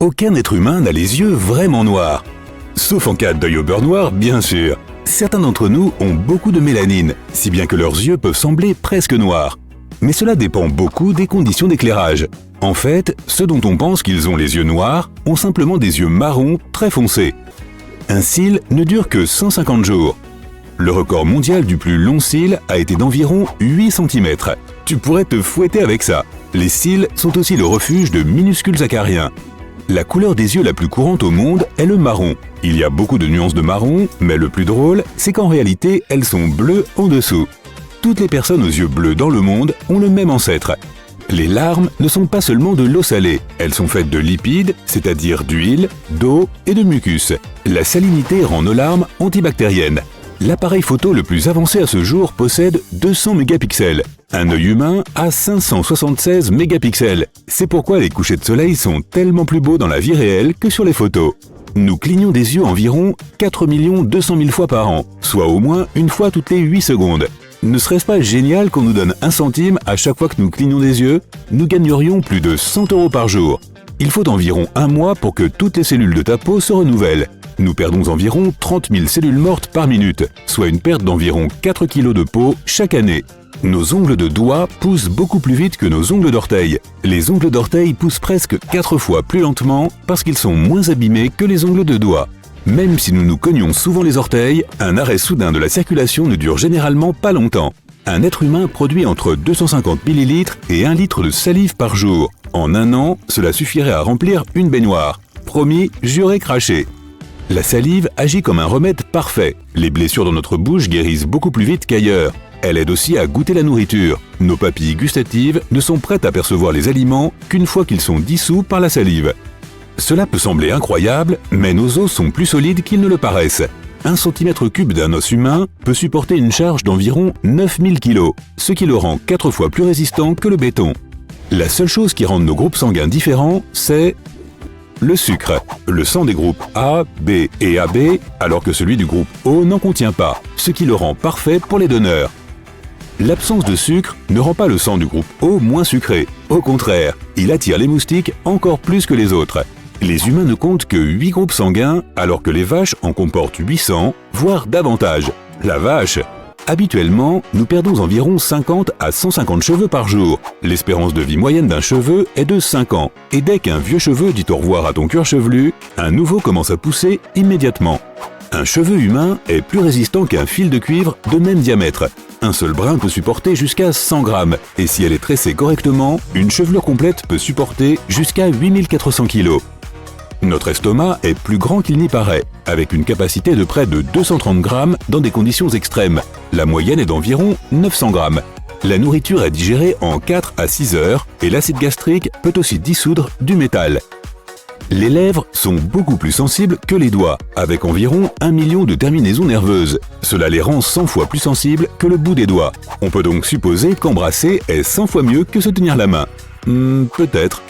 Aucun être humain n'a les yeux vraiment noirs. Sauf en cas d'œil au beurre noir, bien sûr. Certains d'entre nous ont beaucoup de mélanine, si bien que leurs yeux peuvent sembler presque noirs. Mais cela dépend beaucoup des conditions d'éclairage. En fait, ceux dont on pense qu'ils ont les yeux noirs ont simplement des yeux marrons très foncés. Un cil ne dure que 150 jours. Le record mondial du plus long cil a été d'environ 8 cm. Tu pourrais te fouetter avec ça. Les cils sont aussi le refuge de minuscules acariens. La couleur des yeux la plus courante au monde est le marron. Il y a beaucoup de nuances de marron, mais le plus drôle, c'est qu'en réalité, elles sont bleues en dessous. Toutes les personnes aux yeux bleus dans le monde ont le même ancêtre. Les larmes ne sont pas seulement de l'eau salée, elles sont faites de lipides, c'est-à-dire d'huile, d'eau et de mucus. La salinité rend nos larmes antibactériennes. L'appareil photo le plus avancé à ce jour possède 200 mégapixels. Un œil humain a 576 mégapixels. C'est pourquoi les couchers de soleil sont tellement plus beaux dans la vie réelle que sur les photos. Nous clignons des yeux environ 4 200 000 fois par an, soit au moins une fois toutes les 8 secondes. Ne serait-ce pas génial qu'on nous donne 1 centime à chaque fois que nous clignons des yeux? Nous gagnerions plus de 100 € par jour. Il faut environ un mois pour que toutes les cellules de ta peau se renouvellent. Nous perdons environ 30 000 cellules mortes par minute, soit une perte d'environ 4 kg de peau chaque année. Nos ongles de doigts poussent beaucoup plus vite que nos ongles d'orteil. Les ongles d'orteil poussent presque 4 fois plus lentement parce qu'ils sont moins abîmés que les ongles de doigts. Même si nous nous cognons souvent les orteils, un arrêt soudain de la circulation ne dure généralement pas longtemps. Un être humain produit entre 250 ml et 1 litre de salive par jour. En un an, cela suffirait à remplir une baignoire. Promis, juré, craché. La salive agit comme un remède parfait. Les blessures dans notre bouche guérissent beaucoup plus vite qu'ailleurs. Elle aide aussi à goûter la nourriture. Nos papilles gustatives ne sont prêtes à percevoir les aliments qu'une fois qu'ils sont dissous par la salive. Cela peut sembler incroyable, mais nos os sont plus solides qu'ils ne le paraissent. 1 cm3 d'un os humain peut supporter une charge d'environ 9000 kg, ce qui le rend 4 fois plus résistant que le béton. La seule chose qui rend nos groupes sanguins différents, c'est le sucre. Le sang des groupes A, B et AB, alors que celui du groupe O n'en contient pas, ce qui le rend parfait pour les donneurs. L'absence de sucre ne rend pas le sang du groupe O moins sucré. Au contraire, il attire les moustiques encore plus que les autres. Les humains ne comptent que 8 groupes sanguins, alors que les vaches en comportent 800, voire davantage. La vache! Habituellement, nous perdons environ 50 à 150 cheveux par jour. L'espérance de vie moyenne d'un cheveu est de 5 ans. Et dès qu'un vieux cheveu dit au revoir à ton cuir chevelu, un nouveau commence à pousser immédiatement. Un cheveu humain est plus résistant qu'un fil de cuivre de même diamètre. Un seul brin peut supporter jusqu'à 100 grammes. Et si elle est tressée correctement, une chevelure complète peut supporter jusqu'à 8400 kg. Notre estomac est plus grand qu'il n'y paraît, avec une capacité de près de 230 grammes dans des conditions extrêmes. La moyenne est d'environ 900 grammes. La nourriture est digérée en 4 à 6 heures et l'acide gastrique peut aussi dissoudre du métal. Les lèvres sont beaucoup plus sensibles que les doigts, avec environ 1 million de terminaisons nerveuses. Cela les rend 100 fois plus sensibles que le bout des doigts. On peut donc supposer qu'embrasser est 100 fois mieux que se tenir la main. Peut-être.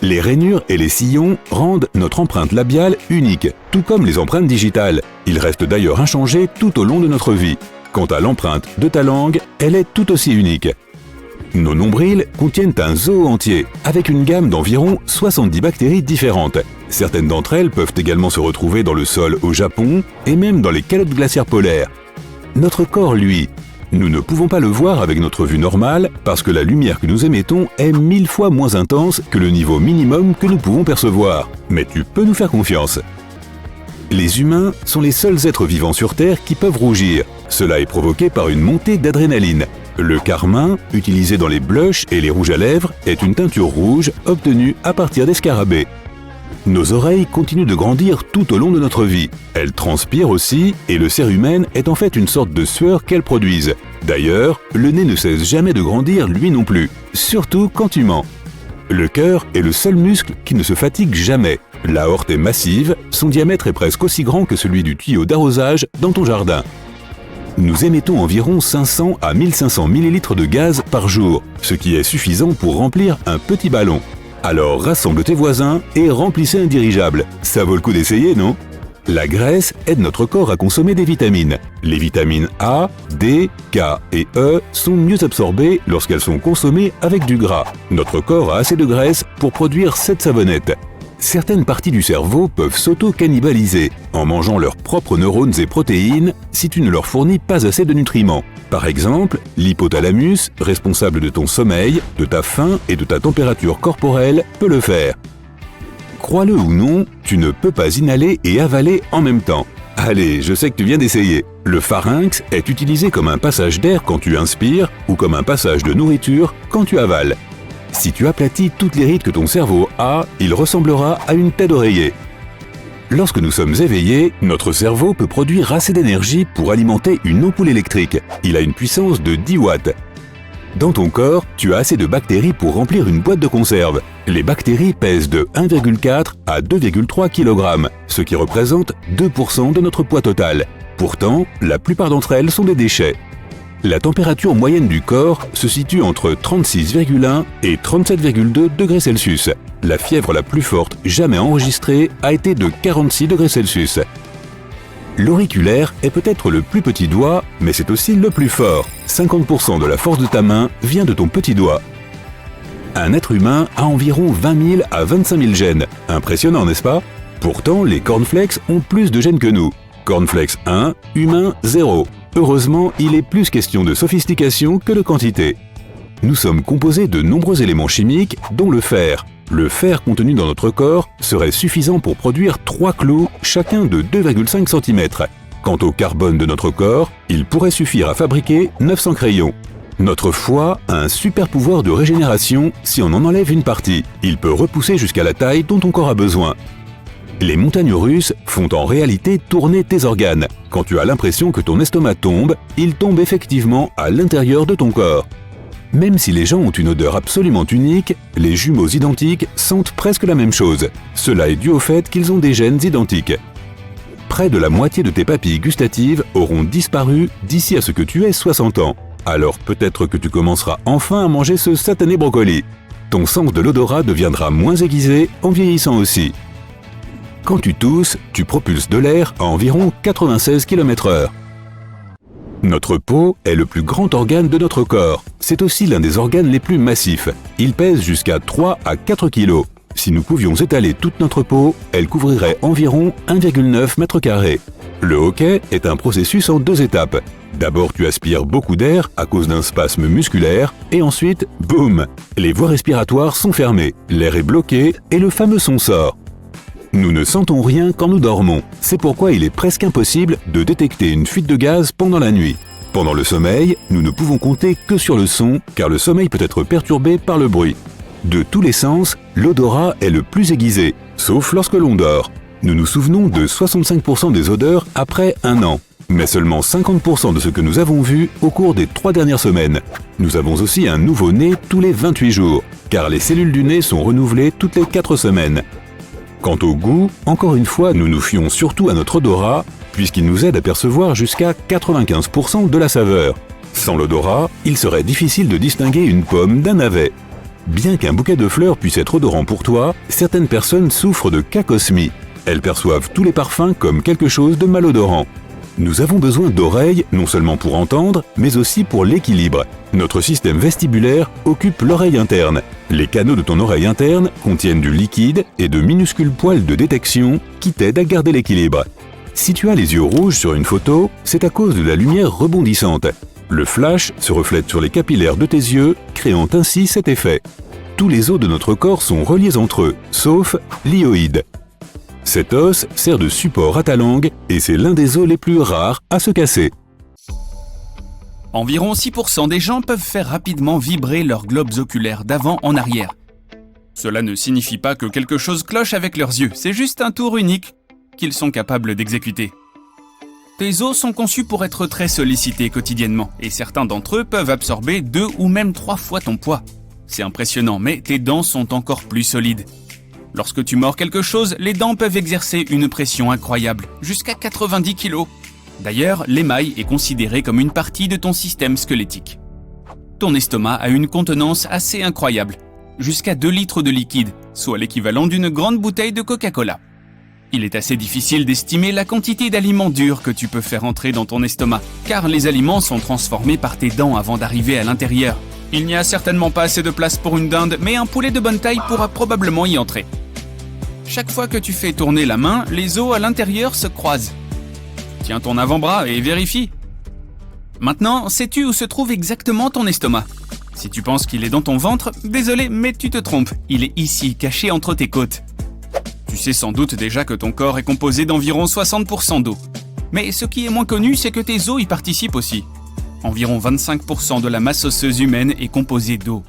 Les rainures et les sillons rendent notre empreinte labiale unique, tout comme les empreintes digitales. Ils restent d'ailleurs inchangés tout au long de notre vie. Quant à l'empreinte de ta langue, elle est tout aussi unique. Nos nombrils contiennent un zoo entier, avec une gamme d'environ 70 bactéries différentes. Certaines d'entre elles peuvent également se retrouver dans le sol au Japon et même dans les calottes glaciaires polaires. Notre corps, lui, nous ne pouvons pas le voir avec notre vue normale parce que la lumière que nous émettons est 1000 fois moins intense que le niveau minimum que nous pouvons percevoir. Mais tu peux nous faire confiance. Les humains sont les seuls êtres vivants sur Terre qui peuvent rougir. Cela est provoqué par une montée d'adrénaline. Le carmin, utilisé dans les blushs et les rouges à lèvres, est une teinture rouge obtenue à partir des scarabées. Nos oreilles continuent de grandir tout au long de notre vie. Elles transpirent aussi et le cérumen est en fait une sorte de sueur qu'elles produisent. D'ailleurs, le nez ne cesse jamais de grandir lui non plus, surtout quand tu mens. Le cœur est le seul muscle qui ne se fatigue jamais. L'aorte est massive, son diamètre est presque aussi grand que celui du tuyau d'arrosage dans ton jardin. Nous émettons environ 500 à 1500 ml de gaz par jour, ce qui est suffisant pour remplir un petit ballon. Alors rassemble tes voisins et remplissez un dirigeable. Ça vaut le coup d'essayer, non? La graisse aide notre corps à consommer des vitamines. Les vitamines A, D, K et E sont mieux absorbées lorsqu'elles sont consommées avec du gras. Notre corps a assez de graisse pour produire 7 savonnettes. Certaines parties du cerveau peuvent s'auto-cannibaliser en mangeant leurs propres neurones et protéines si tu ne leur fournis pas assez de nutriments. Par exemple, l'hypothalamus, responsable de ton sommeil, de ta faim et de ta température corporelle, peut le faire. Crois-le ou non, tu ne peux pas inhaler et avaler en même temps. Allez, je sais que tu viens d'essayer. Le pharynx est utilisé comme un passage d'air quand tu inspires ou comme un passage de nourriture quand tu avales. Si tu aplatis toutes les rides que ton cerveau a, il ressemblera à une tête d'oreiller. Lorsque nous sommes éveillés, notre cerveau peut produire assez d'énergie pour alimenter une ampoule électrique. Il a une puissance de 10 watts. Dans ton corps, tu as assez de bactéries pour remplir une boîte de conserve. Les bactéries pèsent de 1,4 à 2,3 kg, ce qui représente 2% de notre poids total. Pourtant, la plupart d'entre elles sont des déchets. La température moyenne du corps se situe entre 36,1 et 37,2 degrés Celsius. La fièvre la plus forte jamais enregistrée a été de 46 degrés Celsius. L'auriculaire est peut-être le plus petit doigt, mais c'est aussi le plus fort. 50% de la force de ta main vient de ton petit doigt. Un être humain a environ 20 000 à 25 000 gènes. Impressionnant, n'est-ce pas? Pourtant, les cornflakes ont plus de gènes que nous. Cornflakes 1, humain 0. Heureusement, il est plus question de sophistication que de quantité. Nous sommes composés de nombreux éléments chimiques, dont le fer. Le fer contenu dans notre corps serait suffisant pour produire 3 clous, chacun de 2,5 cm. Quant au carbone de notre corps, il pourrait suffire à fabriquer 900 crayons. Notre foie a un super pouvoir de régénération si on en enlève une partie. Il peut repousser jusqu'à la taille dont ton corps a besoin. Les montagnes russes font en réalité tourner tes organes. Quand tu as l'impression que ton estomac tombe, il tombe effectivement à l'intérieur de ton corps. Même si les gens ont une odeur absolument unique, les jumeaux identiques sentent presque la même chose. Cela est dû au fait qu'ils ont des gènes identiques. Près de la moitié de tes papilles gustatives auront disparu d'ici à ce que tu aies 60 ans. Alors peut-être que tu commenceras enfin à manger ce satané brocoli. Ton sens de l'odorat deviendra moins aiguisé en vieillissant aussi. Quand tu tousses, tu propulses de l'air à environ 96 km/h. Notre peau est le plus grand organe de notre corps. C'est aussi l'un des organes les plus massifs. Il pèse jusqu'à 3 à 4 kg. Si nous pouvions étaler toute notre peau, elle couvrirait environ 1,9 m². Le hockey est un processus en 2 étapes. D'abord, tu aspires beaucoup d'air à cause d'un spasme musculaire et ensuite, boum, les voies respiratoires sont fermées, l'air est bloqué et le fameux son sort. Nous ne sentons rien quand nous dormons. C'est pourquoi il est presque impossible de détecter une fuite de gaz pendant la nuit. Pendant le sommeil, nous ne pouvons compter que sur le son, car le sommeil peut être perturbé par le bruit. De tous les sens, l'odorat est le plus aiguisé, sauf lorsque l'on dort. Nous nous souvenons de 65% des odeurs après 1 an, mais seulement 50% de ce que nous avons vu au cours des 3 dernières semaines. Nous avons aussi un nouveau nez tous les 28 jours, car les cellules du nez sont renouvelées toutes les 4 semaines. Quant au goût, encore une fois, nous nous fions surtout à notre odorat, puisqu'il nous aide à percevoir jusqu'à 95% de la saveur. Sans l'odorat, il serait difficile de distinguer une pomme d'un navet. Bien qu'un bouquet de fleurs puisse être odorant pour toi, certaines personnes souffrent de cacosmie. Elles perçoivent tous les parfums comme quelque chose de malodorant. Nous avons besoin d'oreilles, non seulement pour entendre, mais aussi pour l'équilibre. Notre système vestibulaire occupe l'oreille interne. Les canaux de ton oreille interne contiennent du liquide et de minuscules poils de détection qui t'aident à garder l'équilibre. Si tu as les yeux rouges sur une photo, c'est à cause de la lumière rebondissante. Le flash se reflète sur les capillaires de tes yeux, créant ainsi cet effet. Tous les os de notre corps sont reliés entre eux, sauf l'hyoïde. Cet os sert de support à ta langue et c'est l'un des os les plus rares à se casser. Environ 6% des gens peuvent faire rapidement vibrer leurs globes oculaires d'avant en arrière. Cela ne signifie pas que quelque chose cloche avec leurs yeux, c'est juste un tour unique qu'ils sont capables d'exécuter. Tes os sont conçus pour être très sollicités quotidiennement et certains d'entre eux peuvent absorber 2 ou même 3 fois ton poids. C'est impressionnant, mais tes dents sont encore plus solides. Lorsque tu mords quelque chose, les dents peuvent exercer une pression incroyable, jusqu'à 90 kg. D'ailleurs, l'émail est considéré comme une partie de ton système squelettique. Ton estomac a une contenance assez incroyable, jusqu'à 2 litres de liquide, soit l'équivalent d'une grande bouteille de Coca-Cola. Il est assez difficile d'estimer la quantité d'aliments durs que tu peux faire entrer dans ton estomac, car les aliments sont transformés par tes dents avant d'arriver à l'intérieur. Il n'y a certainement pas assez de place pour une dinde, mais un poulet de bonne taille pourra probablement y entrer. Chaque fois que tu fais tourner la main, les os à l'intérieur se croisent. Tiens ton avant-bras et vérifie. Maintenant, sais-tu où se trouve exactement ton estomac ? Si tu penses qu'il est dans ton ventre, désolé, mais tu te trompes. Il est ici, caché entre tes côtes. Tu sais sans doute déjà que ton corps est composé d'environ 60% d'eau. Mais ce qui est moins connu, c'est que tes os y participent aussi. Environ 25% de la masse osseuse humaine est composée d'eau.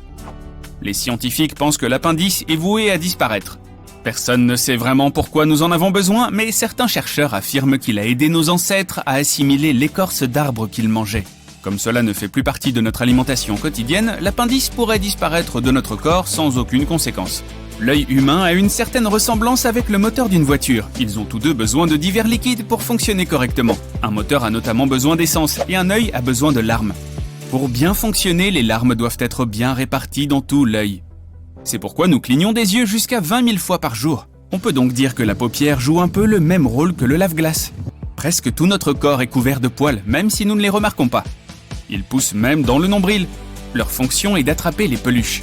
Les scientifiques pensent que l'appendice est voué à disparaître. Personne ne sait vraiment pourquoi nous en avons besoin, mais certains chercheurs affirment qu'il a aidé nos ancêtres à assimiler l'écorce d'arbres qu'ils mangeaient. Comme cela ne fait plus partie de notre alimentation quotidienne, l'appendice pourrait disparaître de notre corps sans aucune conséquence. L'œil humain a une certaine ressemblance avec le moteur d'une voiture. Ils ont tous deux besoin de divers liquides pour fonctionner correctement. Un moteur a notamment besoin d'essence et un œil a besoin de larmes. Pour bien fonctionner, les larmes doivent être bien réparties dans tout l'œil. C'est pourquoi nous clignons des yeux jusqu'à 20 000 fois par jour. On peut donc dire que la paupière joue un peu le même rôle que le lave-glace. Presque tout notre corps est couvert de poils, même si nous ne les remarquons pas. Ils poussent même dans le nombril. Leur fonction est d'attraper les peluches.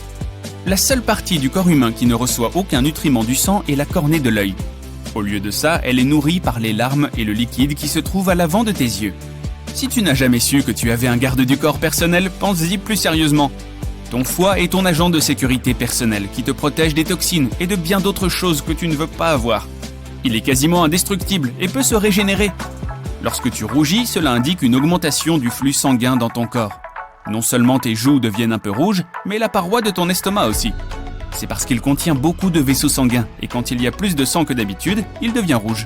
La seule partie du corps humain qui ne reçoit aucun nutriment du sang est la cornée de l'œil. Au lieu de ça, elle est nourrie par les larmes et le liquide qui se trouve à l'avant de tes yeux. Si tu n'as jamais su que tu avais un garde du corps personnel, pense-y plus sérieusement. Ton foie est ton agent de sécurité personnel qui te protège des toxines et de bien d'autres choses que tu ne veux pas avoir. Il est quasiment indestructible et peut se régénérer. Lorsque tu rougis, cela indique une augmentation du flux sanguin dans ton corps. Non seulement tes joues deviennent un peu rouges, mais la paroi de ton estomac aussi. C'est parce qu'il contient beaucoup de vaisseaux sanguins et quand il y a plus de sang que d'habitude, il devient rouge.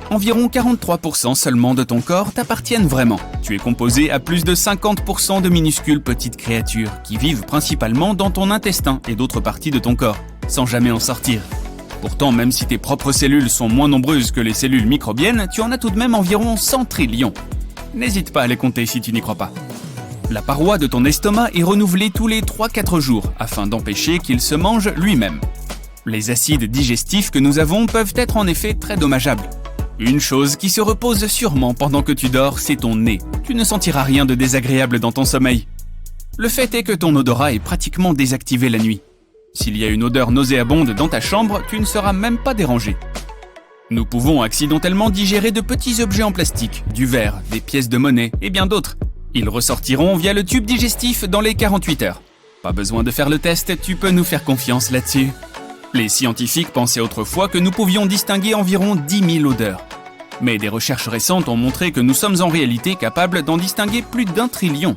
Environ 43% seulement de ton corps t'appartiennent vraiment. Tu es composé à plus de 50% de minuscules petites créatures qui vivent principalement dans ton intestin et d'autres parties de ton corps, sans jamais en sortir. Pourtant, même si tes propres cellules sont moins nombreuses que les cellules microbiennes, tu en as tout de même environ 100 trillions. N'hésite pas à les compter si tu n'y crois pas. La paroi de ton estomac est renouvelée tous les 3-4 jours afin d'empêcher qu'il se mange lui-même. Les acides digestifs que nous avons peuvent être en effet très dommageables. Une chose qui se repose sûrement pendant que tu dors, c'est ton nez. Tu ne sentiras rien de désagréable dans ton sommeil. Le fait est que ton odorat est pratiquement désactivé la nuit. S'il y a une odeur nauséabonde dans ta chambre, tu ne seras même pas dérangé. Nous pouvons accidentellement digérer de petits objets en plastique, du verre, des pièces de monnaie et bien d'autres. Ils ressortiront via le tube digestif dans les 48 heures. Pas besoin de faire le test, tu peux nous faire confiance là-dessus. Les scientifiques pensaient autrefois que nous pouvions distinguer environ 10 000 odeurs. Mais des recherches récentes ont montré que nous sommes en réalité capables d'en distinguer plus d'1 trillion.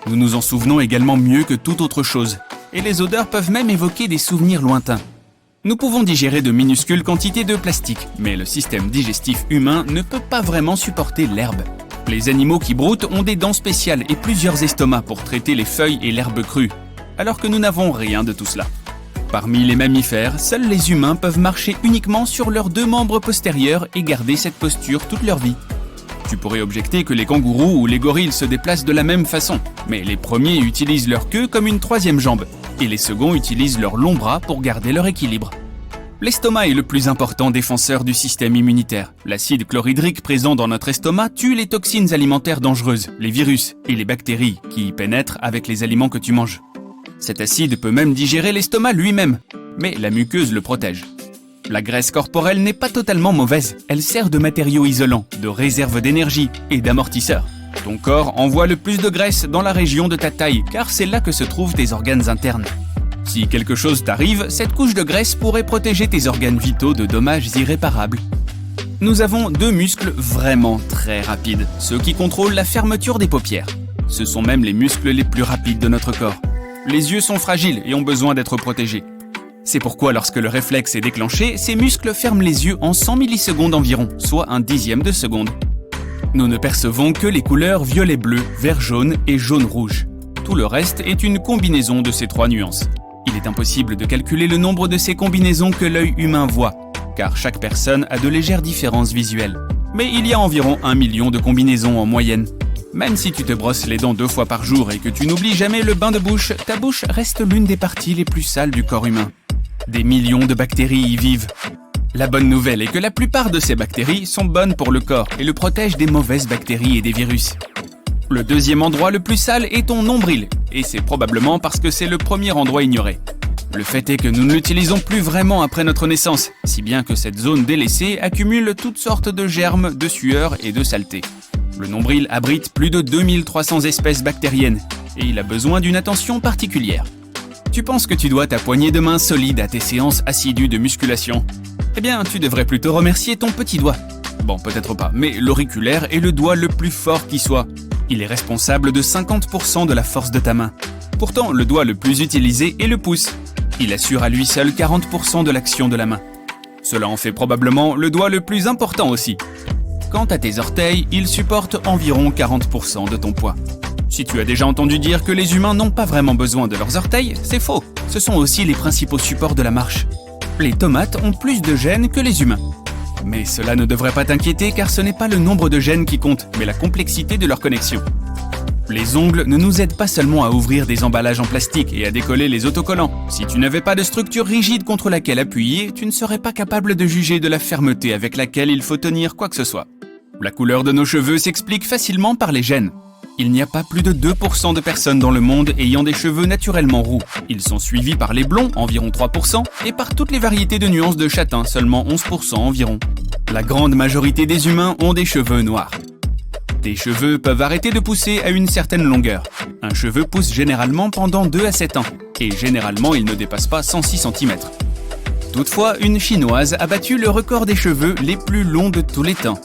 Nous nous en souvenons également mieux que toute autre chose. Et les odeurs peuvent même évoquer des souvenirs lointains. Nous pouvons digérer de minuscules quantités de plastique, mais le système digestif humain ne peut pas vraiment supporter l'herbe. Les animaux qui broutent ont des dents spéciales et plusieurs estomacs pour traiter les feuilles et l'herbe crue, alors que nous n'avons rien de tout cela. Parmi les mammifères, seuls les humains peuvent marcher uniquement sur leurs 2 membres postérieurs et garder cette posture toute leur vie. Tu pourrais objecter que les kangourous ou les gorilles se déplacent de la même façon, mais les premiers utilisent leur queue comme une 3e jambe, et les seconds utilisent leurs longs bras pour garder leur équilibre. L'estomac est le plus important défenseur du système immunitaire. L'acide chlorhydrique présent dans notre estomac tue les toxines alimentaires dangereuses, les virus et les bactéries qui y pénètrent avec les aliments que tu manges. Cet acide peut même digérer l'estomac lui-même, mais la muqueuse le protège. La graisse corporelle n'est pas totalement mauvaise, elle sert de matériau isolant, de réserve d'énergie et d'amortisseur. Ton corps envoie le plus de graisse dans la région de ta taille, car c'est là que se trouvent tes organes internes. Si quelque chose t'arrive, cette couche de graisse pourrait protéger tes organes vitaux de dommages irréparables. Nous avons 2 muscles vraiment très rapides, ceux qui contrôlent la fermeture des paupières. Ce sont même les muscles les plus rapides de notre corps. Les yeux sont fragiles et ont besoin d'être protégés. C'est pourquoi lorsque le réflexe est déclenché, ces muscles ferment les yeux en 100 millisecondes environ, soit 1/10 de seconde. Nous ne percevons que les couleurs violet-bleu, vert-jaune et jaune-rouge. Tout le reste est une combinaison de ces 3 nuances. Il est impossible de calculer le nombre de ces combinaisons que l'œil humain voit, car chaque personne a de légères différences visuelles. Mais il y a environ 1 million de combinaisons en moyenne. Même si tu te brosses les dents 2 fois par jour et que tu n'oublies jamais le bain de bouche, ta bouche reste l'une des parties les plus sales du corps humain. Des millions de bactéries y vivent. La bonne nouvelle est que la plupart de ces bactéries sont bonnes pour le corps et le protègent des mauvaises bactéries et des virus. Le deuxième endroit le plus sale est ton nombril, et c'est probablement parce que c'est le premier endroit ignoré. Le fait est que nous ne l'utilisons plus vraiment après notre naissance, si bien que cette zone délaissée accumule toutes sortes de germes, de sueur et de saleté. Le nombril abrite plus de 2300 espèces bactériennes, et il a besoin d'une attention particulière. Tu penses que tu dois ta poignée de main solide à tes séances assidues de musculation? Eh bien, tu devrais plutôt remercier ton petit doigt. Bon, peut-être pas, mais l'auriculaire est le doigt le plus fort qui soit. Il est responsable de 50% de la force de ta main. Pourtant, le doigt le plus utilisé est le pouce. Il assure à lui seul 40% de l'action de la main. Cela en fait probablement le doigt le plus important aussi. Quant à tes orteils, ils supportent environ 40% de ton poids. Si tu as déjà entendu dire que les humains n'ont pas vraiment besoin de leurs orteils, c'est faux. Ce sont aussi les principaux supports de la marche. Les tomates ont plus de gènes que les humains. Mais cela ne devrait pas t'inquiéter car ce n'est pas le nombre de gènes qui compte, mais la complexité de leur connexion. Les ongles ne nous aident pas seulement à ouvrir des emballages en plastique et à décoller les autocollants. Si tu n'avais pas de structure rigide contre laquelle appuyer, tu ne serais pas capable de juger de la fermeté avec laquelle il faut tenir quoi que ce soit. La couleur de nos cheveux s'explique facilement par les gènes. Il n'y a pas plus de 2% de personnes dans le monde ayant des cheveux naturellement roux. Ils sont suivis par les blonds, environ 3%, et par toutes les variétés de nuances de châtain, seulement 11% environ. La grande majorité des humains ont des cheveux noirs. Tes cheveux peuvent arrêter de pousser à une certaine longueur. Un cheveu pousse généralement pendant 2 à 7 ans, et généralement il ne dépasse pas 106 cm. Toutefois, une Chinoise a battu le record des cheveux les plus longs de tous les temps.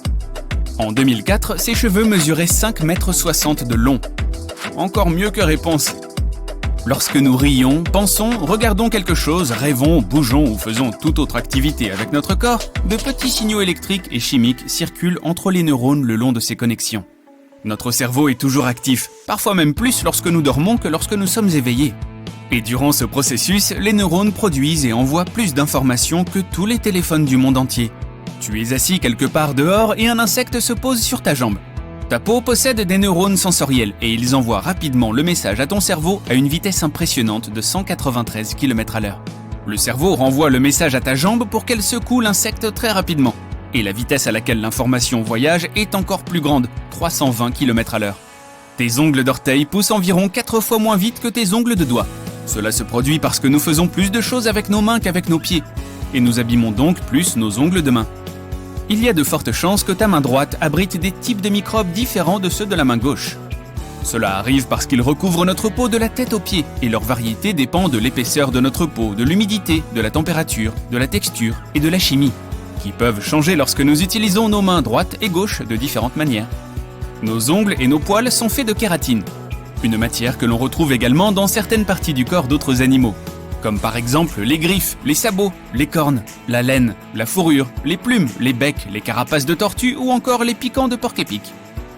En 2004, ses cheveux mesuraient 5,60 m de long. Encore mieux que réponse. Lorsque nous rions, pensons, regardons quelque chose, rêvons, bougeons ou faisons toute autre activité avec notre corps, de petits signaux électriques et chimiques circulent entre les neurones le long de ces connexions. Notre cerveau est toujours actif, parfois même plus lorsque nous dormons que lorsque nous sommes éveillés. Et durant ce processus, les neurones produisent et envoient plus d'informations que tous les téléphones du monde entier. Tu es assis quelque part dehors et un insecte se pose sur ta jambe. Ta peau possède des neurones sensoriels et ils envoient rapidement le message à ton cerveau à une vitesse impressionnante de 193 km/h. Le cerveau renvoie le message à ta jambe pour qu'elle secoue l'insecte très rapidement. Et la vitesse à laquelle l'information voyage est encore plus grande, 320 km/h. Tes ongles d'orteil poussent environ 4 fois moins vite que tes ongles de doigts. Cela se produit parce que nous faisons plus de choses avec nos mains qu'avec nos pieds. Et nous abîmons donc plus nos ongles de main. Il y a de fortes chances que ta main droite abrite des types de microbes différents de ceux de la main gauche. Cela arrive parce qu'ils recouvrent notre peau de la tête aux pieds et leur variété dépend de l'épaisseur de notre peau, de l'humidité, de la température, de la texture et de la chimie, qui peuvent changer lorsque nous utilisons nos mains droite et gauche de différentes manières. Nos ongles et nos poils sont faits de kératine, une matière que l'on retrouve également dans certaines parties du corps d'autres animaux, comme par exemple les griffes, les sabots, les cornes, la laine, la fourrure, les plumes, les becs, les carapaces de tortues ou encore les piquants de porc-épic.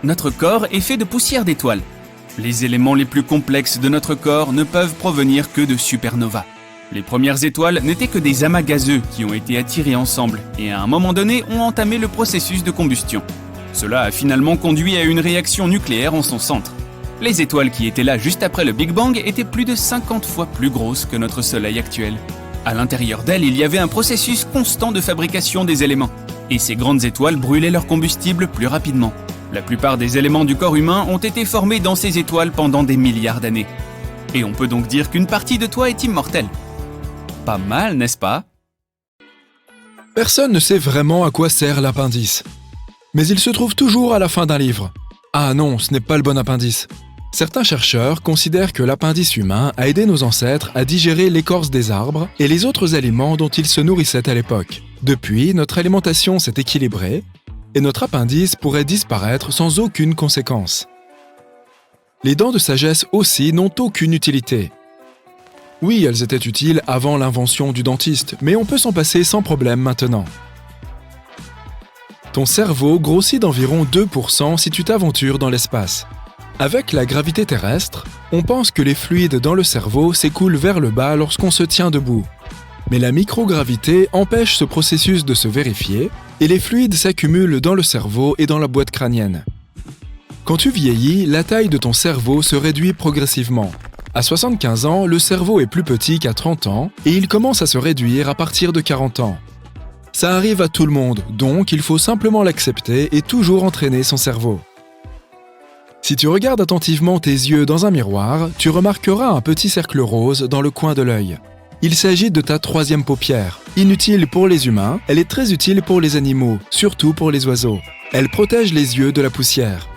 Notre corps est fait de poussière d'étoiles. Les éléments les plus complexes de notre corps ne peuvent provenir que de supernovas. Les premières étoiles n'étaient que des amas gazeux qui ont été attirés ensemble et à un moment donné ont entamé le processus de combustion. Cela a finalement conduit à une réaction nucléaire en son centre. Les étoiles qui étaient là juste après le Big Bang étaient plus de 50 fois plus grosses que notre Soleil actuel. À l'intérieur d'elles, il y avait un processus constant de fabrication des éléments. Et ces grandes étoiles brûlaient leur combustible plus rapidement. La plupart des éléments du corps humain ont été formés dans ces étoiles pendant des milliards d'années. Et on peut donc dire qu'une partie de toi est immortelle. Pas mal, n'est-ce pas? Personne ne sait vraiment à quoi sert l'appendice. Mais il se trouve toujours à la fin d'un livre. Ah non, ce n'est pas le bon appendice. Certains chercheurs considèrent que l'appendice humain a aidé nos ancêtres à digérer l'écorce des arbres et les autres aliments dont ils se nourrissaient à l'époque. Depuis, notre alimentation s'est équilibrée et notre appendice pourrait disparaître sans aucune conséquence. Les dents de sagesse aussi n'ont aucune utilité. Oui, elles étaient utiles avant l'invention du dentiste, mais on peut s'en passer sans problème maintenant. Ton cerveau grossit d'environ 2% si tu t'aventures dans l'espace. Avec la gravité terrestre, on pense que les fluides dans le cerveau s'écoulent vers le bas lorsqu'on se tient debout. Mais la microgravité empêche ce processus de se vérifier et les fluides s'accumulent dans le cerveau et dans la boîte crânienne. Quand tu vieillis, la taille de ton cerveau se réduit progressivement. À 75 ans, le cerveau est plus petit qu'à 30 ans et il commence à se réduire à partir de 40 ans. Ça arrive à tout le monde, donc il faut simplement l'accepter et toujours entraîner son cerveau. Si tu regardes attentivement tes yeux dans un miroir, tu remarqueras un petit cercle rose dans le coin de l'œil. Il s'agit de ta troisième paupière. Inutile pour les humains, elle est très utile pour les animaux, surtout pour les oiseaux. Elle protège les yeux de la poussière.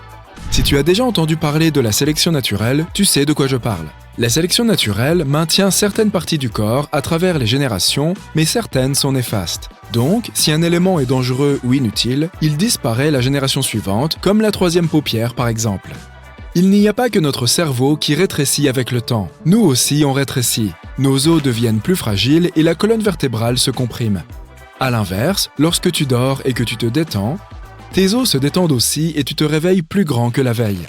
Si tu as déjà entendu parler de la sélection naturelle, tu sais de quoi je parle. La sélection naturelle maintient certaines parties du corps à travers les générations, mais certaines sont néfastes. Donc, si un élément est dangereux ou inutile, il disparaît la génération suivante, comme la troisième paupière par exemple. Il n'y a pas que notre cerveau qui rétrécit avec le temps. Nous aussi on rétrécit. Nos os deviennent plus fragiles et la colonne vertébrale se comprime. À l'inverse, lorsque tu dors et que tu te détends, tes os se détendent aussi et tu te réveilles plus grand que la veille.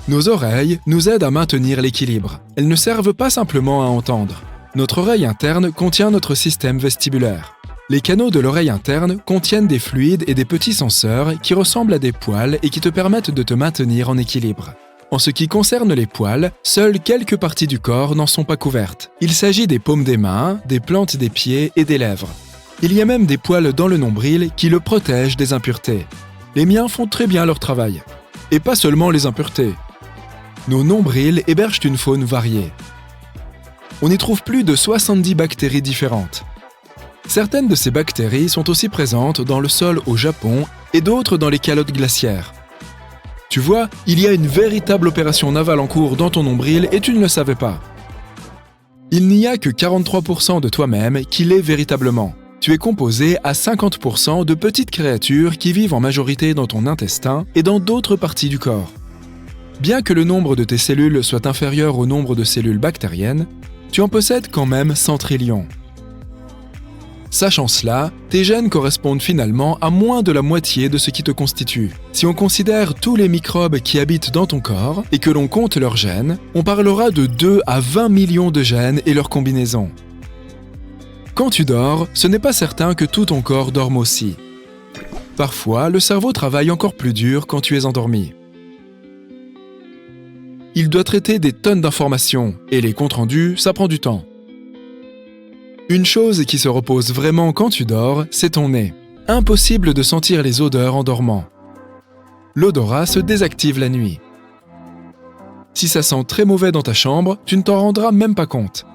Nos oreilles nous aident à maintenir l'équilibre. Elles ne servent pas simplement à entendre. Notre oreille interne contient notre système vestibulaire. Les canaux de l'oreille interne contiennent des fluides et des petits senseurs qui ressemblent à des poils et qui te permettent de te maintenir en équilibre. En ce qui concerne les poils, seules quelques parties du corps n'en sont pas couvertes. Il s'agit des paumes des mains, des plantes des pieds et des lèvres. Il y a même des poils dans le nombril qui le protègent des impuretés. Les miens font très bien leur travail. Et pas seulement les impuretés. Nos nombrils hébergent une faune variée. On y trouve plus de 70 bactéries différentes. Certaines de ces bactéries sont aussi présentes dans le sol au Japon et d'autres dans les calottes glaciaires. Tu vois, il y a une véritable opération navale en cours dans ton nombril et tu ne le savais pas. Il n'y a que 43% de toi-même qui l'est véritablement. Tu es composé à 50% de petites créatures qui vivent en majorité dans ton intestin et dans d'autres parties du corps. Bien que le nombre de tes cellules soit inférieur au nombre de cellules bactériennes, tu en possèdes quand même 100 trillions. Sachant cela, tes gènes correspondent finalement à moins de la moitié de ce qui te constitue. Si on considère tous les microbes qui habitent dans ton corps et que l'on compte leurs gènes, on parlera de 2 à 20 millions de gènes et leurs combinaisons. Quand tu dors, ce n'est pas certain que tout ton corps dorme aussi. Parfois, le cerveau travaille encore plus dur quand tu es endormi. Il doit traiter des tonnes d'informations, et les comptes rendus, ça prend du temps. Une chose qui se repose vraiment quand tu dors, c'est ton nez. Impossible de sentir les odeurs en dormant. L'odorat se désactive la nuit. Si ça sent très mauvais dans ta chambre, tu ne t'en rendras même pas compte.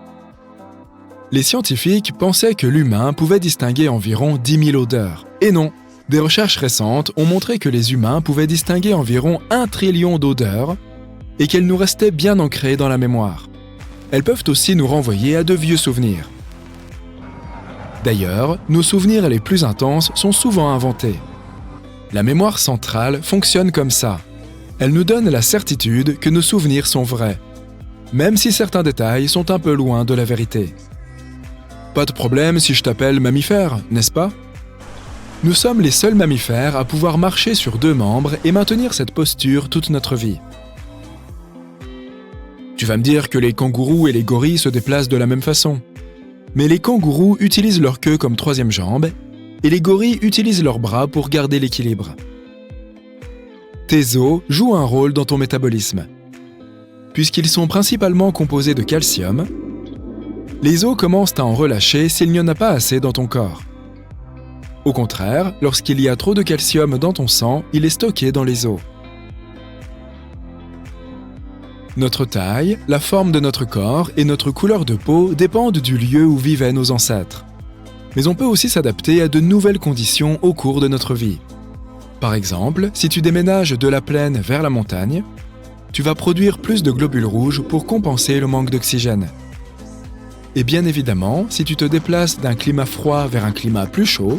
Les scientifiques pensaient que l'humain pouvait distinguer environ 10 000 odeurs. Et non, des recherches récentes ont montré que les humains pouvaient distinguer environ 1 trillion d'odeurs et qu'elles nous restaient bien ancrées dans la mémoire. Elles peuvent aussi nous renvoyer à de vieux souvenirs. D'ailleurs, nos souvenirs les plus intenses sont souvent inventés. La mémoire centrale fonctionne comme ça. Elle nous donne la certitude que nos souvenirs sont vrais, même si certains détails sont un peu loin de la vérité. Pas de problème si je t'appelle mammifère, n'est-ce pas ? Nous sommes les seuls mammifères à pouvoir marcher sur 2 membres et maintenir cette posture toute notre vie. Tu vas me dire que les kangourous et les gorilles se déplacent de la même façon. Mais les kangourous utilisent leur queue comme 3e jambe et les gorilles utilisent leurs bras pour garder l'équilibre. Tes os jouent un rôle dans ton métabolisme. Puisqu'ils sont principalement composés de calcium, les os commencent à en relâcher s'il n'y en a pas assez dans ton corps. Au contraire, lorsqu'il y a trop de calcium dans ton sang, il est stocké dans les os. Notre taille, la forme de notre corps et notre couleur de peau dépendent du lieu où vivaient nos ancêtres. Mais on peut aussi s'adapter à de nouvelles conditions au cours de notre vie. Par exemple, si tu déménages de la plaine vers la montagne, tu vas produire plus de globules rouges pour compenser le manque d'oxygène. Et bien évidemment, si tu te déplaces d'un climat froid vers un climat plus chaud,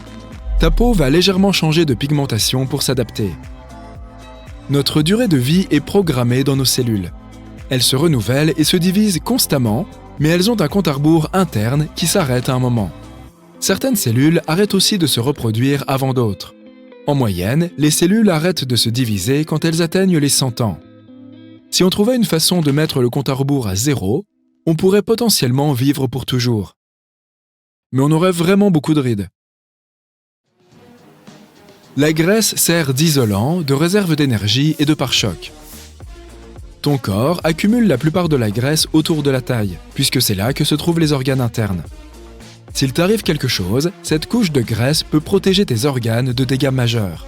ta peau va légèrement changer de pigmentation pour s'adapter. Notre durée de vie est programmée dans nos cellules. Elles se renouvellent et se divisent constamment, mais elles ont un compte à rebours interne qui s'arrête à un moment. Certaines cellules arrêtent aussi de se reproduire avant d'autres. En moyenne, les cellules arrêtent de se diviser quand elles atteignent les 100 ans. Si on trouvait une façon de mettre le compte à rebours à 0, on pourrait potentiellement vivre pour toujours. Mais on aurait vraiment beaucoup de rides. La graisse sert d'isolant, de réserve d'énergie et de pare-choc. Ton corps accumule la plupart de la graisse autour de la taille, puisque c'est là que se trouvent les organes internes. S'il t'arrive quelque chose, cette couche de graisse peut protéger tes organes de dégâts majeurs.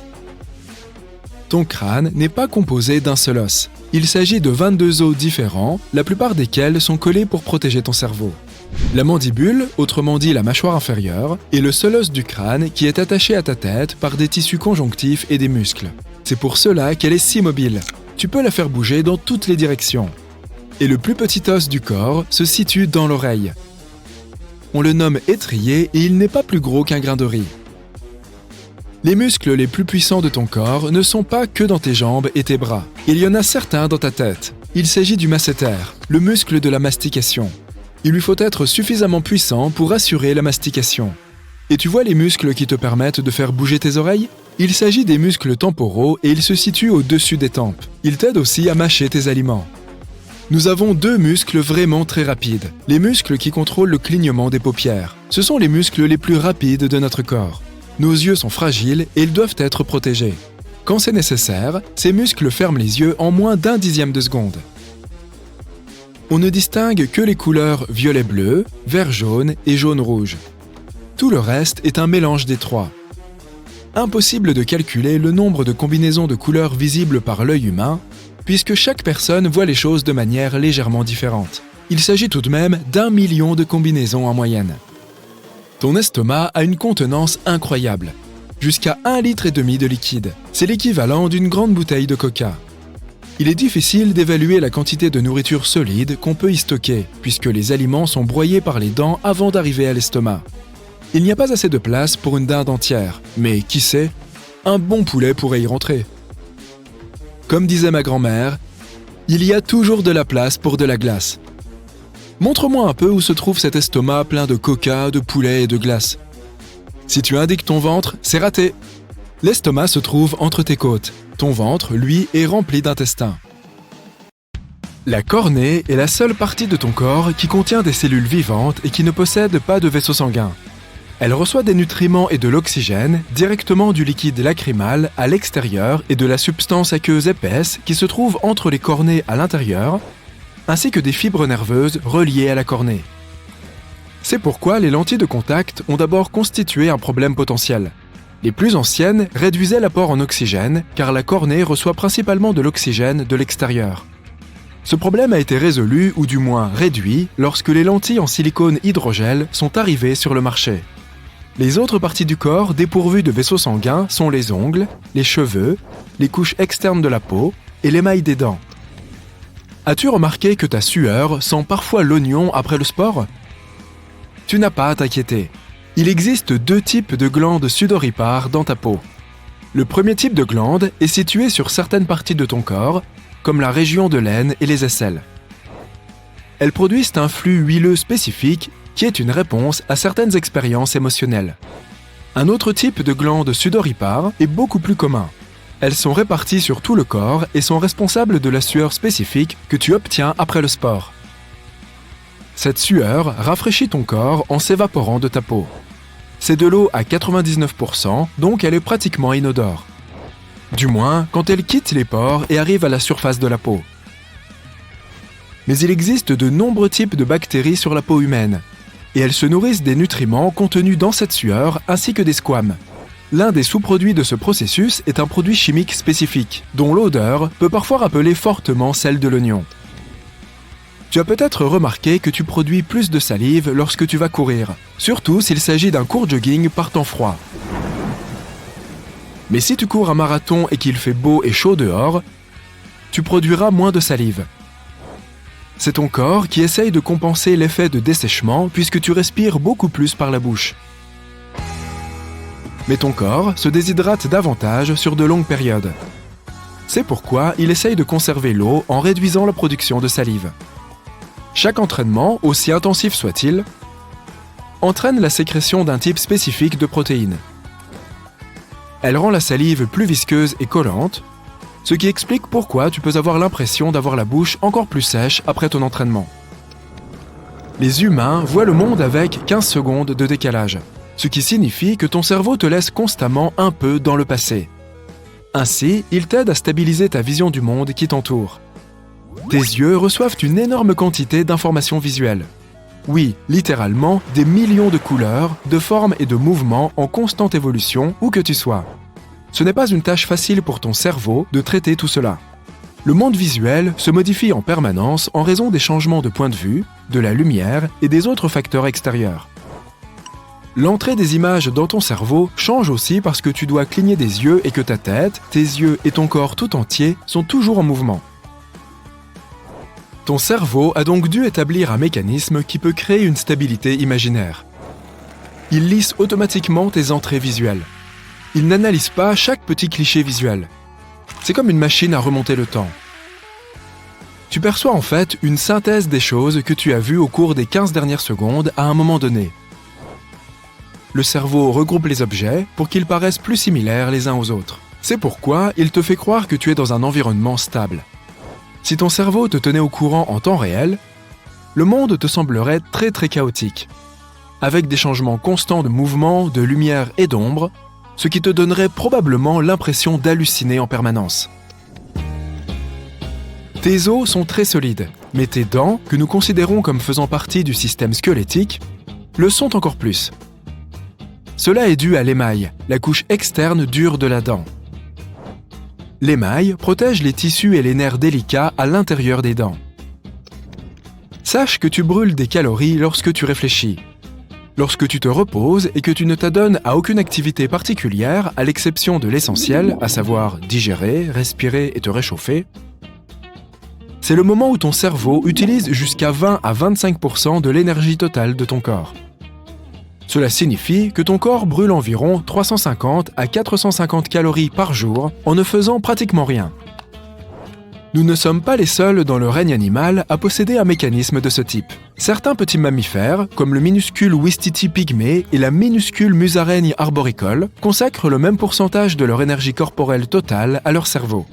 Ton crâne n'est pas composé d'un seul os. Il s'agit de 22 os différents, la plupart desquels sont collés pour protéger ton cerveau. La mandibule, autrement dit la mâchoire inférieure, est le seul os du crâne qui est attaché à ta tête par des tissus conjonctifs et des muscles. C'est pour cela qu'elle est si mobile. Tu peux la faire bouger dans toutes les directions. Et le plus petit os du corps se situe dans l'oreille. On le nomme étrier et il n'est pas plus gros qu'un grain de riz. Les muscles les plus puissants de ton corps ne sont pas que dans tes jambes et tes bras. Il y en a certains dans ta tête. Il s'agit du masséter, le muscle de la mastication. Il lui faut être suffisamment puissant pour assurer la mastication. Et tu vois les muscles qui te permettent de faire bouger tes oreilles ? Il s'agit des muscles temporaux et ils se situent au-dessus des tempes. Ils t'aident aussi à mâcher tes aliments. Nous avons deux muscles vraiment très rapides, les muscles qui contrôlent le clignement des paupières. Ce sont les muscles les plus rapides de notre corps. Nos yeux sont fragiles et ils doivent être protégés. Quand c'est nécessaire, ces muscles ferment les yeux en moins d'un dixième de seconde. On ne distingue que les couleurs violet-bleu, vert-jaune et jaune-rouge. Tout le reste est un mélange des trois. Impossible de calculer le nombre de combinaisons de couleurs visibles par l'œil humain, puisque chaque personne voit les choses de manière légèrement différente. Il s'agit tout de même d'1 million de combinaisons en moyenne. Ton estomac a une contenance incroyable, jusqu'à 1,5 litre de liquide. C'est l'équivalent d'une grande bouteille de coca. Il est difficile d'évaluer la quantité de nourriture solide qu'on peut y stocker, puisque les aliments sont broyés par les dents avant d'arriver à l'estomac. Il n'y a pas assez de place pour une dinde entière, mais qui sait, un bon poulet pourrait y rentrer. Comme disait ma grand-mère, il y a toujours de la place pour de la glace. Montre-moi un peu où se trouve cet estomac plein de coca, de poulet et de glace. Si tu indiques ton ventre, c'est raté. L'estomac se trouve entre tes côtes. Ton ventre, lui, est rempli d'intestins. La cornée est la seule partie de ton corps qui contient des cellules vivantes et qui ne possède pas de vaisseau sanguin. Elle reçoit des nutriments et de l'oxygène directement du liquide lacrymal à l'extérieur et de la substance aqueuse épaisse qui se trouve entre les cornées à l'intérieur, ainsi que des fibres nerveuses reliées à la cornée. C'est pourquoi les lentilles de contact ont d'abord constitué un problème potentiel. Les plus anciennes réduisaient l'apport en oxygène car la cornée reçoit principalement de l'oxygène de l'extérieur. Ce problème a été résolu ou du moins réduit lorsque les lentilles en silicone hydrogel sont arrivées sur le marché. Les autres parties du corps dépourvues de vaisseaux sanguins sont les ongles, les cheveux, les couches externes de la peau et l'émail des dents. As-tu remarqué que ta sueur sent parfois l'oignon après le sport ? Tu n'as pas à t'inquiéter. Il existe deux types de glandes sudoripares dans ta peau. Le premier type de glande est situé sur certaines parties de ton corps, comme la région de l'aine et les aisselles. Elles produisent un flux huileux spécifique qui est une réponse à certaines expériences émotionnelles. Un autre type de glande sudoripare est beaucoup plus commun. Elles sont réparties sur tout le corps et sont responsables de la sueur spécifique que tu obtiens après le sport. Cette sueur rafraîchit ton corps en s'évaporant de ta peau. C'est de l'eau à 99%, donc elle est pratiquement inodore. Du moins, quand elle quitte les pores et arrive à la surface de la peau. Mais il existe de nombreux types de bactéries sur la peau humaine, et elles se nourrissent des nutriments contenus dans cette sueur ainsi que des squames. L'un des sous-produits de ce processus est un produit chimique spécifique, dont l'odeur peut parfois rappeler fortement celle de l'oignon. Tu as peut-être remarqué que tu produis plus de salive lorsque tu vas courir, surtout s'il s'agit d'un court jogging par temps froid. Mais si tu cours un marathon et qu'il fait beau et chaud dehors, tu produiras moins de salive. C'est ton corps qui essaye de compenser l'effet de dessèchement puisque tu respires beaucoup plus par la bouche. Mais ton corps se déshydrate davantage sur de longues périodes. C'est pourquoi il essaye de conserver l'eau en réduisant la production de salive. Chaque entraînement, aussi intensif soit-il, entraîne la sécrétion d'un type spécifique de protéines. Elle rend la salive plus visqueuse et collante, ce qui explique pourquoi tu peux avoir l'impression d'avoir la bouche encore plus sèche après ton entraînement. Les humains voient le monde avec 15 secondes de décalage, ce qui signifie que ton cerveau te laisse constamment un peu dans le passé. Ainsi, il t'aide à stabiliser ta vision du monde qui t'entoure. Tes yeux reçoivent une énorme quantité d'informations visuelles. Oui, littéralement, des millions de couleurs, de formes et de mouvements en constante évolution où que tu sois. Ce n'est pas une tâche facile pour ton cerveau de traiter tout cela. Le monde visuel se modifie en permanence en raison des changements de point de vue, de la lumière et des autres facteurs extérieurs. L'entrée des images dans ton cerveau change aussi parce que tu dois cligner des yeux et que ta tête, tes yeux et ton corps tout entier sont toujours en mouvement. Ton cerveau a donc dû établir un mécanisme qui peut créer une stabilité imaginaire. Il lisse automatiquement tes entrées visuelles. Il n'analyse pas chaque petit cliché visuel. C'est comme une machine à remonter le temps. Tu perçois en fait une synthèse des choses que tu as vues au cours des 15 dernières secondes à un moment donné. Le cerveau regroupe les objets pour qu'ils paraissent plus similaires les uns aux autres. C'est pourquoi il te fait croire que tu es dans un environnement stable. Si ton cerveau te tenait au courant en temps réel, le monde te semblerait très chaotique, avec des changements constants de mouvement, de lumière et d'ombre, ce qui te donnerait probablement l'impression d'halluciner en permanence. Tes os sont très solides, mais tes dents, que nous considérons comme faisant partie du système squelettique, le sont encore plus. Cela est dû à l'émail, la couche externe dure de la dent. L'émail protège les tissus et les nerfs délicats à l'intérieur des dents. Sache que tu brûles des calories lorsque tu réfléchis. Lorsque tu te reposes et que tu ne t'adonnes à aucune activité particulière, à l'exception de l'essentiel, à savoir digérer, respirer et te réchauffer, c'est le moment où ton cerveau utilise jusqu'à 20 à 25% de l'énergie totale de ton corps. Cela signifie que ton corps brûle environ 350 à 450 calories par jour en ne faisant pratiquement rien. Nous ne sommes pas les seuls dans le règne animal à posséder un mécanisme de ce type. Certains petits mammifères, comme le minuscule Ouistiti pygmée et la minuscule musaraigne arboricole, consacrent le même pourcentage de leur énergie corporelle totale à leur cerveau.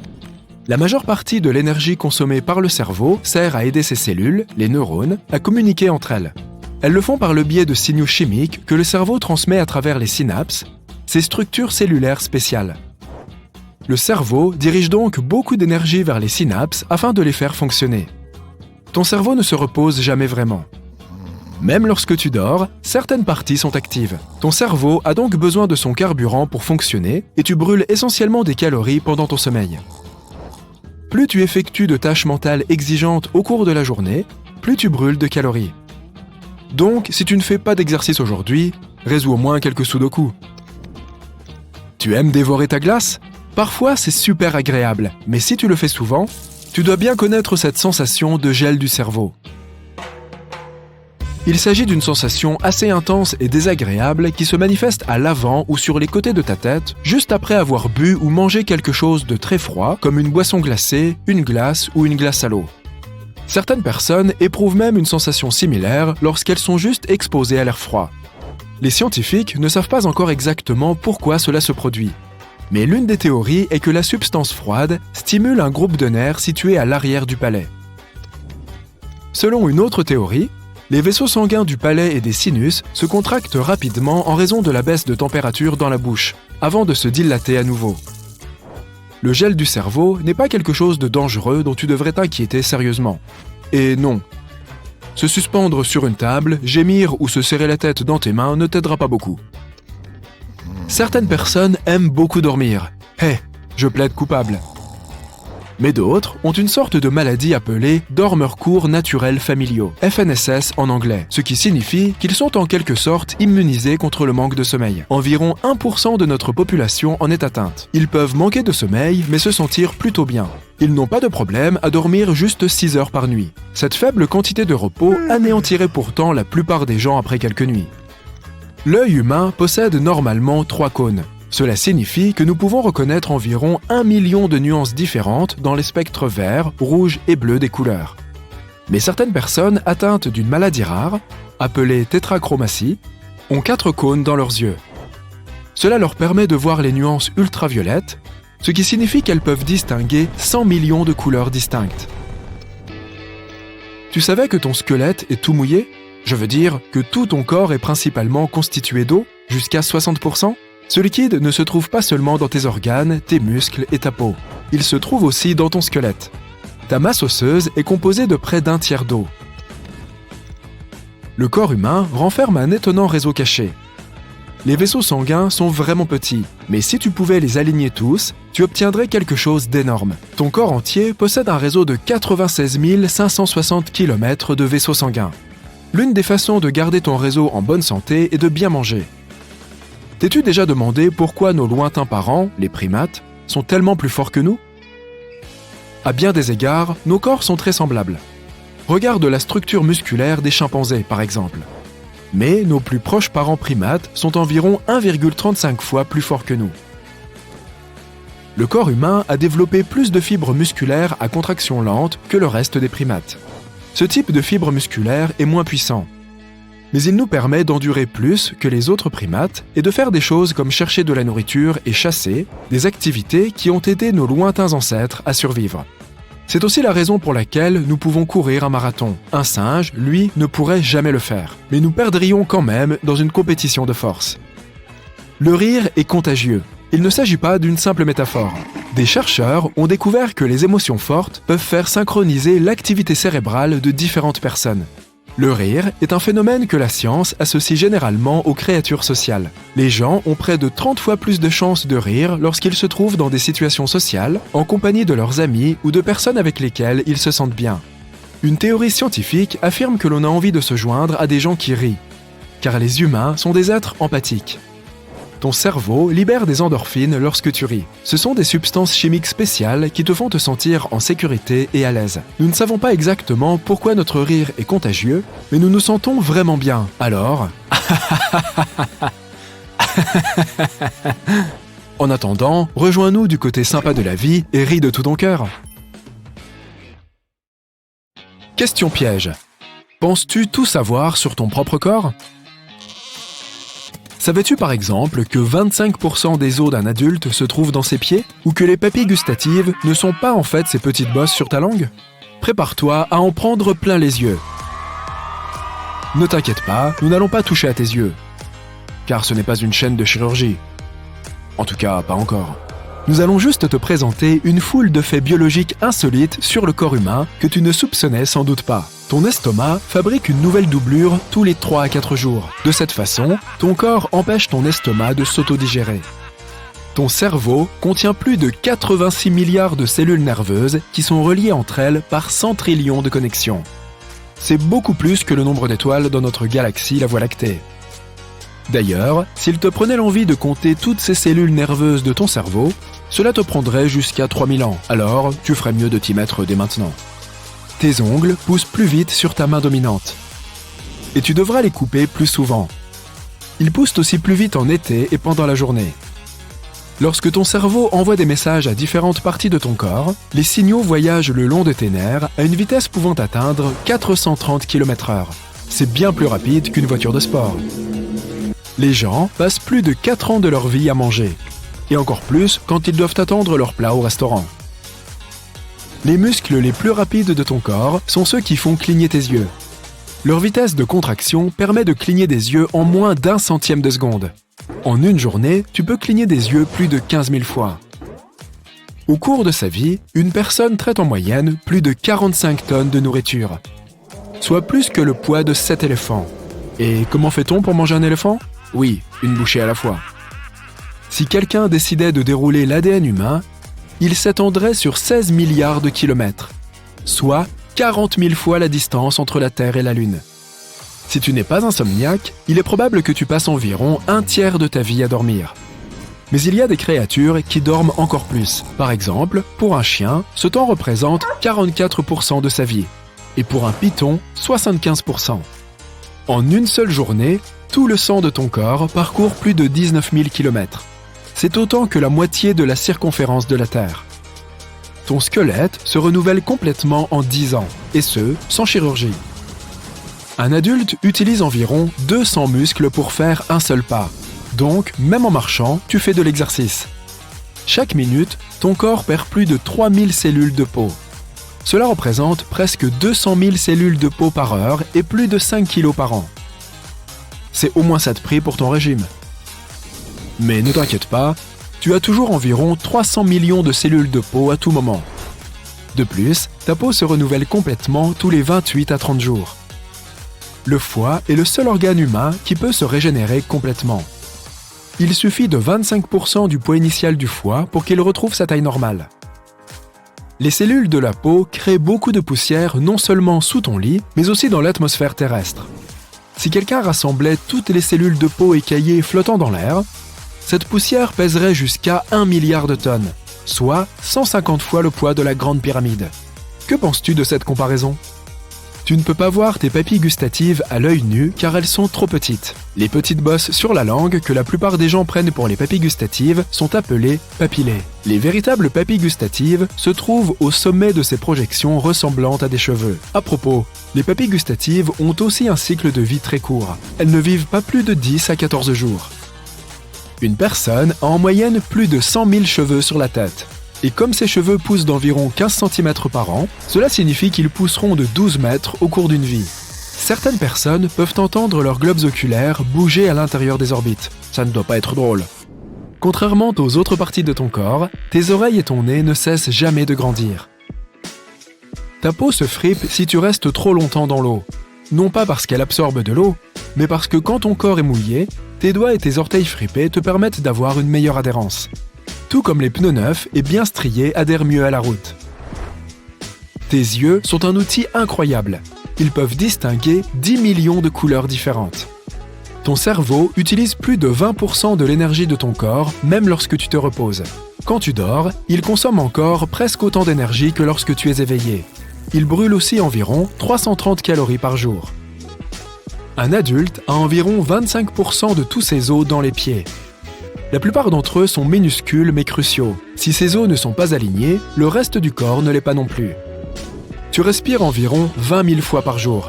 La majeure partie de l'énergie consommée par le cerveau sert à aider ces cellules, les neurones, à communiquer entre elles. Elles le font par le biais de signaux chimiques que le cerveau transmet à travers les synapses, ces structures cellulaires spéciales. Le cerveau dirige donc beaucoup d'énergie vers les synapses afin de les faire fonctionner. Ton cerveau ne se repose jamais vraiment. Même lorsque tu dors, certaines parties sont actives. Ton cerveau a donc besoin de son carburant pour fonctionner et tu brûles essentiellement des calories pendant ton sommeil. Plus tu effectues de tâches mentales exigeantes au cours de la journée, plus tu brûles de calories. Donc, si tu ne fais pas d'exercice aujourd'hui, résous au moins quelques sudoku. Tu aimes dévorer ta glace ? Parfois, c'est super agréable, mais si tu le fais souvent, tu dois bien connaître cette sensation de gel du cerveau. Il s'agit d'une sensation assez intense et désagréable qui se manifeste à l'avant ou sur les côtés de ta tête, juste après avoir bu ou mangé quelque chose de très froid, comme une boisson glacée, une glace ou une glace à l'eau. Certaines personnes éprouvent même une sensation similaire lorsqu'elles sont juste exposées à l'air froid. Les scientifiques ne savent pas encore exactement pourquoi cela se produit. Mais l'une des théories est que la substance froide stimule un groupe de nerfs situé à l'arrière du palais. Selon une autre théorie, les vaisseaux sanguins du palais et des sinus se contractent rapidement en raison de la baisse de température dans la bouche, avant de se dilater à nouveau. Le gel du cerveau n'est pas quelque chose de dangereux dont tu devrais t'inquiéter sérieusement. Et non. Se suspendre sur une table, gémir ou se serrer la tête dans tes mains ne t'aidera pas beaucoup. Certaines personnes aiment beaucoup dormir. Je plaide coupable. Mais d'autres ont une sorte de maladie appelée dormeurs courts naturels familiaux, FNSS en anglais, ce qui signifie qu'ils sont en quelque sorte immunisés contre le manque de sommeil. Environ 1% de notre population en est atteinte. Ils peuvent manquer de sommeil, mais se sentir plutôt bien. Ils n'ont pas de problème à dormir juste 6 heures par nuit. Cette faible quantité de repos anéantirait pourtant la plupart des gens après quelques nuits. L'œil humain possède normalement 3 cônes. Cela signifie que nous pouvons reconnaître environ 1 million de nuances différentes dans les spectres vert, rouge et bleu des couleurs. Mais certaines personnes atteintes d'une maladie rare, appelée tétrachromatie, ont 4 cônes dans leurs yeux. Cela leur permet de voir les nuances ultraviolettes, ce qui signifie qu'elles peuvent distinguer 100 millions de couleurs distinctes. Tu savais que ton squelette est tout mouillé ? Je veux dire que tout ton corps est principalement constitué d'eau, jusqu'à 60%. Ce liquide ne se trouve pas seulement dans tes organes, tes muscles et ta peau. Il se trouve aussi dans ton squelette. Ta masse osseuse est composée de près d'un tiers d'eau. Le corps humain renferme un étonnant réseau caché. Les vaisseaux sanguins sont vraiment petits, mais si tu pouvais les aligner tous, tu obtiendrais quelque chose d'énorme. Ton corps entier possède un réseau de 96 560 km de vaisseaux sanguins. L'une des façons de garder ton réseau en bonne santé est de bien manger. T'es-tu déjà demandé pourquoi nos lointains parents, les primates, sont tellement plus forts que nous? À bien des égards, nos corps sont très semblables. Regarde la structure musculaire des chimpanzés, par exemple. Mais nos plus proches parents primates sont environ 1,35 fois plus forts que nous. Le corps humain a développé plus de fibres musculaires à contraction lente que le reste des primates. Ce type de fibre musculaire est moins puissant. Mais il nous permet d'endurer plus que les autres primates et de faire des choses comme chercher de la nourriture et chasser, des activités qui ont aidé nos lointains ancêtres à survivre. C'est aussi la raison pour laquelle nous pouvons courir un marathon. Un singe, lui, ne pourrait jamais le faire. Mais nous perdrions quand même dans une compétition de force. Le rire est contagieux. Il ne s'agit pas d'une simple métaphore. Des chercheurs ont découvert que les émotions fortes peuvent faire synchroniser l'activité cérébrale de différentes personnes. Le rire est un phénomène que la science associe généralement aux créatures sociales. Les gens ont près de 30 fois plus de chances de rire lorsqu'ils se trouvent dans des situations sociales, en compagnie de leurs amis ou de personnes avec lesquelles ils se sentent bien. Une théorie scientifique affirme que l'on a envie de se joindre à des gens qui rient, car les humains sont des êtres empathiques. Ton cerveau libère des endorphines lorsque tu ris. Ce sont des substances chimiques spéciales qui te font te sentir en sécurité et à l'aise. Nous ne savons pas exactement pourquoi notre rire est contagieux, mais nous nous sentons vraiment bien. Alors... En attendant, rejoins-nous du côté sympa de la vie et ris de tout ton cœur. Question piège. Penses-tu tout savoir sur ton propre corps ? Savais-tu par exemple que 25% des os d'un adulte se trouvent dans ses pieds? Ou que les papilles gustatives ne sont pas en fait ces petites bosses sur ta langue? Prépare-toi à en prendre plein les yeux. Ne t'inquiète pas, nous n'allons pas toucher à tes yeux. Car ce n'est pas une chaîne de chirurgie. En tout cas, pas encore. Nous allons juste te présenter une foule de faits biologiques insolites sur le corps humain que tu ne soupçonnais sans doute pas. Ton estomac fabrique une nouvelle doublure tous les 3 à 4 jours. De cette façon, ton corps empêche ton estomac de s'autodigérer. Ton cerveau contient plus de 86 milliards de cellules nerveuses qui sont reliées entre elles par 100 trillions de connexions. C'est beaucoup plus que le nombre d'étoiles dans notre galaxie, la Voie lactée. D'ailleurs, s'il te prenait l'envie de compter toutes ces cellules nerveuses de ton cerveau, cela te prendrait jusqu'à 3000 ans. Alors, tu ferais mieux de t'y mettre dès maintenant. Tes ongles poussent plus vite sur ta main dominante. Et tu devras les couper plus souvent. Ils poussent aussi plus vite en été et pendant la journée. Lorsque ton cerveau envoie des messages à différentes parties de ton corps, les signaux voyagent le long de tes nerfs à une vitesse pouvant atteindre 430 km/h. C'est bien plus rapide qu'une voiture de sport. Les gens passent plus de 4 ans de leur vie à manger. Et encore plus quand ils doivent attendre leur plat au restaurant. Les muscles les plus rapides de ton corps sont ceux qui font cligner tes yeux. Leur vitesse de contraction permet de cligner des yeux en moins d'1 centième de seconde. En une journée, tu peux cligner des yeux plus de 15 000 fois. Au cours de sa vie, une personne traite en moyenne plus de 45 tonnes de nourriture, soit plus que le poids de 7 éléphants. Et comment fait-on pour manger un éléphant? Oui, une bouchée à la fois. Si quelqu'un décidait de dérouler l'ADN humain, il s'étendrait sur 16 milliards de kilomètres, soit 40 000 fois la distance entre la Terre et la Lune. Si tu n'es pas insomniaque, il est probable que tu passes environ 1/3 de ta vie à dormir. Mais il y a des créatures qui dorment encore plus. Par exemple, pour un chien, ce temps représente 44% de sa vie, et pour un python, 75%. En une seule journée, tout le sang de ton corps parcourt plus de 19 000 km. C'est autant que la moitié de la circonférence de la Terre. Ton squelette se renouvelle complètement en 10 ans, et ce, sans chirurgie. Un adulte utilise environ 200 muscles pour faire un seul pas. Donc, même en marchant, tu fais de l'exercice. Chaque minute, ton corps perd plus de 3000 cellules de peau. Cela représente presque 200 000 cellules de peau par heure et plus de 5 kilos par an. C'est au moins ça de prix pour ton régime. Mais ne t'inquiète pas, tu as toujours environ 300 millions de cellules de peau à tout moment. De plus, ta peau se renouvelle complètement tous les 28 à 30 jours. Le foie est le seul organe humain qui peut se régénérer complètement. Il suffit de 25% du poids initial du foie pour qu'il retrouve sa taille normale. Les cellules de la peau créent beaucoup de poussière non seulement sous ton lit, mais aussi dans l'atmosphère terrestre. Si quelqu'un rassemblait toutes les cellules de peau écaillées flottant dans l'air, cette poussière pèserait jusqu'à 1 milliard de tonnes, soit 150 fois le poids de la Grande Pyramide. Que penses-tu de cette comparaison ? Tu ne peux pas voir tes papilles gustatives à l'œil nu car elles sont trop petites. Les petites bosses sur la langue que la plupart des gens prennent pour les papilles gustatives sont appelées papillées. Les véritables papilles gustatives se trouvent au sommet de ces projections ressemblantes à des cheveux. À propos, les papilles gustatives ont aussi un cycle de vie très court. Elles ne vivent pas plus de 10 à 14 jours. Une personne a en moyenne plus de 100 000 cheveux sur la tête. Et comme ces cheveux poussent d'environ 15 cm par an, cela signifie qu'ils pousseront de 12 mètres au cours d'une vie. Certaines personnes peuvent entendre leurs globes oculaires bouger à l'intérieur des orbites. Ça ne doit pas être drôle. Contrairement aux autres parties de ton corps, tes oreilles et ton nez ne cessent jamais de grandir. Ta peau se fripe si tu restes trop longtemps dans l'eau. Non pas parce qu'elle absorbe de l'eau, mais parce que quand ton corps est mouillé, tes doigts et tes orteils fripés te permettent d'avoir une meilleure adhérence. Tout comme les pneus neufs et bien striés adhèrent mieux à la route. Tes yeux sont un outil incroyable. Ils peuvent distinguer 10 millions de couleurs différentes. Ton cerveau utilise plus de 20% de l'énergie de ton corps, même lorsque tu te reposes. Quand tu dors, il consomme encore presque autant d'énergie que lorsque tu es éveillé. Il brûle aussi environ 330 calories par jour. Un adulte a environ 25% de tous ses os dans les pieds. La plupart d'entre eux sont minuscules mais cruciaux. Si ces os ne sont pas alignés, le reste du corps ne l'est pas non plus. Tu respires environ 20 000 fois par jour.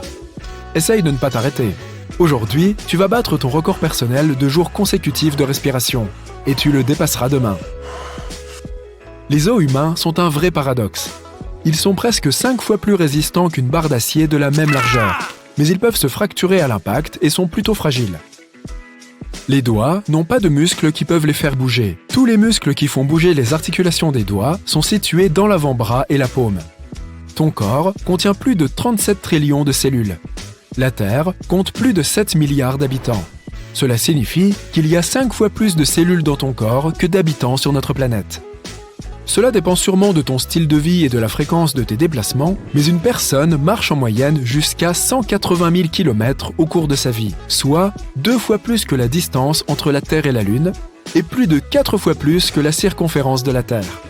Essaye de ne pas t'arrêter. Aujourd'hui, tu vas battre ton record personnel de jours consécutifs de respiration, et tu le dépasseras demain. Les os humains sont un vrai paradoxe. Ils sont presque 5 fois plus résistants qu'une barre d'acier de la même largeur, mais ils peuvent se fracturer à l'impact et sont plutôt fragiles. Les doigts n'ont pas de muscles qui peuvent les faire bouger. Tous les muscles qui font bouger les articulations des doigts sont situés dans l'avant-bras et la paume. Ton corps contient plus de 37 trillions de cellules. La Terre compte plus de 7 milliards d'habitants. Cela signifie qu'il y a 5 fois plus de cellules dans ton corps que d'habitants sur notre planète. Cela dépend sûrement de ton style de vie et de la fréquence de tes déplacements, mais une personne marche en moyenne jusqu'à 180 000 km au cours de sa vie, soit 2 fois plus que la distance entre la Terre et la Lune, et plus de 4 fois plus que la circonférence de la Terre.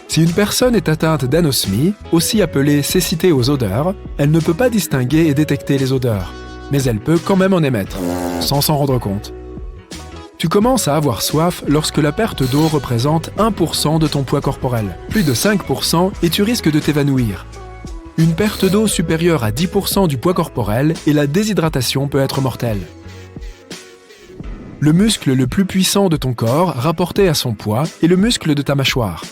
Si une personne est atteinte d'anosmie, aussi appelée cécité aux odeurs, elle ne peut pas distinguer et détecter les odeurs, mais elle peut quand même en émettre, sans s'en rendre compte. Tu commences à avoir soif lorsque la perte d'eau représente 1% de ton poids corporel, plus de 5% et tu risques de t'évanouir. Une perte d'eau supérieure à 10% du poids corporel et la déshydratation peut être mortelle. Le muscle le plus puissant de ton corps, rapporté à son poids, est le muscle de ta mâchoire.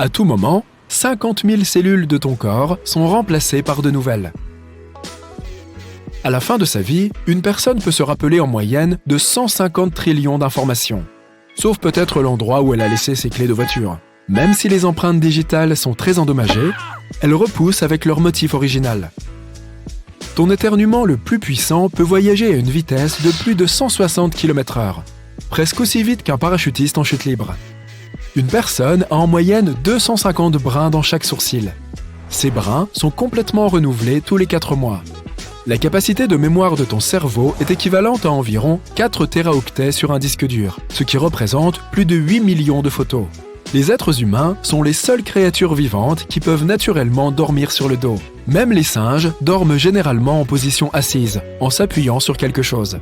À tout moment, 50 000 cellules de ton corps sont remplacées par de nouvelles. À la fin de sa vie, une personne peut se rappeler en moyenne de 150 trillions d'informations. Sauf peut-être l'endroit où elle a laissé ses clés de voiture. Même si les empreintes digitales sont très endommagées, elles repoussent avec leur motif original. Ton éternuement le plus puissant peut voyager à une vitesse de plus de 160 km/h, presque aussi vite qu'un parachutiste en chute libre. Une personne a en moyenne 250 brins dans chaque sourcil. Ces brins sont complètement renouvelés tous les 4 mois. La capacité de mémoire de ton cerveau est équivalente à environ 4 téraoctets sur un disque dur, ce qui représente plus de 8 millions de photos. Les êtres humains sont les seules créatures vivantes qui peuvent naturellement dormir sur le dos. Même les singes dorment généralement en position assise, en s'appuyant sur quelque chose.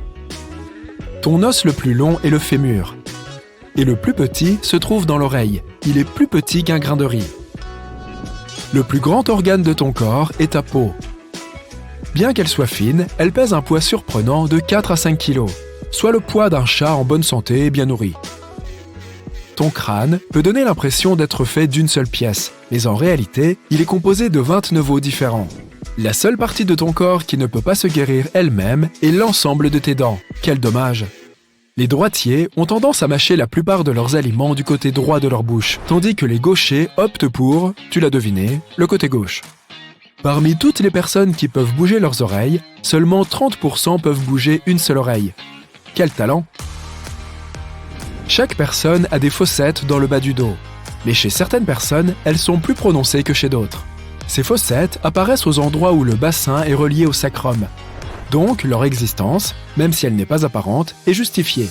Ton os le plus long est le fémur. Et le plus petit se trouve dans l'oreille. Il est plus petit qu'un grain de riz. Le plus grand organe de ton corps est ta peau. Bien qu'elle soit fine, elle pèse un poids surprenant de 4 à 5 kg, soit le poids d'un chat en bonne santé et bien nourri. Ton crâne peut donner l'impression d'être fait d'une seule pièce, mais en réalité, il est composé de 29 os différents. La seule partie de ton corps qui ne peut pas se guérir elle-même est l'ensemble de tes dents. Quel dommage! Les droitiers ont tendance à mâcher la plupart de leurs aliments du côté droit de leur bouche, tandis que les gauchers optent pour, tu l'as deviné, le côté gauche. Parmi toutes les personnes qui peuvent bouger leurs oreilles, seulement 30% peuvent bouger une seule oreille. Quel talent! Chaque personne a des fossettes dans le bas du dos, mais chez certaines personnes, elles sont plus prononcées que chez d'autres. Ces fossettes apparaissent aux endroits où le bassin est relié au sacrum. Donc, leur existence, même si elle n'est pas apparente, est justifiée.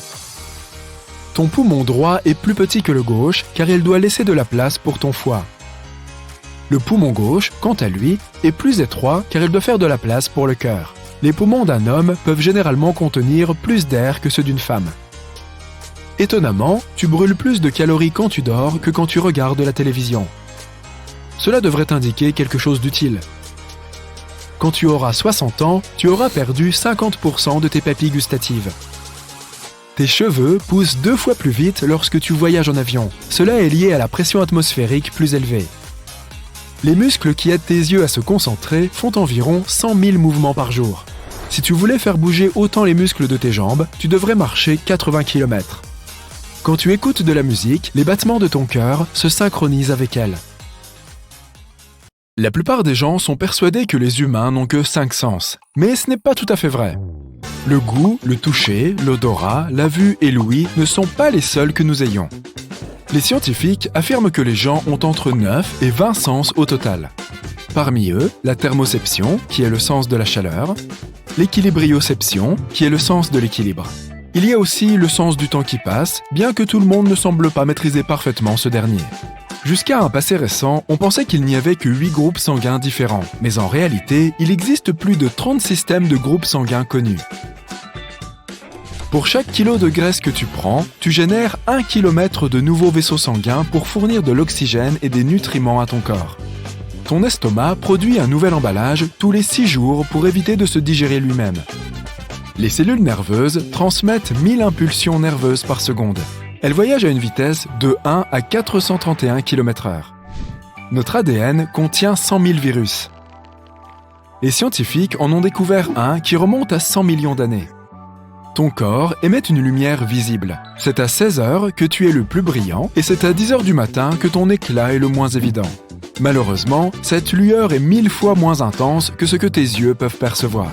Ton poumon droit est plus petit que le gauche car il doit laisser de la place pour ton foie. Le poumon gauche, quant à lui, est plus étroit car il doit faire de la place pour le cœur. Les poumons d'un homme peuvent généralement contenir plus d'air que ceux d'une femme. Étonnamment, tu brûles plus de calories quand tu dors que quand tu regardes la télévision. Cela devrait indiquer quelque chose d'utile. Quand tu auras 60 ans, tu auras perdu 50% de tes papilles gustatives. Tes cheveux poussent 2 fois plus vite lorsque tu voyages en avion. Cela est lié à la pression atmosphérique plus élevée. Les muscles qui aident tes yeux à se concentrer font environ 100 000 mouvements par jour. Si tu voulais faire bouger autant les muscles de tes jambes, tu devrais marcher 80 km. Quand tu écoutes de la musique, les battements de ton cœur se synchronisent avec elle. La plupart des gens sont persuadés que les humains n'ont que 5 sens, mais ce n'est pas tout à fait vrai. Le goût, le toucher, l'odorat, la vue et l'ouïe ne sont pas les seuls que nous ayons. Les scientifiques affirment que les gens ont entre 9 et 20 sens au total. Parmi eux, la thermoception, qui est le sens de la chaleur, l'équilibrioception, qui est le sens de l'équilibre. Il y a aussi le sens du temps qui passe, bien que tout le monde ne semble pas maîtriser parfaitement ce dernier. Jusqu'à un passé récent, on pensait qu'il n'y avait que 8 groupes sanguins différents, mais en réalité, il existe plus de 30 systèmes de groupes sanguins connus. Pour chaque kilo de graisse que tu prends, tu génères 1 km de nouveaux vaisseaux sanguins pour fournir de l'oxygène et des nutriments à ton corps. Ton estomac produit un nouvel emballage tous les 6 jours pour éviter de se digérer lui-même. Les cellules nerveuses transmettent 1000 impulsions nerveuses par seconde. Elles voyagent à une vitesse de 1 à 431 km/h. Notre ADN contient 100 000 virus. Les scientifiques en ont découvert un qui remonte à 100 millions d'années. Ton corps émet une lumière visible. C'est à 16 heures que tu es le plus brillant et c'est à 10 heures du matin que ton éclat est le moins évident. Malheureusement, cette lueur est 1000 fois moins intense que ce que tes yeux peuvent percevoir.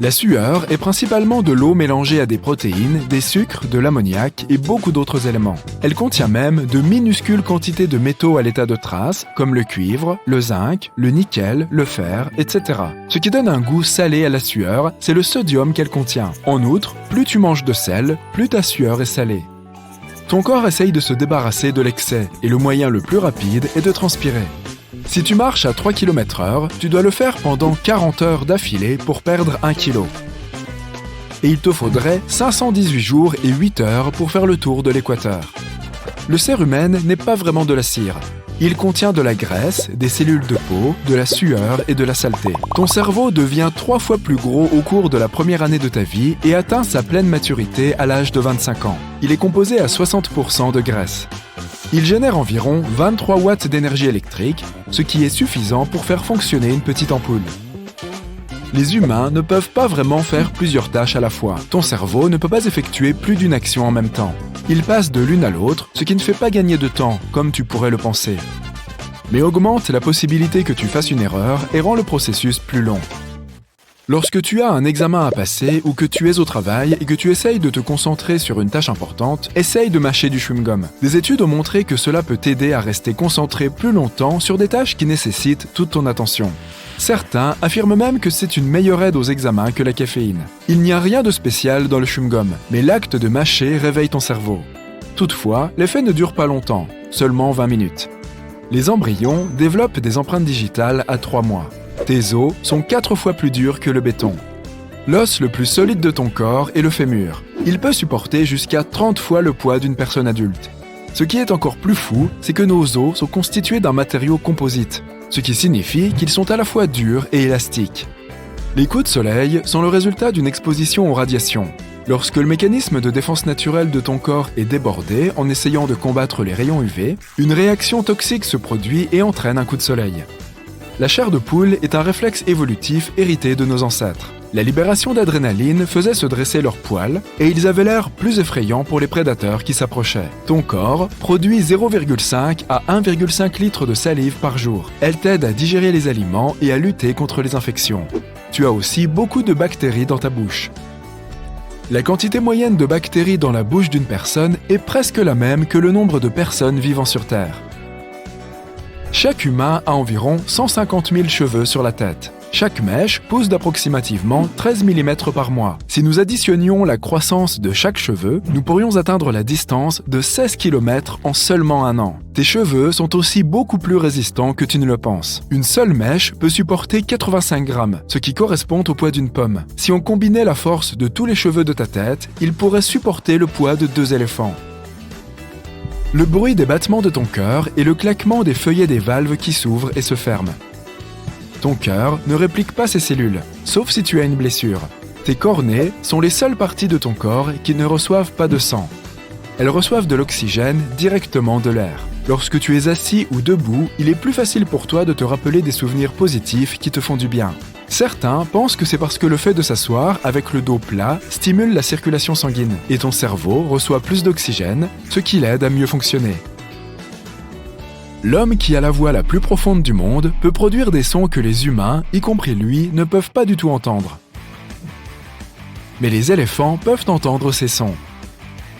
La sueur est principalement de l'eau mélangée à des protéines, des sucres, de l'ammoniac et beaucoup d'autres éléments. Elle contient même de minuscules quantités de métaux à l'état de trace, comme le cuivre, le zinc, le nickel, le fer, etc. Ce qui donne un goût salé à la sueur, c'est le sodium qu'elle contient. En outre, plus tu manges de sel, plus ta sueur est salée. Ton corps essaye de se débarrasser de l'excès, et le moyen le plus rapide est de transpirer. Si tu marches à 3 km/h, tu dois le faire pendant 40 heures d'affilée pour perdre 1 kg. Et il te faudrait 518 jours et 8 heures pour faire le tour de l'équateur. Le cérumen n'est pas vraiment de la cire. Il contient de la graisse, des cellules de peau, de la sueur et de la saleté. Ton cerveau devient 3 fois plus gros au cours de la première année de ta vie et atteint sa pleine maturité à l'âge de 25 ans. Il est composé à 60% de graisse. Il génère environ 23 watts d'énergie électrique, ce qui est suffisant pour faire fonctionner une petite ampoule. Les humains ne peuvent pas vraiment faire plusieurs tâches à la fois. Ton cerveau ne peut pas effectuer plus d'une action en même temps. Il passe de l'une à l'autre, ce qui ne fait pas gagner de temps, comme tu pourrais le penser. Mais augmente la possibilité que tu fasses une erreur et rend le processus plus long. Lorsque tu as un examen à passer ou que tu es au travail et que tu essayes de te concentrer sur une tâche importante, essaye de mâcher du chewing-gum. Des études ont montré que cela peut t'aider à rester concentré plus longtemps sur des tâches qui nécessitent toute ton attention. Certains affirment même que c'est une meilleure aide aux examens que la caféine. Il n'y a rien de spécial dans le chewing-gum, mais l'acte de mâcher réveille ton cerveau. Toutefois, l'effet ne dure pas longtemps, seulement 20 minutes. Les embryons développent des empreintes digitales à 3 mois. Tes os sont 4 fois plus durs que le béton. L'os le plus solide de ton corps est le fémur. Il peut supporter jusqu'à 30 fois le poids d'une personne adulte. Ce qui est encore plus fou, c'est que nos os sont constitués d'un matériau composite, ce qui signifie qu'ils sont à la fois durs et élastiques. Les coups de soleil sont le résultat d'une exposition aux radiations. Lorsque le mécanisme de défense naturelle de ton corps est débordé en essayant de combattre les rayons UV, une réaction toxique se produit et entraîne un coup de soleil. La chair de poule est un réflexe évolutif hérité de nos ancêtres. La libération d'adrénaline faisait se dresser leurs poils et ils avaient l'air plus effrayants pour les prédateurs qui s'approchaient. Ton corps produit 0,5 à 1,5 litres de salive par jour. Elle t'aide à digérer les aliments et à lutter contre les infections. Tu as aussi beaucoup de bactéries dans ta bouche. La quantité moyenne de bactéries dans la bouche d'une personne est presque la même que le nombre de personnes vivant sur Terre. Chaque humain a environ 150 000 cheveux sur la tête. Chaque mèche pousse d'approximativement 13 mm par mois. Si nous additionnions la croissance de chaque cheveu, nous pourrions atteindre la distance de 16 km en seulement un an. Tes cheveux sont aussi beaucoup plus résistants que tu ne le penses. Une seule mèche peut supporter 85 grammes, ce qui correspond au poids d'une pomme. Si on combinait la force de tous les cheveux de ta tête, ils pourraient supporter le poids de 2 éléphants. Le bruit des battements de ton cœur est le claquement des feuillets des valves qui s'ouvrent et se ferment. Ton cœur ne réplique pas ses cellules, sauf si tu as une blessure. Tes cornées sont les seules parties de ton corps qui ne reçoivent pas de sang. Elles reçoivent de l'oxygène directement de l'air. Lorsque tu es assis ou debout, il est plus facile pour toi de te rappeler des souvenirs positifs qui te font du bien. Certains pensent que c'est parce que le fait de s'asseoir avec le dos plat stimule la circulation sanguine et ton cerveau reçoit plus d'oxygène, ce qui l'aide à mieux fonctionner. L'homme qui a la voix la plus profonde du monde peut produire des sons que les humains, y compris lui, ne peuvent pas du tout entendre. Mais les éléphants peuvent entendre ces sons.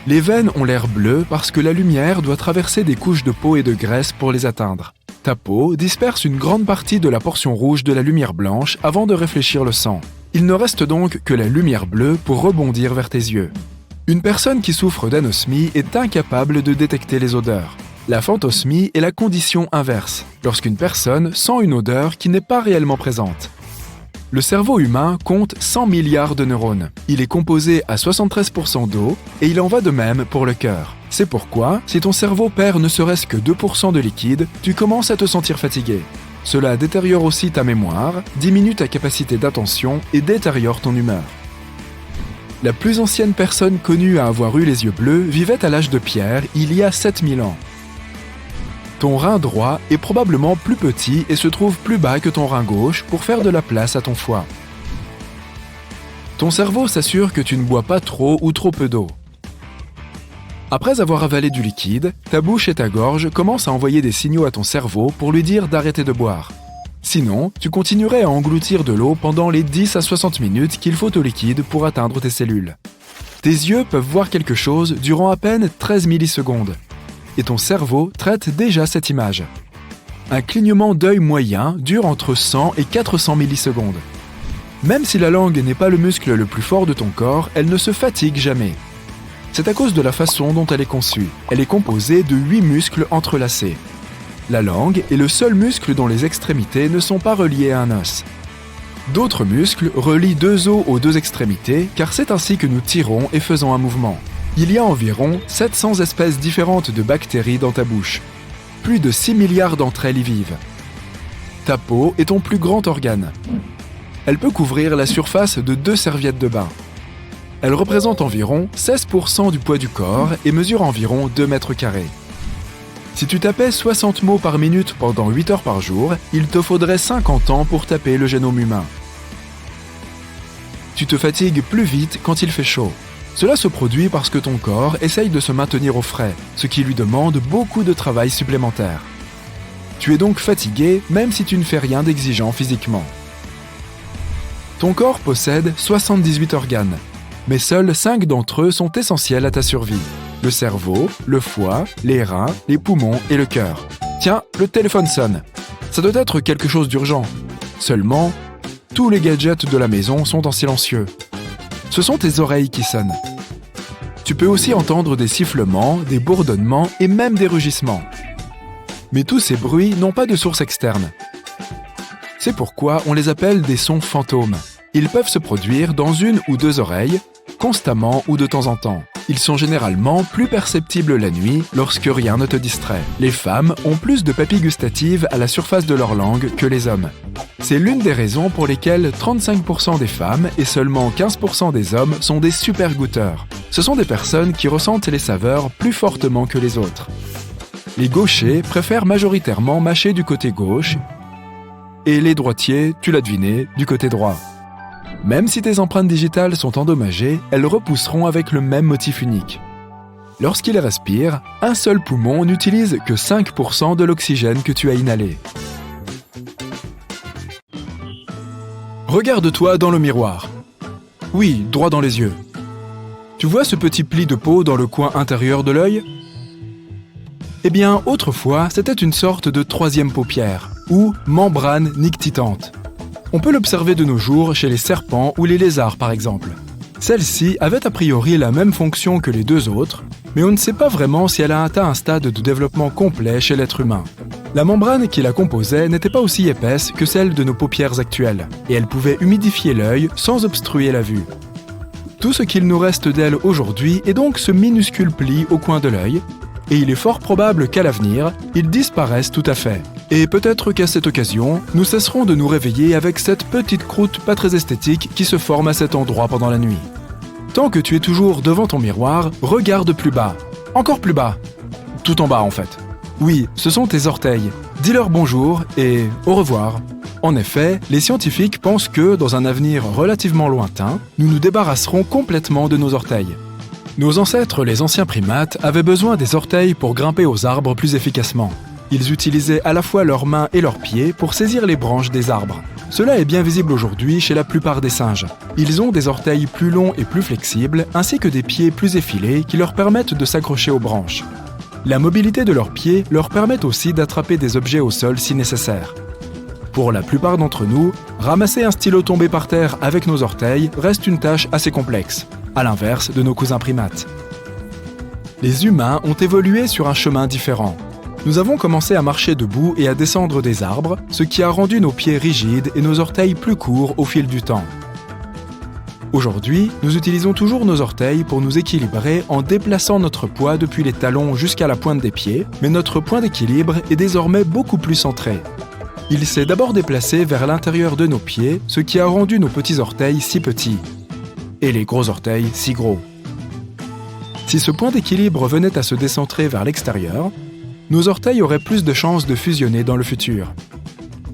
Les veines ont l'air bleu parce que la lumière doit traverser des couches de peau et de graisse pour les atteindre. Ta peau disperse une grande partie de la portion rouge de la lumière blanche avant de réfléchir le sang. Il ne reste donc que la lumière bleue pour rebondir vers tes yeux. Une personne qui souffre d'anosmie est incapable de détecter les odeurs. La phantosmie est la condition inverse, lorsqu'une personne sent une odeur qui n'est pas réellement présente. Le cerveau humain compte 100 milliards de neurones. Il est composé à 73% d'eau et il en va de même pour le cœur. C'est pourquoi, si ton cerveau perd ne serait-ce que 2% de liquide, tu commences à te sentir fatigué. Cela détériore aussi ta mémoire, diminue ta capacité d'attention et détériore ton humeur. La plus ancienne personne connue à avoir eu les yeux bleus vivait à l'âge de pierre il y a 7000 ans. Ton rein droit est probablement plus petit et se trouve plus bas que ton rein gauche pour faire de la place à ton foie. Ton cerveau s'assure que tu ne bois pas trop ou trop peu d'eau. Après avoir avalé du liquide, ta bouche et ta gorge commencent à envoyer des signaux à ton cerveau pour lui dire d'arrêter de boire. Sinon, tu continuerais à engloutir de l'eau pendant les 10 à 60 minutes qu'il faut au liquide pour atteindre tes cellules. Tes yeux peuvent voir quelque chose durant à peine 13 millisecondes. Et ton cerveau traite déjà cette image. Un clignement d'œil moyen dure entre 100 et 400 millisecondes. Même si la langue n'est pas le muscle le plus fort de ton corps, elle ne se fatigue jamais. C'est à cause de la façon dont elle est conçue. Elle est composée de 8 muscles entrelacés. La langue est le seul muscle dont les extrémités ne sont pas reliées à un os. D'autres muscles relient 2 os aux 2 extrémités, car c'est ainsi que nous tirons et faisons un mouvement. Il y a environ 700 espèces différentes de bactéries dans ta bouche. Plus de 6 milliards d'entre elles y vivent. Ta peau est ton plus grand organe. Elle peut couvrir la surface de 2 serviettes de bain. Elle représente environ 16% du poids du corps et mesure environ 2 mètres carrés. Si tu tapais 60 mots par minute pendant 8 heures par jour, il te faudrait 50 ans pour taper le génome humain. Tu te fatigues plus vite quand il fait chaud. Cela se produit parce que ton corps essaye de se maintenir au frais, ce qui lui demande beaucoup de travail supplémentaire. Tu es donc fatigué même si tu ne fais rien d'exigeant physiquement. Ton corps possède 78 organes, mais seuls 5 d'entre eux sont essentiels à ta survie. Le cerveau, le foie, les reins, les poumons et le cœur. Tiens, le téléphone sonne. Ça doit être quelque chose d'urgent. Seulement, tous les gadgets de la maison sont en silencieux. Ce sont tes oreilles qui sonnent. Tu peux aussi entendre des sifflements, des bourdonnements et même des rugissements. Mais tous ces bruits n'ont pas de source externe. C'est pourquoi on les appelle des sons fantômes. Ils peuvent se produire dans 1 ou 2 oreilles, constamment ou de temps en temps. Ils sont généralement plus perceptibles la nuit lorsque rien ne te distrait. Les femmes ont plus de papilles gustatives à la surface de leur langue que les hommes. C'est l'une des raisons pour lesquelles 35% des femmes et seulement 15% des hommes sont des super goûteurs. Ce sont des personnes qui ressentent les saveurs plus fortement que les autres. Les gauchers préfèrent majoritairement mâcher du côté gauche et les droitiers, tu l'as deviné, du côté droit. Même si tes empreintes digitales sont endommagées, elles repousseront avec le même motif unique. Lorsqu'ils respirent, un seul poumon n'utilise que 5% de l'oxygène que tu as inhalé. Regarde-toi dans le miroir. Oui, droit dans les yeux. Tu vois ce petit pli de peau dans le coin intérieur de l'œil ? Eh bien, autrefois, c'était une sorte de troisième paupière, ou membrane nictitante. On peut l'observer de nos jours chez les serpents ou les lézards par exemple. Celle-ci avait a priori la même fonction que les deux autres, mais on ne sait pas vraiment si elle a atteint un stade de développement complet chez l'être humain. La membrane qui la composait n'était pas aussi épaisse que celle de nos paupières actuelles, et elle pouvait humidifier l'œil sans obstruer la vue. Tout ce qu'il nous reste d'elle aujourd'hui est donc ce minuscule pli au coin de l'œil, et il est fort probable qu'à l'avenir, il disparaisse tout à fait. Et peut-être qu'à cette occasion, nous cesserons de nous réveiller avec cette petite croûte pas très esthétique qui se forme à cet endroit pendant la nuit. Tant que tu es toujours devant ton miroir, regarde plus bas. Encore plus bas. Tout en bas en fait. Oui, ce sont tes orteils. Dis-leur bonjour et au revoir. En effet, les scientifiques pensent que, dans un avenir relativement lointain, nous nous débarrasserons complètement de nos orteils. Nos ancêtres, les anciens primates, avaient besoin des orteils pour grimper aux arbres plus efficacement. Ils utilisaient à la fois leurs mains et leurs pieds pour saisir les branches des arbres. Cela est bien visible aujourd'hui chez la plupart des singes. Ils ont des orteils plus longs et plus flexibles, ainsi que des pieds plus effilés qui leur permettent de s'accrocher aux branches. La mobilité de leurs pieds leur permet aussi d'attraper des objets au sol si nécessaire. Pour la plupart d'entre nous, ramasser un stylo tombé par terre avec nos orteils reste une tâche assez complexe, à l'inverse de nos cousins primates. Les humains ont évolué sur un chemin différent. Nous avons commencé à marcher debout et à descendre des arbres, ce qui a rendu nos pieds rigides et nos orteils plus courts au fil du temps. Aujourd'hui, nous utilisons toujours nos orteils pour nous équilibrer en déplaçant notre poids depuis les talons jusqu'à la pointe des pieds, mais notre point d'équilibre est désormais beaucoup plus centré. Il s'est d'abord déplacé vers l'intérieur de nos pieds, ce qui a rendu nos petits orteils si petits, et les gros orteils si gros. Si ce point d'équilibre venait à se décentrer vers l'extérieur, nos orteils auraient plus de chances de fusionner dans le futur.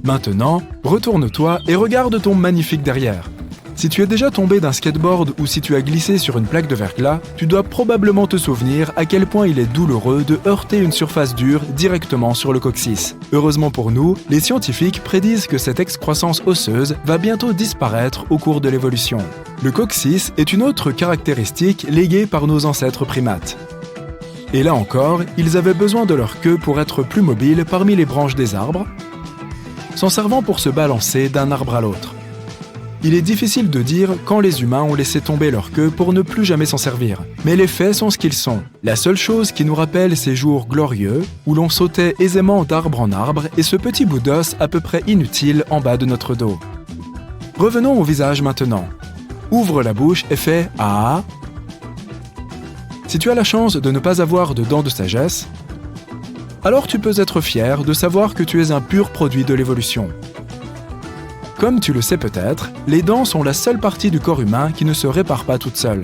Maintenant, retourne-toi et regarde ton magnifique derrière. Si tu es déjà tombé d'un skateboard ou si tu as glissé sur une plaque de verglas, tu dois probablement te souvenir à quel point il est douloureux de heurter une surface dure directement sur le coccyx. Heureusement pour nous, les scientifiques prédisent que cette excroissance osseuse va bientôt disparaître au cours de l'évolution. Le coccyx est une autre caractéristique léguée par nos ancêtres primates. Et là encore, ils avaient besoin de leur queue pour être plus mobiles parmi les branches des arbres, s'en servant pour se balancer d'un arbre à l'autre. Il est difficile de dire quand les humains ont laissé tomber leur queue pour ne plus jamais s'en servir. Mais les faits sont ce qu'ils sont. La seule chose qui nous rappelle ces jours glorieux, où l'on sautait aisément d'arbre en arbre, est ce petit bout d'os à peu près inutile en bas de notre dos. Revenons au visage maintenant. Ouvre la bouche et fais « Ah ». Si tu as la chance de ne pas avoir de dents de sagesse, alors tu peux être fier de savoir que tu es un pur produit de l'évolution. Comme tu le sais peut-être, les dents sont la seule partie du corps humain qui ne se répare pas toute seule.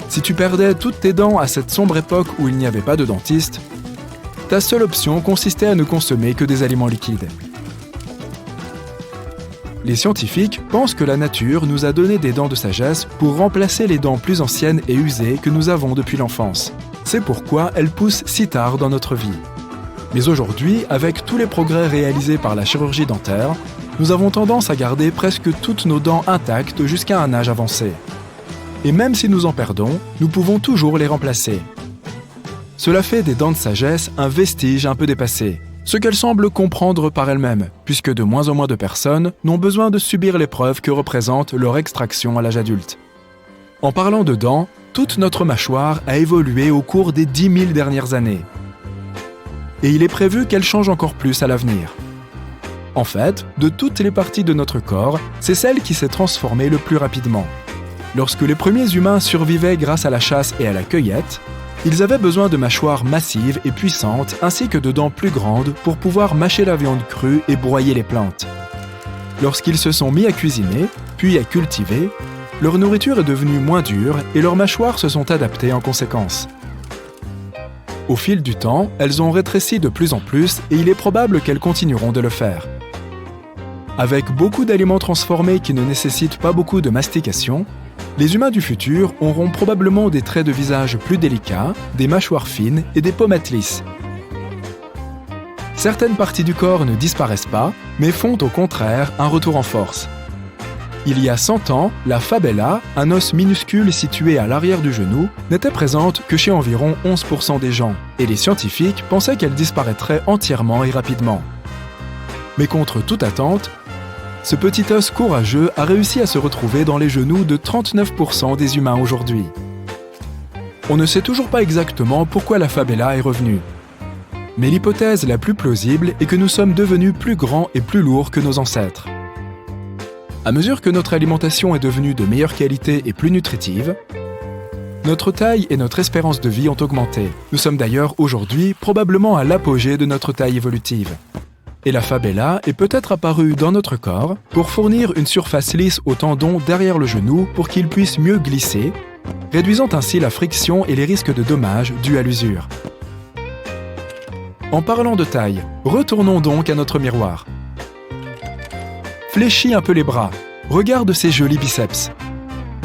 Si tu perdais toutes tes dents à cette sombre époque où il n'y avait pas de dentiste, ta seule option consistait à ne consommer que des aliments liquides. Les scientifiques pensent que la nature nous a donné des dents de sagesse pour remplacer les dents plus anciennes et usées que nous avons depuis l'enfance. C'est pourquoi elles poussent si tard dans notre vie. Mais aujourd'hui, avec tous les progrès réalisés par la chirurgie dentaire, nous avons tendance à garder presque toutes nos dents intactes jusqu'à un âge avancé. Et même si nous en perdons, nous pouvons toujours les remplacer. Cela fait des dents de sagesse un vestige un peu dépassé, ce qu'elles semblent comprendre par elles-mêmes, puisque de moins en moins de personnes n'ont besoin de subir l'épreuve que représente leur extraction à l'âge adulte. En parlant de dents, toute notre mâchoire a évolué au cours des 10 000 dernières années. Et il est prévu qu'elle change encore plus à l'avenir. En fait, de toutes les parties de notre corps, c'est celle qui s'est transformée le plus rapidement. Lorsque les premiers humains survivaient grâce à la chasse et à la cueillette, ils avaient besoin de mâchoires massives et puissantes ainsi que de dents plus grandes pour pouvoir mâcher la viande crue et broyer les plantes. Lorsqu'ils se sont mis à cuisiner, puis à cultiver, leur nourriture est devenue moins dure et leurs mâchoires se sont adaptées en conséquence. Au fil du temps, elles ont rétréci de plus en plus et il est probable qu'elles continueront de le faire. Avec beaucoup d'aliments transformés qui ne nécessitent pas beaucoup de mastication, les humains du futur auront probablement des traits de visage plus délicats, des mâchoires fines et des pommettes lisses. Certaines parties du corps ne disparaissent pas, mais font au contraire un retour en force. Il y a 100 ans, la fabella, un os minuscule situé à l'arrière du genou, n'était présente que chez environ 11% des gens, et les scientifiques pensaient qu'elle disparaîtrait entièrement et rapidement. Mais contre toute attente, ce petit os courageux a réussi à se retrouver dans les genoux de 39% des humains aujourd'hui. On ne sait toujours pas exactement pourquoi la fabella est revenue. Mais l'hypothèse la plus plausible est que nous sommes devenus plus grands et plus lourds que nos ancêtres. À mesure que notre alimentation est devenue de meilleure qualité et plus nutritive, notre taille et notre espérance de vie ont augmenté. Nous sommes d'ailleurs aujourd'hui probablement à l'apogée de notre taille évolutive. Et la fabella est peut-être apparue dans notre corps pour fournir une surface lisse au tendon derrière le genou pour qu'il puisse mieux glisser, réduisant ainsi la friction et les risques de dommages dus à l'usure. En parlant de taille, retournons donc à notre miroir. Fléchis un peu les bras, regarde ces jolis biceps.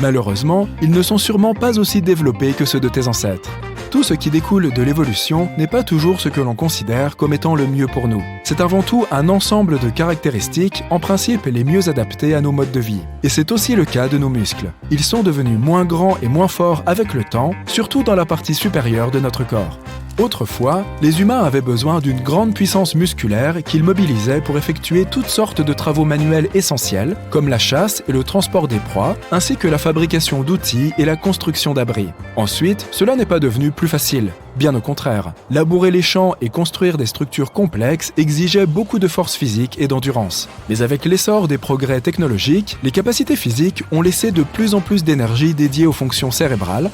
Malheureusement, ils ne sont sûrement pas aussi développés que ceux de tes ancêtres. Tout ce qui découle de l'évolution n'est pas toujours ce que l'on considère comme étant le mieux pour nous. C'est avant tout un ensemble de caractéristiques, en principe les mieux adaptées à nos modes de vie. Et c'est aussi le cas de nos muscles. Ils sont devenus moins grands et moins forts avec le temps, surtout dans la partie supérieure de notre corps. Autrefois, les humains avaient besoin d'une grande puissance musculaire qu'ils mobilisaient pour effectuer toutes sortes de travaux manuels essentiels, comme la chasse et le transport des proies, ainsi que la fabrication d'outils et la construction d'abris. Ensuite, cela n'est pas devenu plus facile. Bien au contraire, labourer les champs et construire des structures complexes exigeait beaucoup de force physique et d'endurance. Mais avec l'essor des progrès technologiques, les capacités physiques ont laissé de plus en plus d'énergie dédiée aux fonctions cérébrales,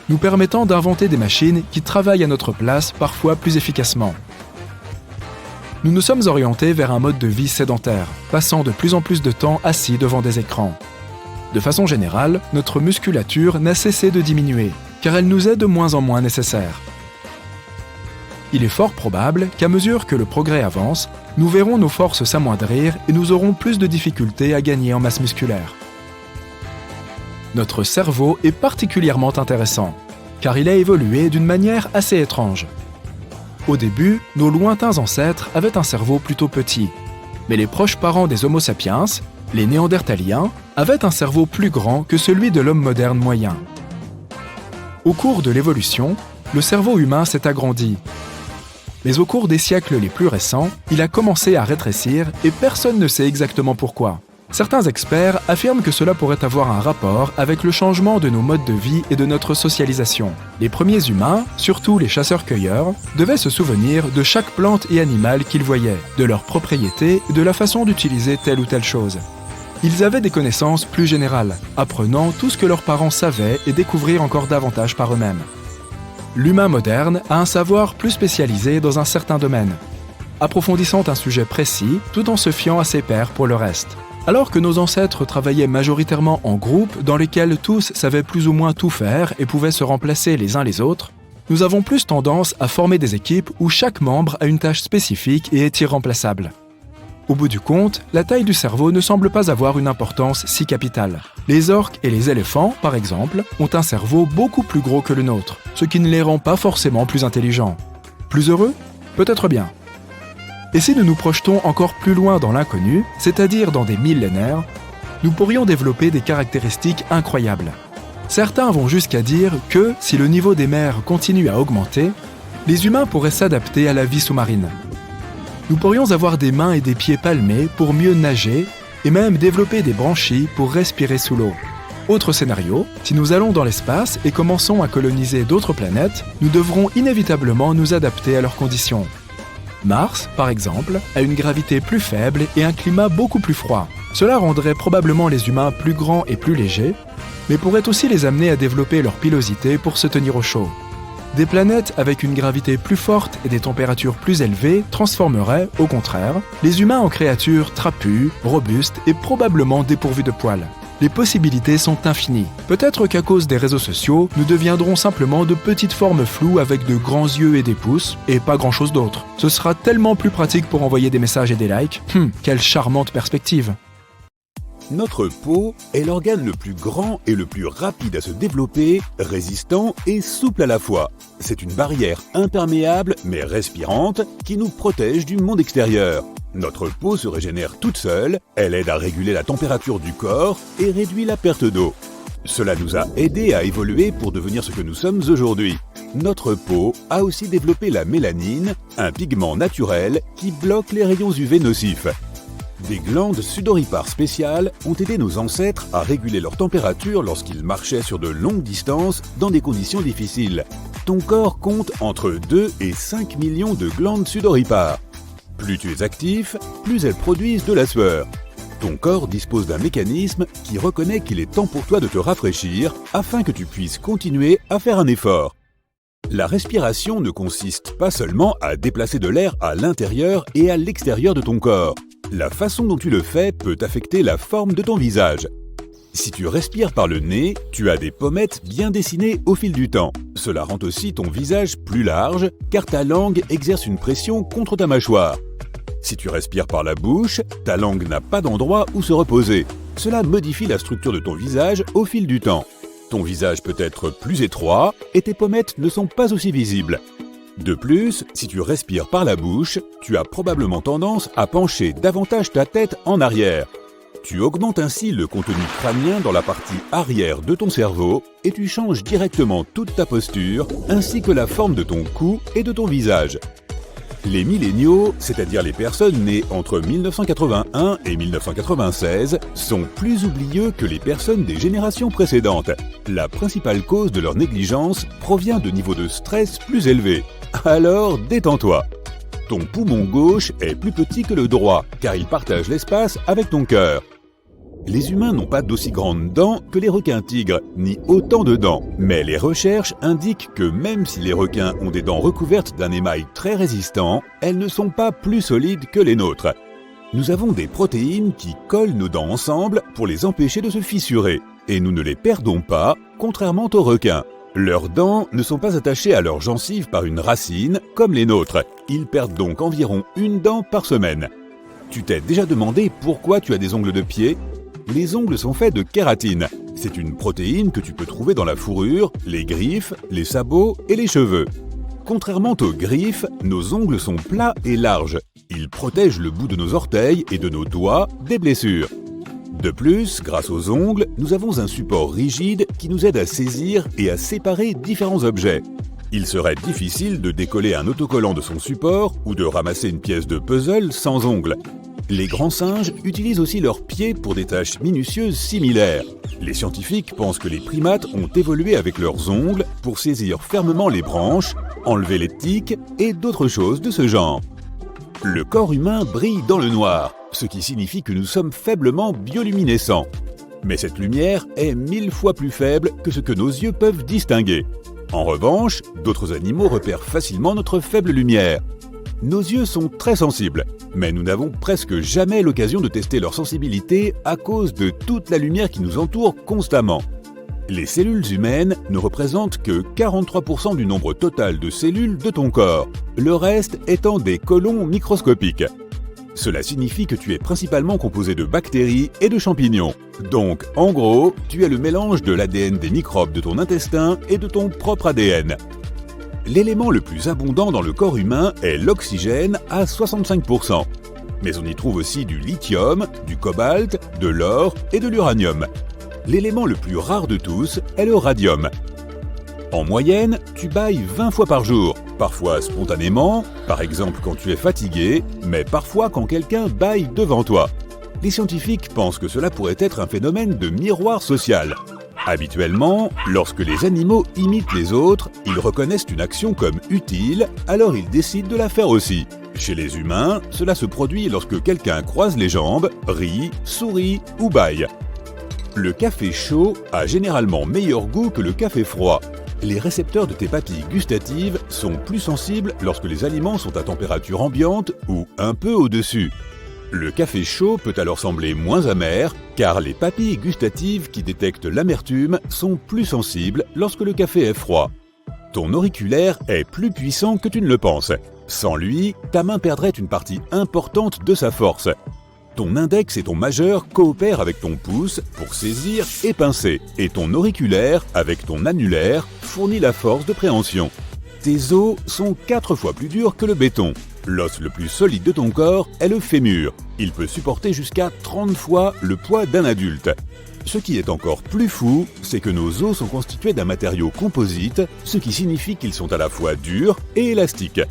nous permettant d'inventer des machines qui travaillent à notre place parfois plus efficacement. Nous nous sommes orientés vers un mode de vie sédentaire, passant de plus en plus de temps assis devant des écrans. De façon générale, notre musculature n'a cessé de diminuer, car elle nous est de moins en moins nécessaire. Il est fort probable qu'à mesure que le progrès avance, nous verrons nos forces s'amoindrir et nous aurons plus de difficultés à gagner en masse musculaire. Notre cerveau est particulièrement intéressant, car il a évolué d'une manière assez étrange. Au début, nos lointains ancêtres avaient un cerveau plutôt petit, mais les proches parents des Homo sapiens, les Néandertaliens, avaient un cerveau plus grand que celui de l'homme moderne moyen. Au cours de l'évolution, le cerveau humain s'est agrandi. Mais au cours des siècles les plus récents, il a commencé à rétrécir et personne ne sait exactement pourquoi. Certains experts affirment que cela pourrait avoir un rapport avec le changement de nos modes de vie et de notre socialisation. Les premiers humains, surtout les chasseurs-cueilleurs, devaient se souvenir de chaque plante et animal qu'ils voyaient, de leurs propriétés et de la façon d'utiliser telle ou telle chose. Ils avaient des connaissances plus générales, apprenant tout ce que leurs parents savaient et découvrir encore davantage par eux-mêmes. L'humain moderne a un savoir plus spécialisé dans un certain domaine, approfondissant un sujet précis tout en se fiant à ses pairs pour le reste. Alors que nos ancêtres travaillaient majoritairement en groupe dans lesquels tous savaient plus ou moins tout faire et pouvaient se remplacer les uns les autres, nous avons plus tendance à former des équipes où chaque membre a une tâche spécifique et est irremplaçable. Au bout du compte, la taille du cerveau ne semble pas avoir une importance si capitale. Les orques et les éléphants, par exemple, ont un cerveau beaucoup plus gros que le nôtre, ce qui ne les rend pas forcément plus intelligents. Plus heureux ? Peut-être bien. Et si nous nous projetons encore plus loin dans l'inconnu, c'est-à-dire dans des millénaires, nous pourrions développer des caractéristiques incroyables. Certains vont jusqu'à dire que, si le niveau des mers continue à augmenter, les humains pourraient s'adapter à la vie sous-marine. Nous pourrions avoir des mains et des pieds palmés pour mieux nager et même développer des branchies pour respirer sous l'eau. Autre scénario, si nous allons dans l'espace et commençons à coloniser d'autres planètes, nous devrons inévitablement nous adapter à leurs conditions. Mars, par exemple, a une gravité plus faible et un climat beaucoup plus froid. Cela rendrait probablement les humains plus grands et plus légers, mais pourrait aussi les amener à développer leur pilosité pour se tenir au chaud. Des planètes avec une gravité plus forte et des températures plus élevées transformeraient, au contraire, les humains en créatures trapues, robustes et probablement dépourvues de poils. Les possibilités sont infinies. Peut-être qu'à cause des réseaux sociaux, nous deviendrons simplement de petites formes floues avec de grands yeux et des pouces, et pas grand-chose d'autre. Ce sera tellement plus pratique pour envoyer des messages et des likes. Quelle charmante perspective! Notre peau est l'organe le plus grand et le plus rapide à se développer, résistant et souple à la fois. C'est une barrière imperméable mais respirante qui nous protège du monde extérieur. Notre peau se régénère toute seule, elle aide à réguler la température du corps et réduit la perte d'eau. Cela nous a aidés à évoluer pour devenir ce que nous sommes aujourd'hui. Notre peau a aussi développé la mélanine, un pigment naturel qui bloque les rayons UV nocifs. Des glandes sudoripares spéciales ont aidé nos ancêtres à réguler leur température lorsqu'ils marchaient sur de longues distances dans des conditions difficiles. Ton corps compte entre 2 et 5 millions de glandes sudoripares. Plus tu es actif, plus elles produisent de la sueur. Ton corps dispose d'un mécanisme qui reconnaît qu'il est temps pour toi de te rafraîchir afin que tu puisses continuer à faire un effort. La respiration ne consiste pas seulement à déplacer de l'air à l'intérieur et à l'extérieur de ton corps. La façon dont tu le fais peut affecter la forme de ton visage. Si tu respires par le nez, tu as des pommettes bien dessinées au fil du temps. Cela rend aussi ton visage plus large car ta langue exerce une pression contre ta mâchoire. Si tu respires par la bouche, ta langue n'a pas d'endroit où se reposer. Cela modifie la structure de ton visage au fil du temps. Ton visage peut être plus étroit et tes pommettes ne sont pas aussi visibles. De plus, si tu respires par la bouche, tu as probablement tendance à pencher davantage ta tête en arrière. Tu augmentes ainsi le contenu crânien dans la partie arrière de ton cerveau et tu changes directement toute ta posture ainsi que la forme de ton cou et de ton visage. Les milléniaux, c'est-à-dire les personnes nées entre 1981 et 1996, sont plus oublieux que les personnes des générations précédentes. La principale cause de leur négligence provient de niveaux de stress plus élevés. Alors, détends-toi. Ton poumon gauche est plus petit que le droit, car il partage l'espace avec ton cœur. Les humains n'ont pas d'aussi grandes dents que les requins-tigres, ni autant de dents. Mais les recherches indiquent que même si les requins ont des dents recouvertes d'un émail très résistant, elles ne sont pas plus solides que les nôtres. Nous avons des protéines qui collent nos dents ensemble pour les empêcher de se fissurer. Et nous ne les perdons pas, contrairement aux requins. Leurs dents ne sont pas attachées à leurs gencives par une racine, comme les nôtres. Ils perdent donc environ une dent par semaine. Tu t'es déjà demandé pourquoi tu as des ongles de pied ? Les ongles sont faits de kératine. C'est une protéine que tu peux trouver dans la fourrure, les griffes, les sabots et les cheveux. Contrairement aux griffes, nos ongles sont plats et larges. Ils protègent le bout de nos orteils et de nos doigts des blessures. De plus, grâce aux ongles, nous avons un support rigide qui nous aide à saisir et à séparer différents objets. Il serait difficile de décoller un autocollant de son support ou de ramasser une pièce de puzzle sans ongles. Les grands singes utilisent aussi leurs pieds pour des tâches minutieuses similaires. Les scientifiques pensent que les primates ont évolué avec leurs ongles pour saisir fermement les branches, enlever les tiques et d'autres choses de ce genre. Le corps humain brille dans le noir, ce qui signifie que nous sommes faiblement bioluminescents. Mais cette lumière est 1000 fois plus faible que ce que nos yeux peuvent distinguer. En revanche, d'autres animaux repèrent facilement notre faible lumière. Nos yeux sont très sensibles, mais nous n'avons presque jamais l'occasion de tester leur sensibilité à cause de toute la lumière qui nous entoure constamment. Les cellules humaines ne représentent que 43% du nombre total de cellules de ton corps, le reste étant des colons microscopiques. Cela signifie que tu es principalement composé de bactéries et de champignons. Donc, en gros, tu es le mélange de l'ADN des microbes de ton intestin et de ton propre ADN. L'élément le plus abondant dans le corps humain est l'oxygène à 65%. Mais on y trouve aussi du lithium, du cobalt, de l'or et de l'uranium. L'élément le plus rare de tous est le radium. En moyenne, tu bâilles 20 fois par jour, parfois spontanément, par exemple quand tu es fatigué, mais parfois quand quelqu'un bâille devant toi. Les scientifiques pensent que cela pourrait être un phénomène de miroir social. Habituellement, lorsque les animaux imitent les autres, ils reconnaissent une action comme utile, alors ils décident de la faire aussi. Chez les humains, cela se produit lorsque quelqu'un croise les jambes, rit, sourit ou bâille. Le café chaud a généralement meilleur goût que le café froid. Les récepteurs de tes papilles gustatives sont plus sensibles lorsque les aliments sont à température ambiante ou un peu au-dessus. Le café chaud peut alors sembler moins amer, car les papilles gustatives qui détectent l'amertume sont plus sensibles lorsque le café est froid. Ton auriculaire est plus puissant que tu ne le penses. Sans lui, ta main perdrait une partie importante de sa force. Ton index et ton majeur coopèrent avec ton pouce pour saisir et pincer, et ton auriculaire, avec ton annulaire, fournit la force de préhension. Tes os sont 4 fois plus durs que le béton. L'os le plus solide de ton corps est le fémur. Il peut supporter jusqu'à 30 fois le poids d'un adulte. Ce qui est encore plus fou, c'est que nos os sont constitués d'un matériau composite, ce qui signifie qu'ils sont à la fois durs et élastiques.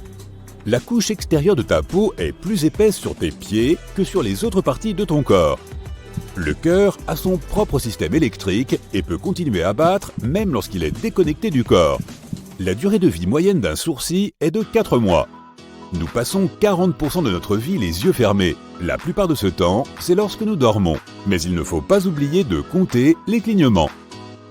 La couche extérieure de ta peau est plus épaisse sur tes pieds que sur les autres parties de ton corps. Le cœur a son propre système électrique et peut continuer à battre même lorsqu'il est déconnecté du corps. La durée de vie moyenne d'un sourcil est de 4 mois. Nous passons 40% de notre vie les yeux fermés. La plupart de ce temps, c'est lorsque nous dormons. Mais il ne faut pas oublier de compter les clignements.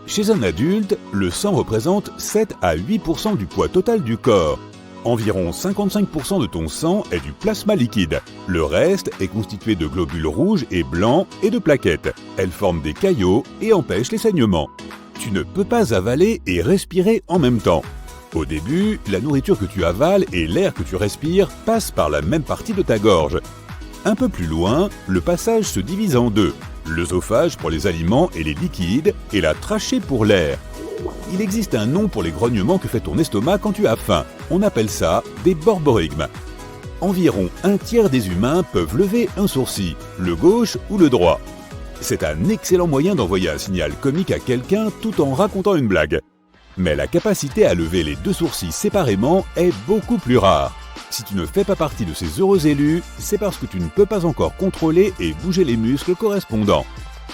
Chez un adulte, le sang représente 7 à 8% du poids total du corps. Environ 55% de ton sang est du plasma liquide. Le reste est constitué de globules rouges et blancs et de plaquettes. Elles forment des caillots et empêchent les saignements. Tu ne peux pas avaler et respirer en même temps. Au début, la nourriture que tu avales et l'air que tu respires passent par la même partie de ta gorge. Un peu plus loin, le passage se divise en deux. L'œsophage pour les aliments et les liquides et la trachée pour l'air. Il existe un nom pour les grognements que fait ton estomac quand tu as faim. On appelle ça des borborigmes. Environ un tiers des humains peuvent lever un sourcil, le gauche ou le droit. C'est un excellent moyen d'envoyer un signal comique à quelqu'un tout en racontant une blague. Mais la capacité à lever les deux sourcils séparément est beaucoup plus rare. Si tu ne fais pas partie de ces heureux élus, c'est parce que tu ne peux pas encore contrôler et bouger les muscles correspondants.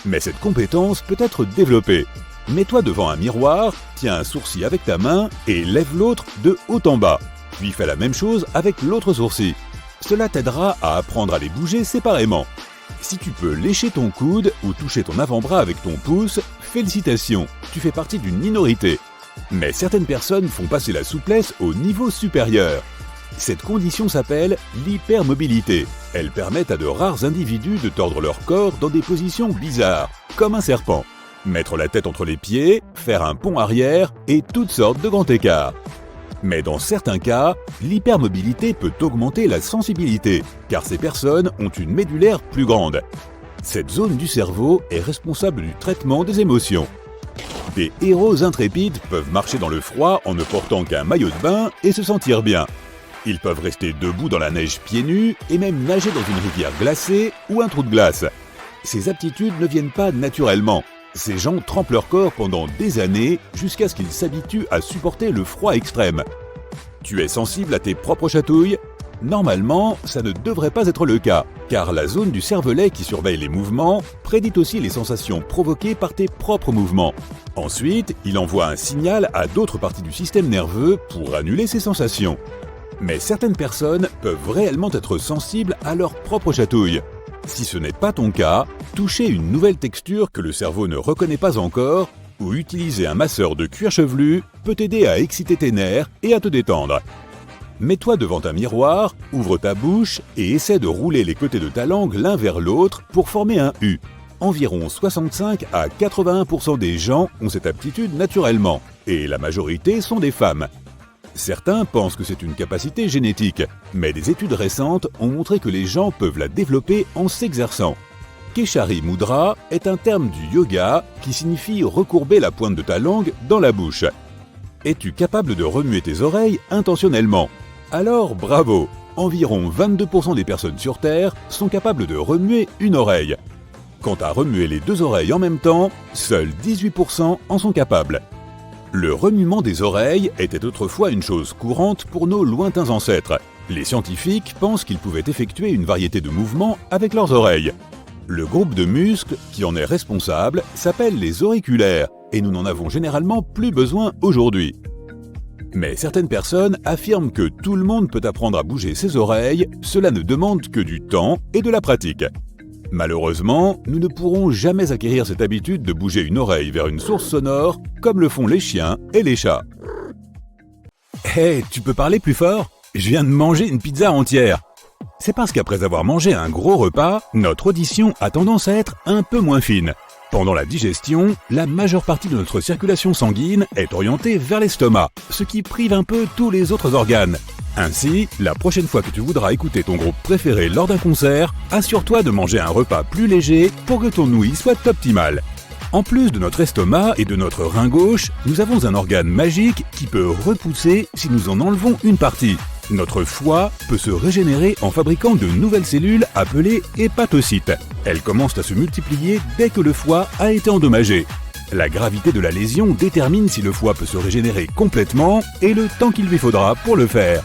Mais cette compétence peut être développée. Mets-toi devant un miroir, tiens un sourcil avec ta main et lève l'autre de haut en bas. Puis fais la même chose avec l'autre sourcil. Cela t'aidera à apprendre à les bouger séparément. Si tu peux lécher ton coude ou toucher ton avant-bras avec ton pouce, félicitations, tu fais partie d'une minorité. Mais certaines personnes font passer la souplesse au niveau supérieur. Cette condition s'appelle l'hypermobilité. Elle permet à de rares individus de tordre leur corps dans des positions bizarres, comme un serpent. Mettre la tête entre les pieds, faire un pont arrière et toutes sortes de grands écarts. Mais dans certains cas, l'hypermobilité peut augmenter la sensibilité, car ces personnes ont une médullaire plus grande. Cette zone du cerveau est responsable du traitement des émotions. Des héros intrépides peuvent marcher dans le froid en ne portant qu'un maillot de bain et se sentir bien. Ils peuvent rester debout dans la neige pieds nus et même nager dans une rivière glacée ou un trou de glace. Ces aptitudes ne viennent pas naturellement. Ces gens trempent leur corps pendant des années jusqu'à ce qu'ils s'habituent à supporter le froid extrême. Tu es sensible à tes propres chatouilles ? Normalement, ça ne devrait pas être le cas, car la zone du cervelet qui surveille les mouvements prédit aussi les sensations provoquées par tes propres mouvements. Ensuite, il envoie un signal à d'autres parties du système nerveux pour annuler ces sensations. Mais certaines personnes peuvent réellement être sensibles à leurs propres chatouilles. Si ce n'est pas ton cas, toucher une nouvelle texture que le cerveau ne reconnaît pas encore ou utiliser un masseur de cuir chevelu peut t'aider à exciter tes nerfs et à te détendre. Mets-toi devant un miroir, ouvre ta bouche et essaie de rouler les côtés de ta langue l'un vers l'autre pour former un U. Environ 65 à 81% des gens ont cette aptitude naturellement, et la majorité sont des femmes. Certains pensent que c'est une capacité génétique, mais des études récentes ont montré que les gens peuvent la développer en s'exerçant. Keshari Mudra est un terme du yoga qui signifie recourber la pointe de ta langue dans la bouche. Es-tu capable de remuer tes oreilles intentionnellement ? Alors bravo ! Environ 22% des personnes sur Terre sont capables de remuer une oreille. Quant à remuer les deux oreilles en même temps, seuls 18% en sont capables. Le remuement des oreilles était autrefois une chose courante pour nos lointains ancêtres. Les scientifiques pensent qu'ils pouvaient effectuer une variété de mouvements avec leurs oreilles. Le groupe de muscles qui en est responsable s'appelle les auriculaires, et nous n'en avons généralement plus besoin aujourd'hui. Mais certaines personnes affirment que tout le monde peut apprendre à bouger ses oreilles, cela ne demande que du temps et de la pratique. Malheureusement, nous ne pourrons jamais acquérir cette habitude de bouger une oreille vers une source sonore comme le font les chiens et les chats. Hé, tu peux parler plus fort ? Je viens de manger une pizza entière. C'est parce qu'après avoir mangé un gros repas, notre audition a tendance à être un peu moins fine. Pendant la digestion, la majeure partie de notre circulation sanguine est orientée vers l'estomac, ce qui prive un peu tous les autres organes. Ainsi, la prochaine fois que tu voudras écouter ton groupe préféré lors d'un concert, assure-toi de manger un repas plus léger pour que ton ouïe soit optimale. En plus de notre estomac et de notre rein gauche, nous avons un organe magique qui peut repousser si nous en enlevons une partie. Notre foie peut se régénérer en fabriquant de nouvelles cellules appelées hépatocytes. Elles commencent à se multiplier dès que le foie a été endommagé. La gravité de la lésion détermine si le foie peut se régénérer complètement et le temps qu'il lui faudra pour le faire.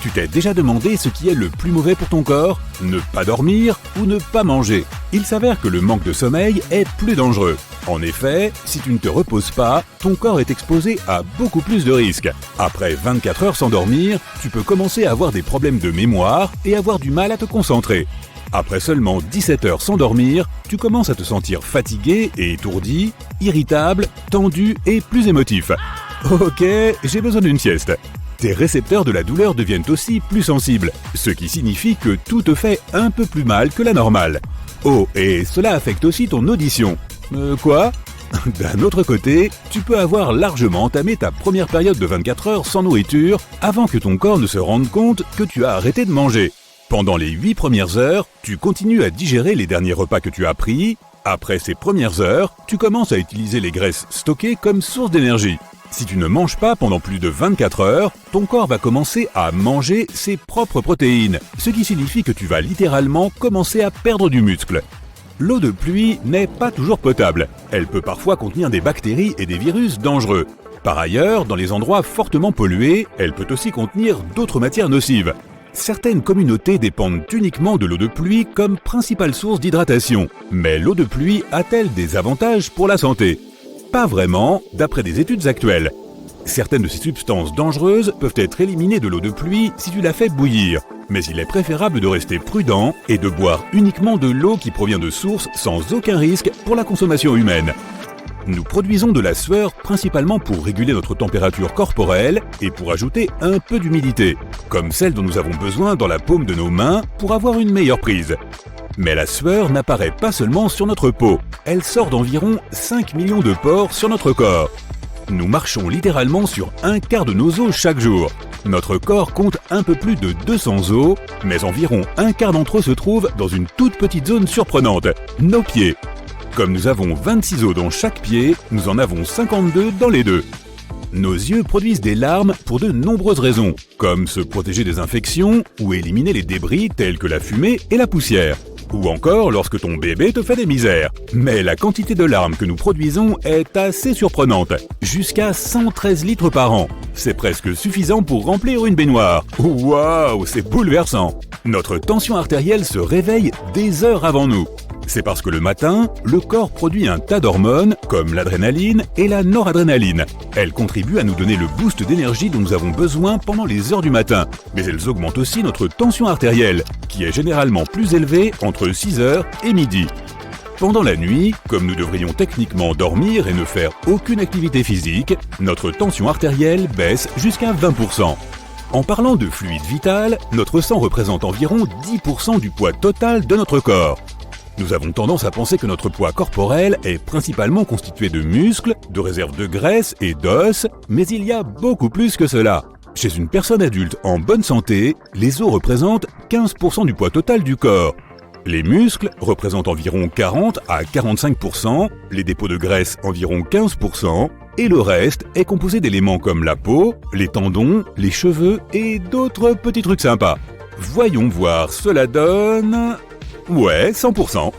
Tu t'es déjà demandé ce qui est le plus mauvais pour ton corps? Ne pas dormir ou ne pas manger? Il s'avère que le manque de sommeil est plus dangereux. En effet, si tu ne te reposes pas, ton corps est exposé à beaucoup plus de risques. Après 24 heures sans dormir, tu peux commencer à avoir des problèmes de mémoire et avoir du mal à te concentrer. Après seulement 17 heures sans dormir, tu commences à te sentir fatigué et étourdi, irritable, tendu et plus émotif. Ok, j'ai besoin d'une sieste. Tes récepteurs de la douleur deviennent aussi plus sensibles, ce qui signifie que tout te fait un peu plus mal que la normale. Oh, et cela affecte aussi ton audition. Quoi? D'un autre côté, tu peux avoir largement entamé ta première période de 24 heures sans nourriture avant que ton corps ne se rende compte que tu as arrêté de manger. Pendant les 8 premières heures, tu continues à digérer les derniers repas que tu as pris. Après ces premières heures, tu commences à utiliser les graisses stockées comme source d'énergie. Si tu ne manges pas pendant plus de 24 heures, ton corps va commencer à manger ses propres protéines, ce qui signifie que tu vas littéralement commencer à perdre du muscle. L'eau de pluie n'est pas toujours potable. Elle peut parfois contenir des bactéries et des virus dangereux. Par ailleurs, dans les endroits fortement pollués, elle peut aussi contenir d'autres matières nocives. Certaines communautés dépendent uniquement de l'eau de pluie comme principale source d'hydratation. Mais l'eau de pluie a-t-elle des avantages pour la santé? Pas vraiment, d'après des études actuelles. Certaines de ces substances dangereuses peuvent être éliminées de l'eau de pluie si tu la fais bouillir. Mais il est préférable de rester prudent et de boire uniquement de l'eau qui provient de sources sans aucun risque pour la consommation humaine. Nous produisons de la sueur principalement pour réguler notre température corporelle et pour ajouter un peu d'humidité, comme celle dont nous avons besoin dans la paume de nos mains pour avoir une meilleure prise. Mais la sueur n'apparaît pas seulement sur notre peau, elle sort d'environ 5 millions de pores sur notre corps. Nous marchons littéralement sur un quart de nos os chaque jour. Notre corps compte un peu plus de 200 os, mais environ un quart d'entre eux se trouvent dans une toute petite zone surprenante, nos pieds. Comme nous avons 26 os dans chaque pied, nous en avons 52 dans les deux. Nos yeux produisent des larmes pour de nombreuses raisons, comme se protéger des infections ou éliminer les débris tels que la fumée et la poussière. Ou encore lorsque ton bébé te fait des misères. Mais la quantité de larmes que nous produisons est assez surprenante, jusqu'à 113 litres par an. C'est presque suffisant pour remplir une baignoire. Waouh, c'est bouleversant. Notre tension artérielle se réveille des heures avant nous. C'est parce que le matin, le corps produit un tas d'hormones comme l'adrénaline et la noradrénaline. Elles contribuent à nous donner le boost d'énergie dont nous avons besoin pendant les heures du matin. Mais elles augmentent aussi notre tension artérielle, qui est généralement plus élevée entre 6h et midi. Pendant la nuit, comme nous devrions techniquement dormir et ne faire aucune activité physique, notre tension artérielle baisse jusqu'à 20%. En parlant de fluide vital, notre sang représente environ 10% du poids total de notre corps. Nous avons tendance à penser que notre poids corporel est principalement constitué de muscles, de réserves de graisse et d'os, mais il y a beaucoup plus que cela. Chez une personne adulte en bonne santé, les os représentent 15% du poids total du corps. Les muscles représentent environ 40 à 45%, les dépôts de graisse environ 15%, et le reste est composé d'éléments comme la peau, les tendons, les cheveux et d'autres petits trucs sympas. Voyons voir, cela donne... Ouais, 100%.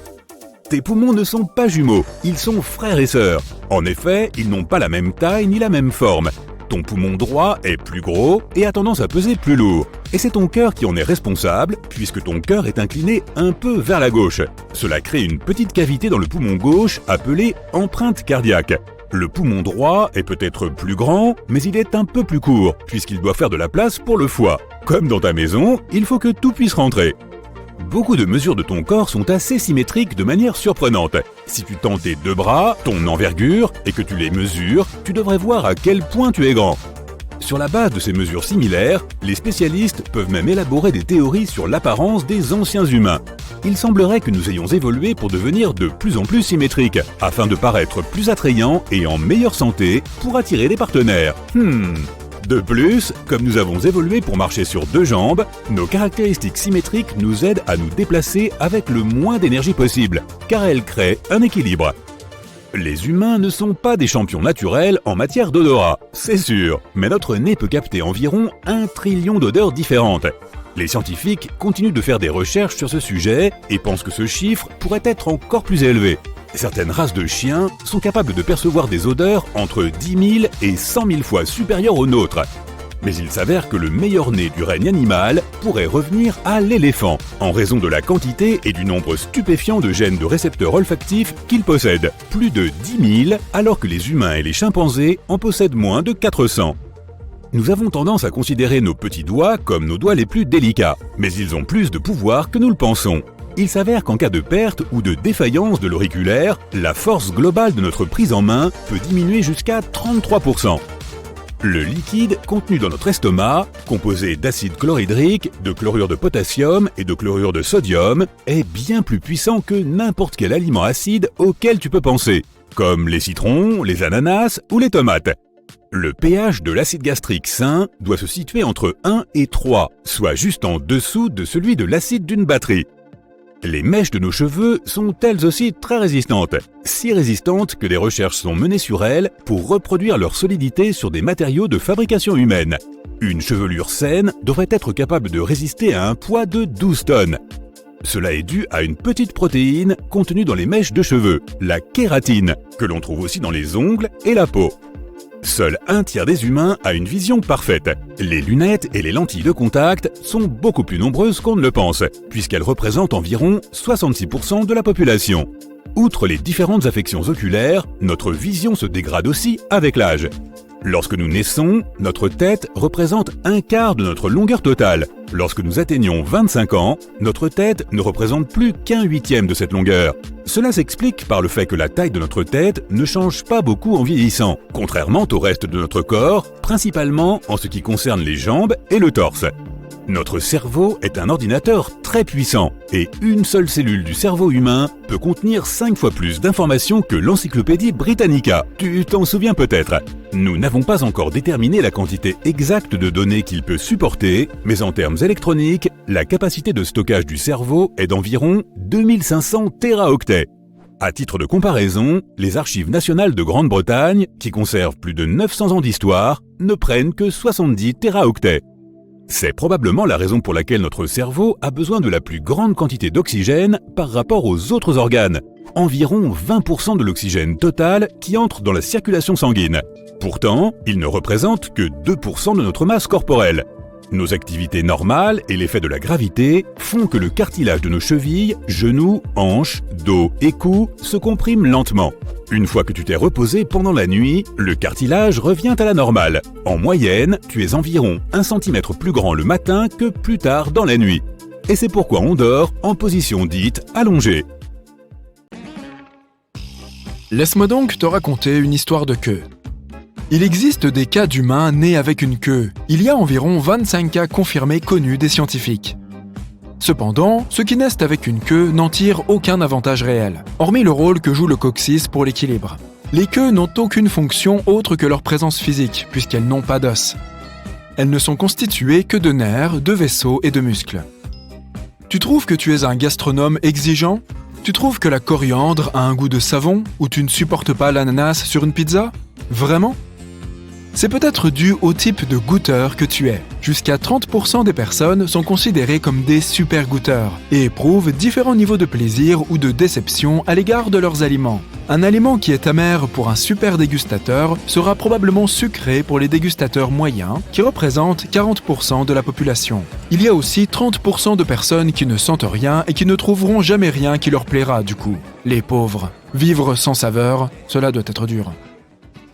Tes poumons ne sont pas jumeaux, ils sont frères et sœurs. En effet, ils n'ont pas la même taille ni la même forme. Ton poumon droit est plus gros et a tendance à peser plus lourd. Et c'est ton cœur qui en est responsable, puisque ton cœur est incliné un peu vers la gauche. Cela crée une petite cavité dans le poumon gauche appelée empreinte cardiaque. Le poumon droit est peut-être plus grand, mais il est un peu plus court, puisqu'il doit faire de la place pour le foie. Comme dans ta maison, il faut que tout puisse rentrer. Beaucoup de mesures de ton corps sont assez symétriques de manière surprenante. Si tu tends tes deux bras, ton envergure, et que tu les mesures, tu devrais voir à quel point tu es grand. Sur la base de ces mesures similaires, les spécialistes peuvent même élaborer des théories sur l'apparence des anciens humains. Il semblerait que nous ayons évolué pour devenir de plus en plus symétriques, afin de paraître plus attrayants et en meilleure santé pour attirer des partenaires. De plus, comme nous avons évolué pour marcher sur deux jambes, nos caractéristiques symétriques nous aident à nous déplacer avec le moins d'énergie possible, car elles créent un équilibre. Les humains ne sont pas des champions naturels en matière d'odorat, c'est sûr, mais notre nez peut capter environ 1 trillion d'odeurs différentes. Les scientifiques continuent de faire des recherches sur ce sujet et pensent que ce chiffre pourrait être encore plus élevé. Certaines races de chiens sont capables de percevoir des odeurs entre 10 000 et 100 000 fois supérieures aux nôtres. Mais il s'avère que le meilleur nez du règne animal pourrait revenir à l'éléphant, en raison de la quantité et du nombre stupéfiant de gènes de récepteurs olfactifs qu'il possède, plus de 10 000, alors que les humains et les chimpanzés en possèdent moins de 400. Nous avons tendance à considérer nos petits doigts comme nos doigts les plus délicats, mais ils ont plus de pouvoir que nous le pensons. Il s'avère qu'en cas de perte ou de défaillance de l'auriculaire, la force globale de notre prise en main peut diminuer jusqu'à 33%. Le liquide contenu dans notre estomac, composé d'acide chlorhydrique, de chlorure de potassium et de chlorure de sodium, est bien plus puissant que n'importe quel aliment acide auquel tu peux penser, comme les citrons, les ananas ou les tomates. Le pH de l'acide gastrique sain doit se situer entre 1 et 3, soit juste en dessous de celui de l'acide d'une batterie. Les mèches de nos cheveux sont elles aussi très résistantes, si résistantes que des recherches sont menées sur elles pour reproduire leur solidité sur des matériaux de fabrication humaine. Une chevelure saine devrait être capable de résister à un poids de 12 tonnes. Cela est dû à une petite protéine contenue dans les mèches de cheveux, la kératine, que l'on trouve aussi dans les ongles et la peau. Seul un tiers des humains a une vision parfaite. Les lunettes et les lentilles de contact sont beaucoup plus nombreuses qu'on ne le pense, puisqu'elles représentent environ 66% de la population. Outre les différentes affections oculaires, notre vision se dégrade aussi avec l'âge. Lorsque nous naissons, notre tête représente un quart de notre longueur totale. Lorsque nous atteignons 25 ans, notre tête ne représente plus qu'un huitième de cette longueur. Cela s'explique par le fait que la taille de notre tête ne change pas beaucoup en vieillissant, contrairement au reste de notre corps, principalement en ce qui concerne les jambes et le torse. Notre cerveau est un ordinateur très puissant et une seule cellule du cerveau humain peut contenir 5 fois plus d'informations que l'encyclopédie Britannica. Tu t'en souviens peut-être. Nous n'avons pas encore déterminé la quantité exacte de données qu'il peut supporter, mais en termes électroniques, la capacité de stockage du cerveau est d'environ 2500 téraoctets. À titre de comparaison, les archives nationales de Grande-Bretagne, qui conservent plus de 900 ans d'histoire, ne prennent que 70 téraoctets. C'est probablement la raison pour laquelle notre cerveau a besoin de la plus grande quantité d'oxygène par rapport aux autres organes, environ 20% de l'oxygène total qui entre dans la circulation sanguine. Pourtant, il ne représente que 2% de notre masse corporelle. Nos activités normales et l'effet de la gravité font que le cartilage de nos chevilles, genoux, hanches, dos et cou se comprime lentement. Une fois que tu t'es reposé pendant la nuit, le cartilage revient à la normale. En moyenne, tu es environ 1 cm plus grand le matin que plus tard dans la nuit. Et c'est pourquoi on dort en position dite allongée. Laisse-moi donc te raconter une histoire de queue. Il existe des cas d'humains nés avec une queue. Il y a environ 25 cas confirmés connus des scientifiques. Cependant, ceux qui naissent avec une queue n'en tirent aucun avantage réel, hormis le rôle que joue le coccyx pour l'équilibre. Les queues n'ont aucune fonction autre que leur présence physique, puisqu'elles n'ont pas d'os. Elles ne sont constituées que de nerfs, de vaisseaux et de muscles. Tu trouves que tu es un gastronome exigeant ? Tu trouves que la coriandre a un goût de savon ou tu ne supportes pas l'ananas sur une pizza ? Vraiment ? C'est peut-être dû au type de goûteur que tu es. Jusqu'à 30% des personnes sont considérées comme des super goûteurs et éprouvent différents niveaux de plaisir ou de déception à l'égard de leurs aliments. Un aliment qui est amer pour un super dégustateur sera probablement sucré pour les dégustateurs moyens, qui représentent 40% de la population. Il y a aussi 30% de personnes qui ne sentent rien et qui ne trouveront jamais rien qui leur plaira du coup. Les pauvres. Vivre sans saveur, cela doit être dur.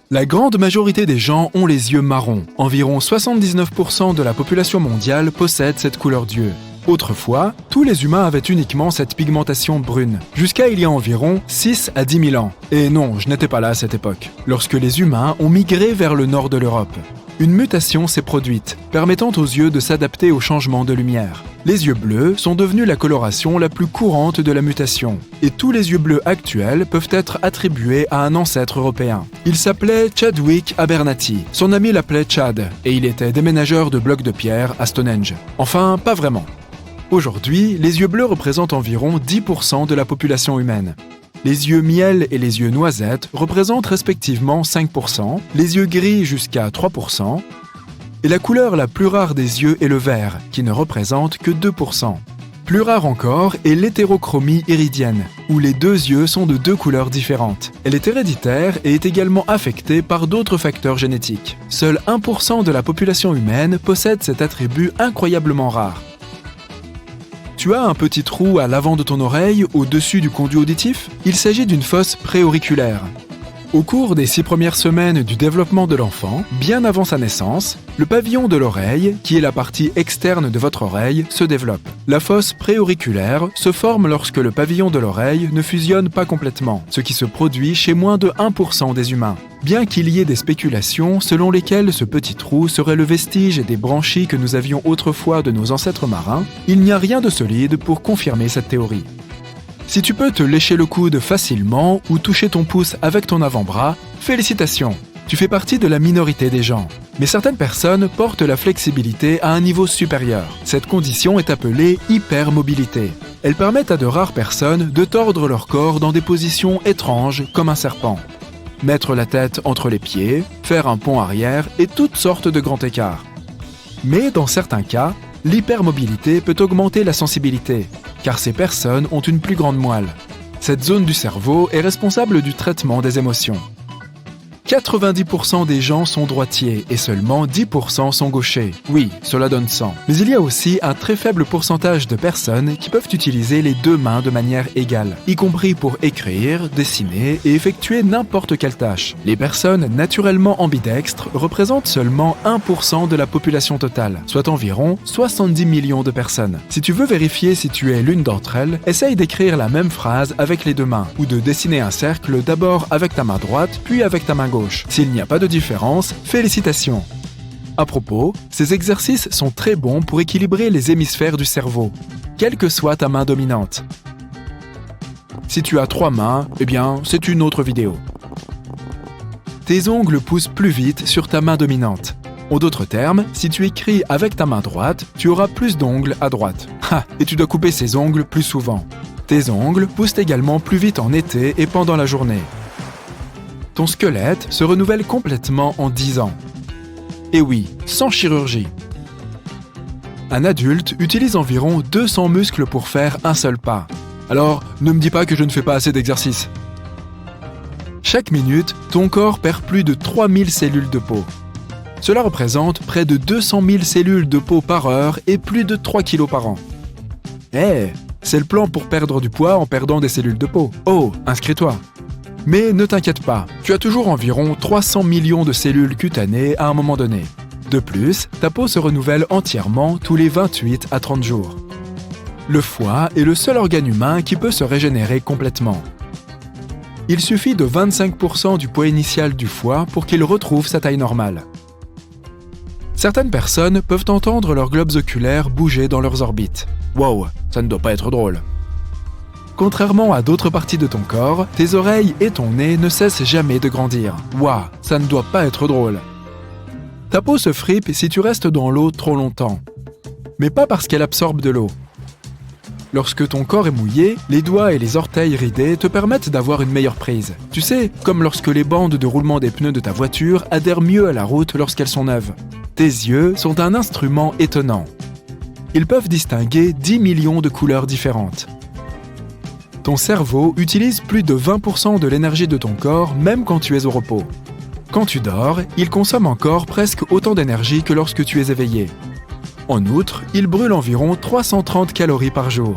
La grande majorité des gens ont les yeux marrons. Environ 79% de la population mondiale possède cette couleur d'yeux. Autrefois, tous les humains avaient uniquement cette pigmentation brune, jusqu'à il y a environ 6 à 10 000 ans. Et non, je n'étais pas là à cette époque, lorsque les humains ont migré vers le nord de l'Europe. Une mutation s'est produite, permettant aux yeux de s'adapter au changement de lumière. Les yeux bleus sont devenus la coloration la plus courante de la mutation, et tous les yeux bleus actuels peuvent être attribués à un ancêtre européen. Il s'appelait Chadwick Abernathy, son ami l'appelait Chad, et il était déménageur de blocs de pierre à Stonehenge. Enfin, pas vraiment. Aujourd'hui, les yeux bleus représentent environ 10% de la population humaine. Les yeux miel et les yeux noisette représentent respectivement 5%, les yeux gris jusqu'à 3%, et la couleur la plus rare des yeux est le vert, qui ne représente que 2%. Plus rare encore est l'hétérochromie iridienne, où les deux yeux sont de deux couleurs différentes. Elle est héréditaire et est également affectée par d'autres facteurs génétiques. Seul 1% de la population humaine possède cet attribut incroyablement rare. Tu as un petit trou à l'avant de ton oreille, au-dessus du conduit auditif? Il s'agit d'une fosse préauriculaire. Au cours des 6 premières semaines du développement de l'enfant, bien avant sa naissance, le pavillon de l'oreille, qui est la partie externe de votre oreille, se développe. La fosse préauriculaire se forme lorsque le pavillon de l'oreille ne fusionne pas complètement, ce qui se produit chez moins de 1% des humains. Bien qu'il y ait des spéculations selon lesquelles ce petit trou serait le vestige des branchies que nous avions autrefois de nos ancêtres marins, il n'y a rien de solide pour confirmer cette théorie. Si tu peux te lécher le coude facilement ou toucher ton pouce avec ton avant-bras, félicitations! Tu fais partie de la minorité des gens. Mais certaines personnes portent la flexibilité à un niveau supérieur. Cette condition est appelée hypermobilité. Elle permet à de rares personnes de tordre leur corps dans des positions étranges comme un serpent. Mettre la tête entre les pieds, faire un pont arrière et toutes sortes de grands écarts. Mais dans certains cas, l'hypermobilité peut augmenter la sensibilité, car ces personnes ont une plus grande moelle. Cette zone du cerveau est responsable du traitement des émotions. 90% des gens sont droitiers et seulement 10% sont gauchers. Oui, cela donne 100. Mais il y a aussi un très faible pourcentage de personnes qui peuvent utiliser les deux mains de manière égale, y compris pour écrire, dessiner et effectuer n'importe quelle tâche. Les personnes naturellement ambidextres représentent seulement 1% de la population totale, soit environ 70 millions de personnes. Si tu veux vérifier si tu es l'une d'entre elles, essaye d'écrire la même phrase avec les deux mains, ou de dessiner un cercle d'abord avec ta main droite, puis avec ta main gauche. S'il n'y a pas de différence, félicitations! À propos, ces exercices sont très bons pour équilibrer les hémisphères du cerveau, quelle que soit ta main dominante. Si tu as 3 mains, eh bien, c'est une autre vidéo. Tes ongles poussent plus vite sur ta main dominante. En d'autres termes, si tu écris avec ta main droite, tu auras plus d'ongles à droite. Et tu dois couper ces ongles plus souvent. Tes ongles poussent également plus vite en été et pendant la journée. Ton squelette se renouvelle complètement en 10 ans. Et oui, sans chirurgie. Un adulte utilise environ 200 muscles pour faire un seul pas. Alors, ne me dis pas que je ne fais pas assez d'exercice. Chaque minute, ton corps perd plus de 3000 cellules de peau. Cela représente près de 200 000 cellules de peau par heure et plus de 3 kilos par an. C'est le plan pour perdre du poids en perdant des cellules de peau. Oh, inscris-toi! Mais ne t'inquiète pas, tu as toujours environ 300 millions de cellules cutanées à un moment donné. De plus, ta peau se renouvelle entièrement tous les 28 à 30 jours. Le foie est le seul organe humain qui peut se régénérer complètement. Il suffit de 25% du poids initial du foie pour qu'il retrouve sa taille normale. Certaines personnes peuvent entendre leurs globes oculaires bouger dans leurs orbites. Wow, ça ne doit pas être drôle. Contrairement à d'autres parties de ton corps, tes oreilles et ton nez ne cessent jamais de grandir. Waouh, ça ne doit pas être drôle. Ta peau se fripe si tu restes dans l'eau trop longtemps. Mais pas parce qu'elle absorbe de l'eau. Lorsque ton corps est mouillé, les doigts et les orteils ridés te permettent d'avoir une meilleure prise. Tu sais, comme lorsque les bandes de roulement des pneus de ta voiture adhèrent mieux à la route lorsqu'elles sont neuves. Tes yeux sont un instrument étonnant. Ils peuvent distinguer 10 millions de couleurs différentes. Ton cerveau utilise plus de 20% de l'énergie de ton corps même quand tu es au repos. Quand tu dors, il consomme encore presque autant d'énergie que lorsque tu es éveillé. En outre, il brûle environ 330 calories par jour.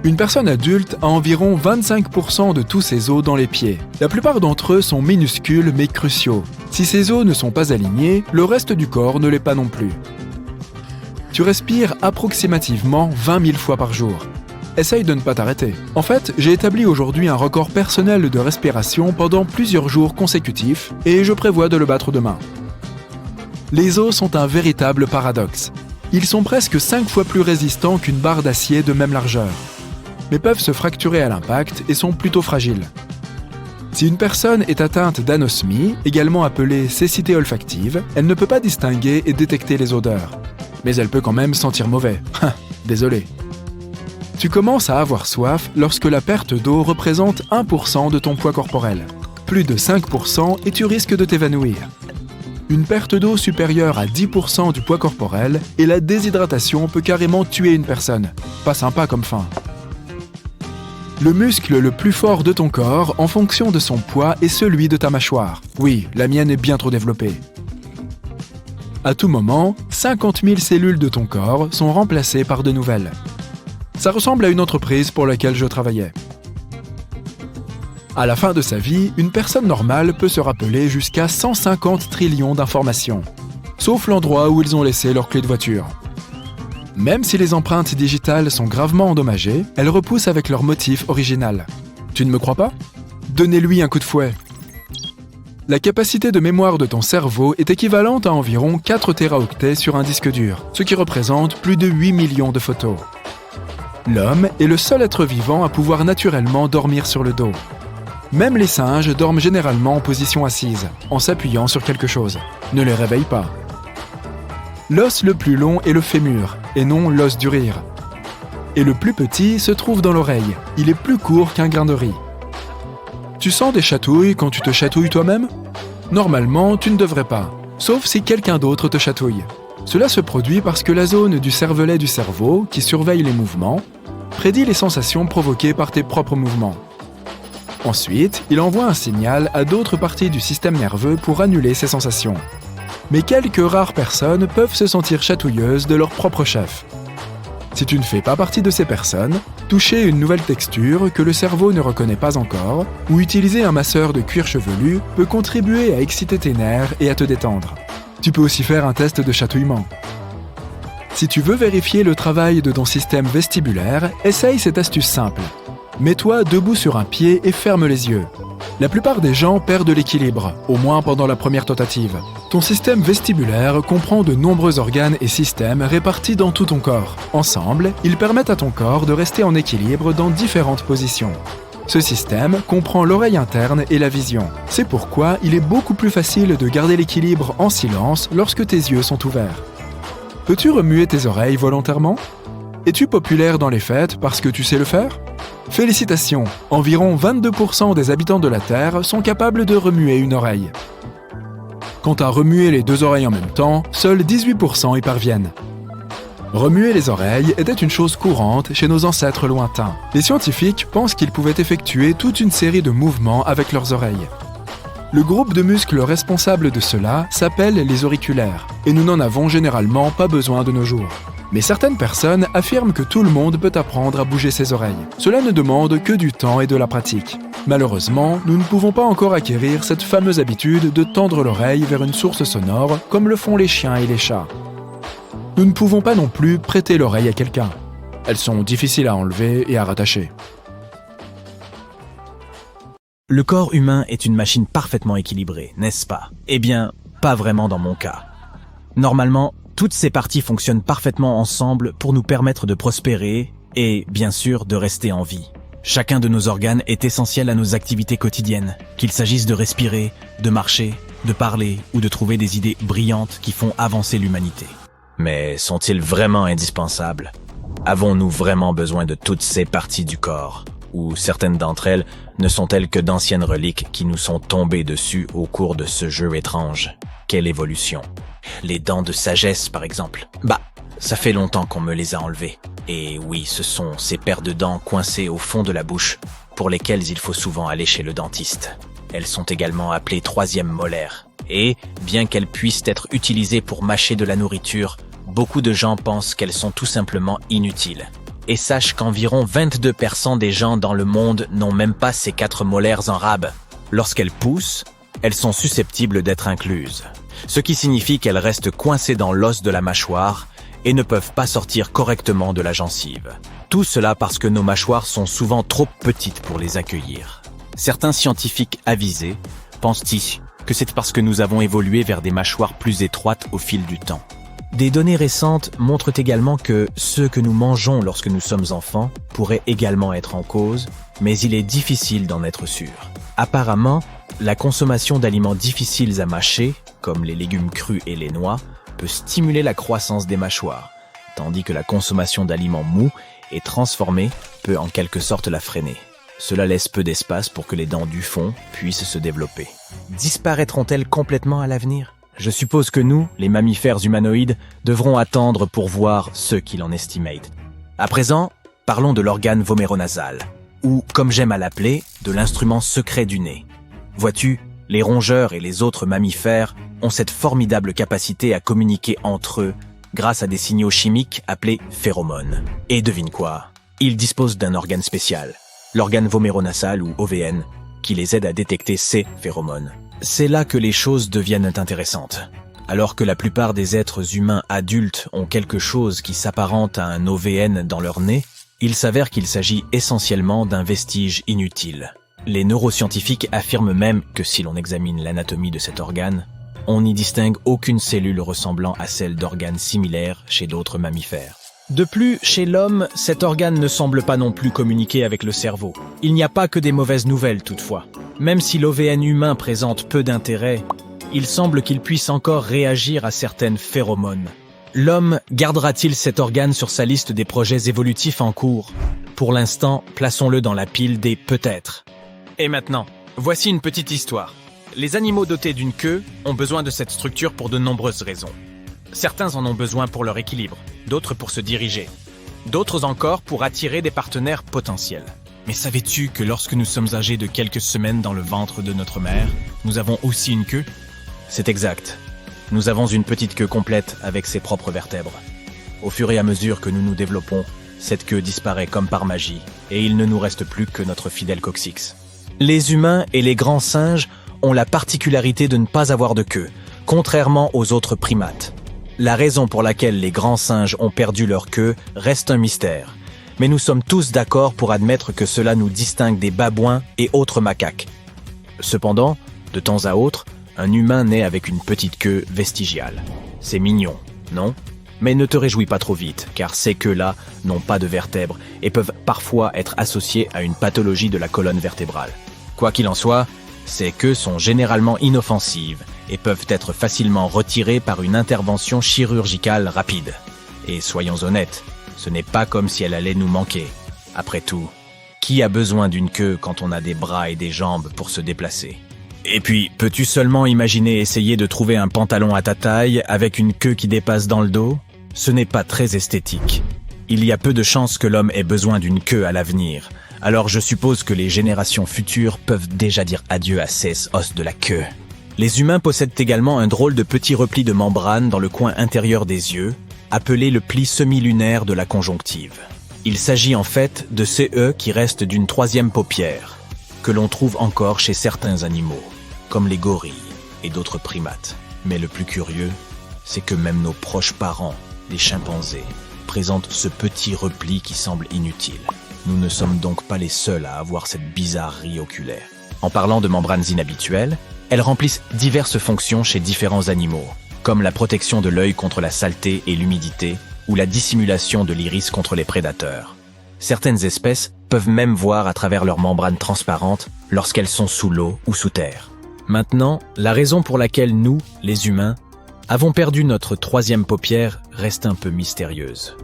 Une personne adulte a environ 25% de tous ses os dans les pieds. La plupart d'entre eux sont minuscules mais cruciaux. Si ces os ne sont pas alignés, le reste du corps ne l'est pas non plus. Tu respires approximativement 20 000 fois par jour. Essaye de ne pas t'arrêter. En fait, j'ai établi aujourd'hui un record personnel de respiration pendant plusieurs jours consécutifs et je prévois de le battre demain. Les os sont un véritable paradoxe. Ils sont presque 5 fois plus résistants qu'une barre d'acier de même largeur, mais peuvent se fracturer à l'impact et sont plutôt fragiles. Si une personne est atteinte d'anosmie, également appelée cécité olfactive, elle ne peut pas distinguer et détecter les odeurs. Mais elle peut quand même sentir mauvais. Désolé. Tu commences à avoir soif lorsque la perte d'eau représente 1% de ton poids corporel. Plus de 5% et tu risques de t'évanouir. Une perte d'eau supérieure à 10% du poids corporel et la déshydratation peut carrément tuer une personne. Pas sympa comme fin. Le muscle le plus fort de ton corps en fonction de son poids est celui de ta mâchoire. Oui, la mienne est bien trop développée. À tout moment, 50 000 cellules de ton corps sont remplacées par de nouvelles. Ça ressemble à une entreprise pour laquelle je travaillais. À la fin de sa vie, une personne normale peut se rappeler jusqu'à 150 trillions d'informations, sauf l'endroit où ils ont laissé leur clé de voiture. Même si les empreintes digitales sont gravement endommagées, elles repoussent avec leur motif original. Tu ne me crois pas? Donnez-lui un coup de fouet. La capacité de mémoire de ton cerveau est équivalente à environ 4 téraoctets sur un disque dur, ce qui représente plus de 8 millions de photos. L'homme est le seul être vivant à pouvoir naturellement dormir sur le dos. Même les singes dorment généralement en position assise, en s'appuyant sur quelque chose. Ne les réveille pas. L'os le plus long est le fémur, et non l'os du rire. Et le plus petit se trouve dans l'oreille. Il est plus court qu'un grain de riz. Tu sens des chatouilles quand tu te chatouilles toi-même? Normalement, tu ne devrais pas, sauf si quelqu'un d'autre te chatouille. Cela se produit parce que la zone du cervelet du cerveau, qui surveille les mouvements, prédit les sensations provoquées par tes propres mouvements. Ensuite, il envoie un signal à d'autres parties du système nerveux pour annuler ces sensations. Mais quelques rares personnes peuvent se sentir chatouilleuses de leur propre chef. Si tu ne fais pas partie de ces personnes, toucher une nouvelle texture que le cerveau ne reconnaît pas encore, ou utiliser un masseur de cuir chevelu peut contribuer à exciter tes nerfs et à te détendre. Tu peux aussi faire un test de chatouillement. Si tu veux vérifier le travail de ton système vestibulaire, essaye cette astuce simple. Mets-toi debout sur un pied et ferme les yeux. La plupart des gens perdent l'équilibre, au moins pendant la première tentative. Ton système vestibulaire comprend de nombreux organes et systèmes répartis dans tout ton corps. Ensemble, ils permettent à ton corps de rester en équilibre dans différentes positions. Ce système comprend l'oreille interne et la vision. C'est pourquoi il est beaucoup plus facile de garder l'équilibre en silence lorsque tes yeux sont ouverts. Peux-tu remuer tes oreilles volontairement? Es-tu populaire dans les fêtes parce que tu sais le faire? Félicitations, environ 22% des habitants de la Terre sont capables de remuer une oreille. Quant à remuer les deux oreilles en même temps, seuls 18% y parviennent. Remuer les oreilles était une chose courante chez nos ancêtres lointains. Les scientifiques pensent qu'ils pouvaient effectuer toute une série de mouvements avec leurs oreilles. Le groupe de muscles responsable de cela s'appelle les auriculaires, et nous n'en avons généralement pas besoin de nos jours. Mais certaines personnes affirment que tout le monde peut apprendre à bouger ses oreilles. Cela ne demande que du temps et de la pratique. Malheureusement, nous ne pouvons pas encore acquérir cette fameuse habitude de tendre l'oreille vers une source sonore comme le font les chiens et les chats. Nous ne pouvons pas non plus prêter l'oreille à quelqu'un. Elles sont difficiles à enlever et à rattacher. Le corps humain est une machine parfaitement équilibrée, n'est-ce pas? Eh bien, pas vraiment dans mon cas. Normalement, toutes ces parties fonctionnent parfaitement ensemble pour nous permettre de prospérer et, bien sûr, de rester en vie. Chacun de nos organes est essentiel à nos activités quotidiennes, qu'il s'agisse de respirer, de marcher, de parler ou de trouver des idées brillantes qui font avancer l'humanité. Mais sont-ils vraiment indispensables? Avons-nous vraiment besoin de toutes ces parties du corps? Ou certaines d'entre elles ne sont-elles que d'anciennes reliques qui nous sont tombées dessus au cours de ce jeu étrange? Quelle évolution! Les dents de sagesse, par exemple. Ça fait longtemps qu'on me les a enlevées. Et oui, ce sont ces paires de dents coincées au fond de la bouche pour lesquelles il faut souvent aller chez le dentiste. Elles sont également appelées troisième molaire. Et, bien qu'elles puissent être utilisées pour mâcher de la nourriture, beaucoup de gens pensent qu'elles sont tout simplement inutiles. Et sache qu'environ 22% des gens dans le monde n'ont même pas ces 4 molaires en rab. Lorsqu'elles poussent, elles sont susceptibles d'être incluses. Ce qui signifie qu'elles restent coincées dans l'os de la mâchoire et ne peuvent pas sortir correctement de la gencive. Tout cela parce que nos mâchoires sont souvent trop petites pour les accueillir. Certains scientifiques avisés pensent que c'est parce que nous avons évolué vers des mâchoires plus étroites au fil du temps. Des données récentes montrent également que ce que nous mangeons lorsque nous sommes enfants pourrait également être en cause, mais il est difficile d'en être sûr. Apparemment, la consommation d'aliments difficiles à mâcher, comme les légumes crus et les noix, peut stimuler la croissance des mâchoires. tandis que la consommation d'aliments mous et transformés peut en quelque sorte la freiner. Cela laisse peu d'espace pour que les dents du fond puissent se développer. Disparaîtront-elles complètement à l'avenir ? Je suppose que nous, les mammifères humanoïdes, devrons attendre pour voir ce qu'il en estimate. À présent, parlons de l'organe voméronasal, ou, comme j'aime à l'appeler, de l'instrument secret du nez. Vois-tu, les rongeurs et les autres mammifères ont cette formidable capacité à communiquer entre eux grâce à des signaux chimiques appelés phéromones. Et devine quoi ? Ils disposent d'un organe spécial, l'organe voméronasal ou OVN, qui les aide à détecter ces phéromones. C'est là que les choses deviennent intéressantes. Alors que la plupart des êtres humains adultes ont quelque chose qui s'apparente à un OVN dans leur nez, il s'avère qu'il s'agit essentiellement d'un vestige inutile. Les neuroscientifiques affirment même que si l'on examine l'anatomie de cet organe, on n'y distingue aucune cellule ressemblant à celle d'organes similaires chez d'autres mammifères. De plus, chez l'homme, cet organe ne semble pas non plus communiquer avec le cerveau. Il n'y a pas que des mauvaises nouvelles toutefois. Même si l'OVN humain présente peu d'intérêt, il semble qu'il puisse encore réagir à certaines phéromones. L'homme gardera-t-il cet organe sur sa liste des projets évolutifs en cours ? Pour l'instant, plaçons-le dans la pile des peut-être. Et maintenant, voici une petite histoire. Les animaux dotés d'une queue ont besoin de cette structure pour de nombreuses raisons. Certains en ont besoin pour leur équilibre, d'autres pour se diriger, d'autres encore pour attirer des partenaires potentiels. Mais savais-tu que lorsque nous sommes âgés de quelques semaines dans le ventre de notre mère, nous avons aussi une queue ? C'est exact. Nous avons une petite queue complète avec ses propres vertèbres. Au fur et à mesure que nous nous développons, cette queue disparaît comme par magie, et il ne nous reste plus que notre fidèle coccyx. Les humains et les grands singes ont la particularité de ne pas avoir de queue, contrairement aux autres primates. La raison pour laquelle les grands singes ont perdu leur queue reste un mystère, mais nous sommes tous d'accord pour admettre que cela nous distingue des babouins et autres macaques. Cependant, de temps à autre, un humain naît avec une petite queue vestigiale. C'est mignon, non ? Mais ne te réjouis pas trop vite, car ces queues-là n'ont pas de vertèbres et peuvent parfois être associées à une pathologie de la colonne vertébrale. Quoi qu'il en soit, ces queues sont généralement inoffensives et peuvent être facilement retirées par une intervention chirurgicale rapide. Et soyons honnêtes, ce n'est pas comme si elle allait nous manquer. Après tout, qui a besoin d'une queue quand on a des bras et des jambes pour se déplacer ? Et puis, peux-tu seulement imaginer essayer de trouver un pantalon à ta taille avec une queue qui dépasse dans le dos ? Ce n'est pas très esthétique. Il y a peu de chances que l'homme ait besoin d'une queue à l'avenir. Alors je suppose que les générations futures peuvent déjà dire adieu à ces os de la queue. Les humains possèdent également un drôle de petit repli de membrane dans le coin intérieur des yeux, appelé le pli semi-lunaire de la conjonctive. Il s'agit en fait de CE qui restent d'une troisième paupière, que l'on trouve encore chez certains animaux, comme les gorilles et d'autres primates. Mais le plus curieux, c'est que même nos proches parents, les chimpanzés, présentent ce petit repli qui semble inutile. Nous ne sommes donc pas les seuls à avoir cette bizarrerie oculaire. En parlant de membranes inhabituelles, elles remplissent diverses fonctions chez différents animaux, comme la protection de l'œil contre la saleté et l'humidité, ou la dissimulation de l'iris contre les prédateurs. Certaines espèces peuvent même voir à travers leurs membranes transparentes lorsqu'elles sont sous l'eau ou sous terre. Maintenant, la raison pour laquelle nous, les humains, avons perdu notre troisième paupière reste un peu mystérieuse.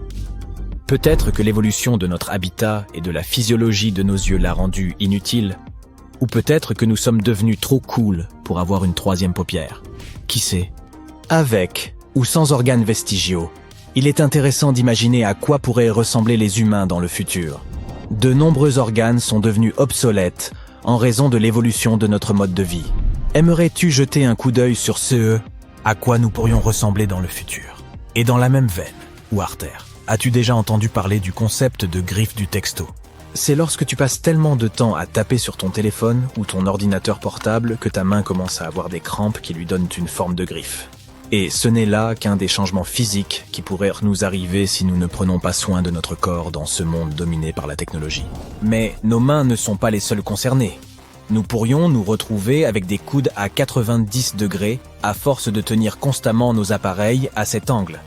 Peut-être que l'évolution de notre habitat et de la physiologie de nos yeux l'a rendue inutile, ou peut-être que nous sommes devenus trop cool pour avoir une troisième paupière. Qui sait ? Avec ou sans organes vestigiaux, il est intéressant d'imaginer à quoi pourraient ressembler les humains dans le futur. De nombreux organes sont devenus obsolètes en raison de l'évolution de notre mode de vie. Aimerais-tu jeter un coup d'œil sur à quoi nous pourrions ressembler dans le futur ? Et dans la même veine, ou artère, as-tu déjà entendu parler du concept de griffe du texto ? C'est lorsque tu passes tellement de temps à taper sur ton téléphone ou ton ordinateur portable que ta main commence à avoir des crampes qui lui donnent une forme de griffe. Et ce n'est là qu'un des changements physiques qui pourraient nous arriver si nous ne prenons pas soin de notre corps dans ce monde dominé par la technologie. Mais nos mains ne sont pas les seules concernées. Nous pourrions nous retrouver avec des coudes à 90 degrés à force de tenir constamment nos appareils à cet angle.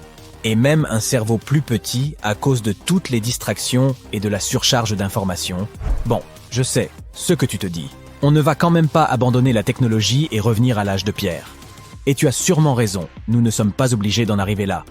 Et même un cerveau plus petit à cause de toutes les distractions et de la surcharge d'informations. Bon, je sais, ce que tu te dis. On ne va quand même pas abandonner la technologie et revenir à l'âge de pierre. Et tu as sûrement raison, nous ne sommes pas obligés d'en arriver là.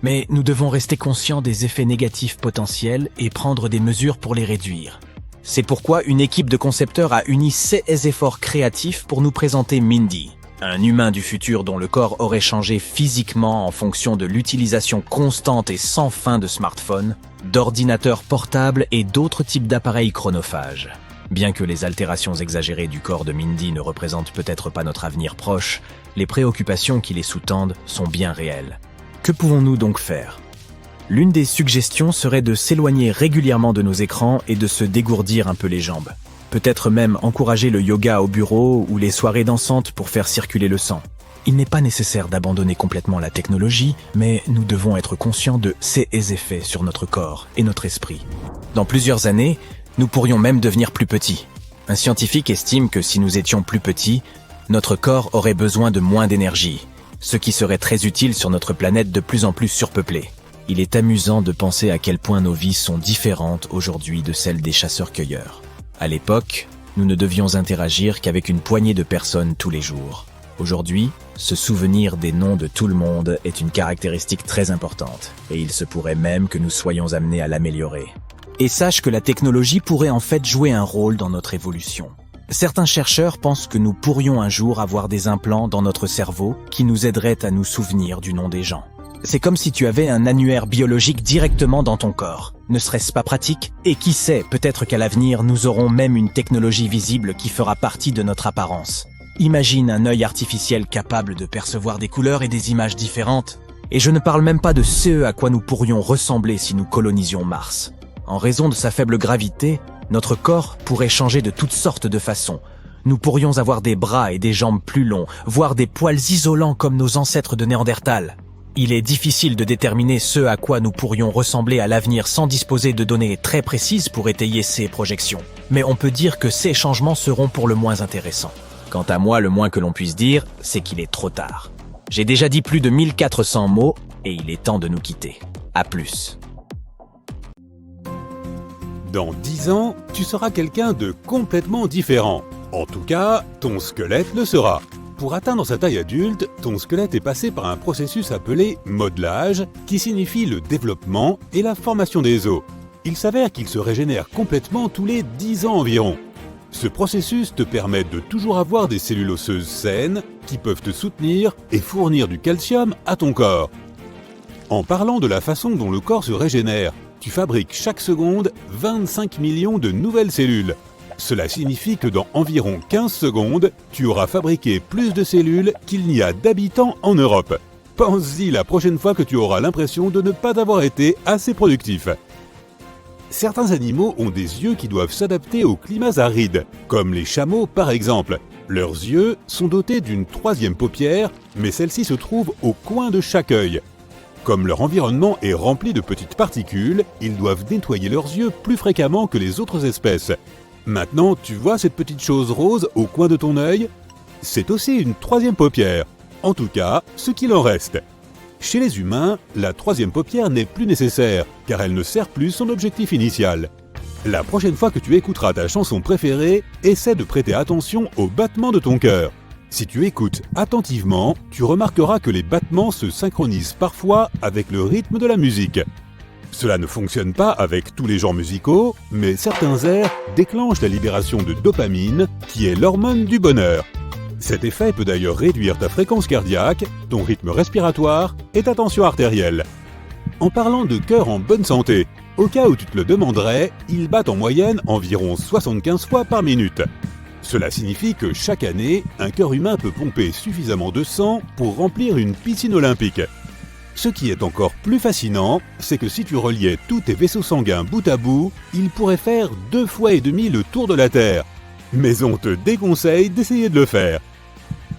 Mais nous devons rester conscients des effets négatifs potentiels et prendre des mesures pour les réduire. C'est pourquoi une équipe de concepteurs a uni ces efforts créatifs pour nous présenter Mindy, un humain du futur dont le corps aurait changé physiquement en fonction de l'utilisation constante et sans fin de smartphones, d'ordinateurs portables et d'autres types d'appareils chronophages. Bien que les altérations exagérées du corps de Mindy ne représentent peut-être pas notre avenir proche, les préoccupations qui les sous-tendent sont bien réelles. Que pouvons-nous donc faire ? L'une des suggestions serait de s'éloigner régulièrement de nos écrans et de se dégourdir un peu les jambes. Peut-être même encourager le yoga au bureau ou les soirées dansantes pour faire circuler le sang. Il n'est pas nécessaire d'abandonner complètement la technologie, mais nous devons être conscients de ses effets sur notre corps et notre esprit. Dans plusieurs années, nous pourrions même devenir plus petits. Un scientifique estime que si nous étions plus petits, notre corps aurait besoin de moins d'énergie, ce qui serait très utile sur notre planète de plus en plus surpeuplée. Il est amusant de penser à quel point nos vies sont différentes aujourd'hui de celles des chasseurs-cueilleurs. À l'époque, nous ne devions interagir qu'avec une poignée de personnes tous les jours. Aujourd'hui, se souvenir des noms de tout le monde est une caractéristique très importante, et il se pourrait même que nous soyons amenés à l'améliorer. Et sache que la technologie pourrait en fait jouer un rôle dans notre évolution. Certains chercheurs pensent que nous pourrions un jour avoir des implants dans notre cerveau qui nous aideraient à nous souvenir du nom des gens. C'est comme si tu avais un annuaire biologique directement dans ton corps. Ne serait-ce pas pratique ? Et qui sait, peut-être qu'à l'avenir, nous aurons même une technologie visible qui fera partie de notre apparence. Imagine un œil artificiel capable de percevoir des couleurs et des images différentes. Et je ne parle même pas de ce à quoi nous pourrions ressembler si nous colonisions Mars. En raison de sa faible gravité, notre corps pourrait changer de toutes sortes de façons. Nous pourrions avoir des bras et des jambes plus longs, voire des poils isolants comme nos ancêtres de Néandertal. Il est difficile de déterminer ce à quoi nous pourrions ressembler à l'avenir sans disposer de données très précises pour étayer ces projections. Mais on peut dire que ces changements seront pour le moins intéressants. Quant à moi, le moins que l'on puisse dire, c'est qu'il est trop tard. J'ai déjà dit plus de 1400 mots et il est temps de nous quitter. À plus. Dans 10 ans, tu seras quelqu'un de complètement différent. En tout cas, ton squelette le sera. Pour atteindre sa taille adulte, ton squelette est passé par un processus appelé modelage, qui signifie le développement et la formation des os. Il s'avère qu'il se régénère complètement tous les 10 ans environ. Ce processus te permet de toujours avoir des cellules osseuses saines qui peuvent te soutenir et fournir du calcium à ton corps. En parlant de la façon dont le corps se régénère, tu fabriques chaque seconde 25 millions de nouvelles cellules. Cela signifie que dans environ 15 secondes, tu auras fabriqué plus de cellules qu'il n'y a d'habitants en Europe. Pense-y la prochaine fois que tu auras l'impression de ne pas avoir été assez productif. Certains animaux ont des yeux qui doivent s'adapter aux climats arides, comme les chameaux par exemple. Leurs yeux sont dotés d'une troisième paupière, mais celle-ci se trouve au coin de chaque œil. Comme leur environnement est rempli de petites particules, ils doivent nettoyer leurs yeux plus fréquemment que les autres espèces. Maintenant, tu vois cette petite chose rose au coin de ton œil ? C'est aussi une troisième paupière. En tout cas, ce qu'il en reste. Chez les humains, la troisième paupière n'est plus nécessaire, car elle ne sert plus son objectif initial. La prochaine fois que tu écouteras ta chanson préférée, essaie de prêter attention aux battements de ton cœur. Si tu écoutes attentivement, tu remarqueras que les battements se synchronisent parfois avec le rythme de la musique. Cela ne fonctionne pas avec tous les genres musicaux, mais certains airs déclenchent la libération de dopamine, qui est l'hormone du bonheur. Cet effet peut d'ailleurs réduire ta fréquence cardiaque, ton rythme respiratoire et ta tension artérielle. En parlant de cœur en bonne santé, au cas où tu te le demanderais, il bat en moyenne environ 75 fois par minute. Cela signifie que chaque année, un cœur humain peut pomper suffisamment de sang pour remplir une piscine olympique. Ce qui est encore plus fascinant, c'est que si tu reliais tous tes vaisseaux sanguins bout à bout, ils pourraient faire 2,5 fois le tour de la Terre. Mais on te déconseille d'essayer de le faire.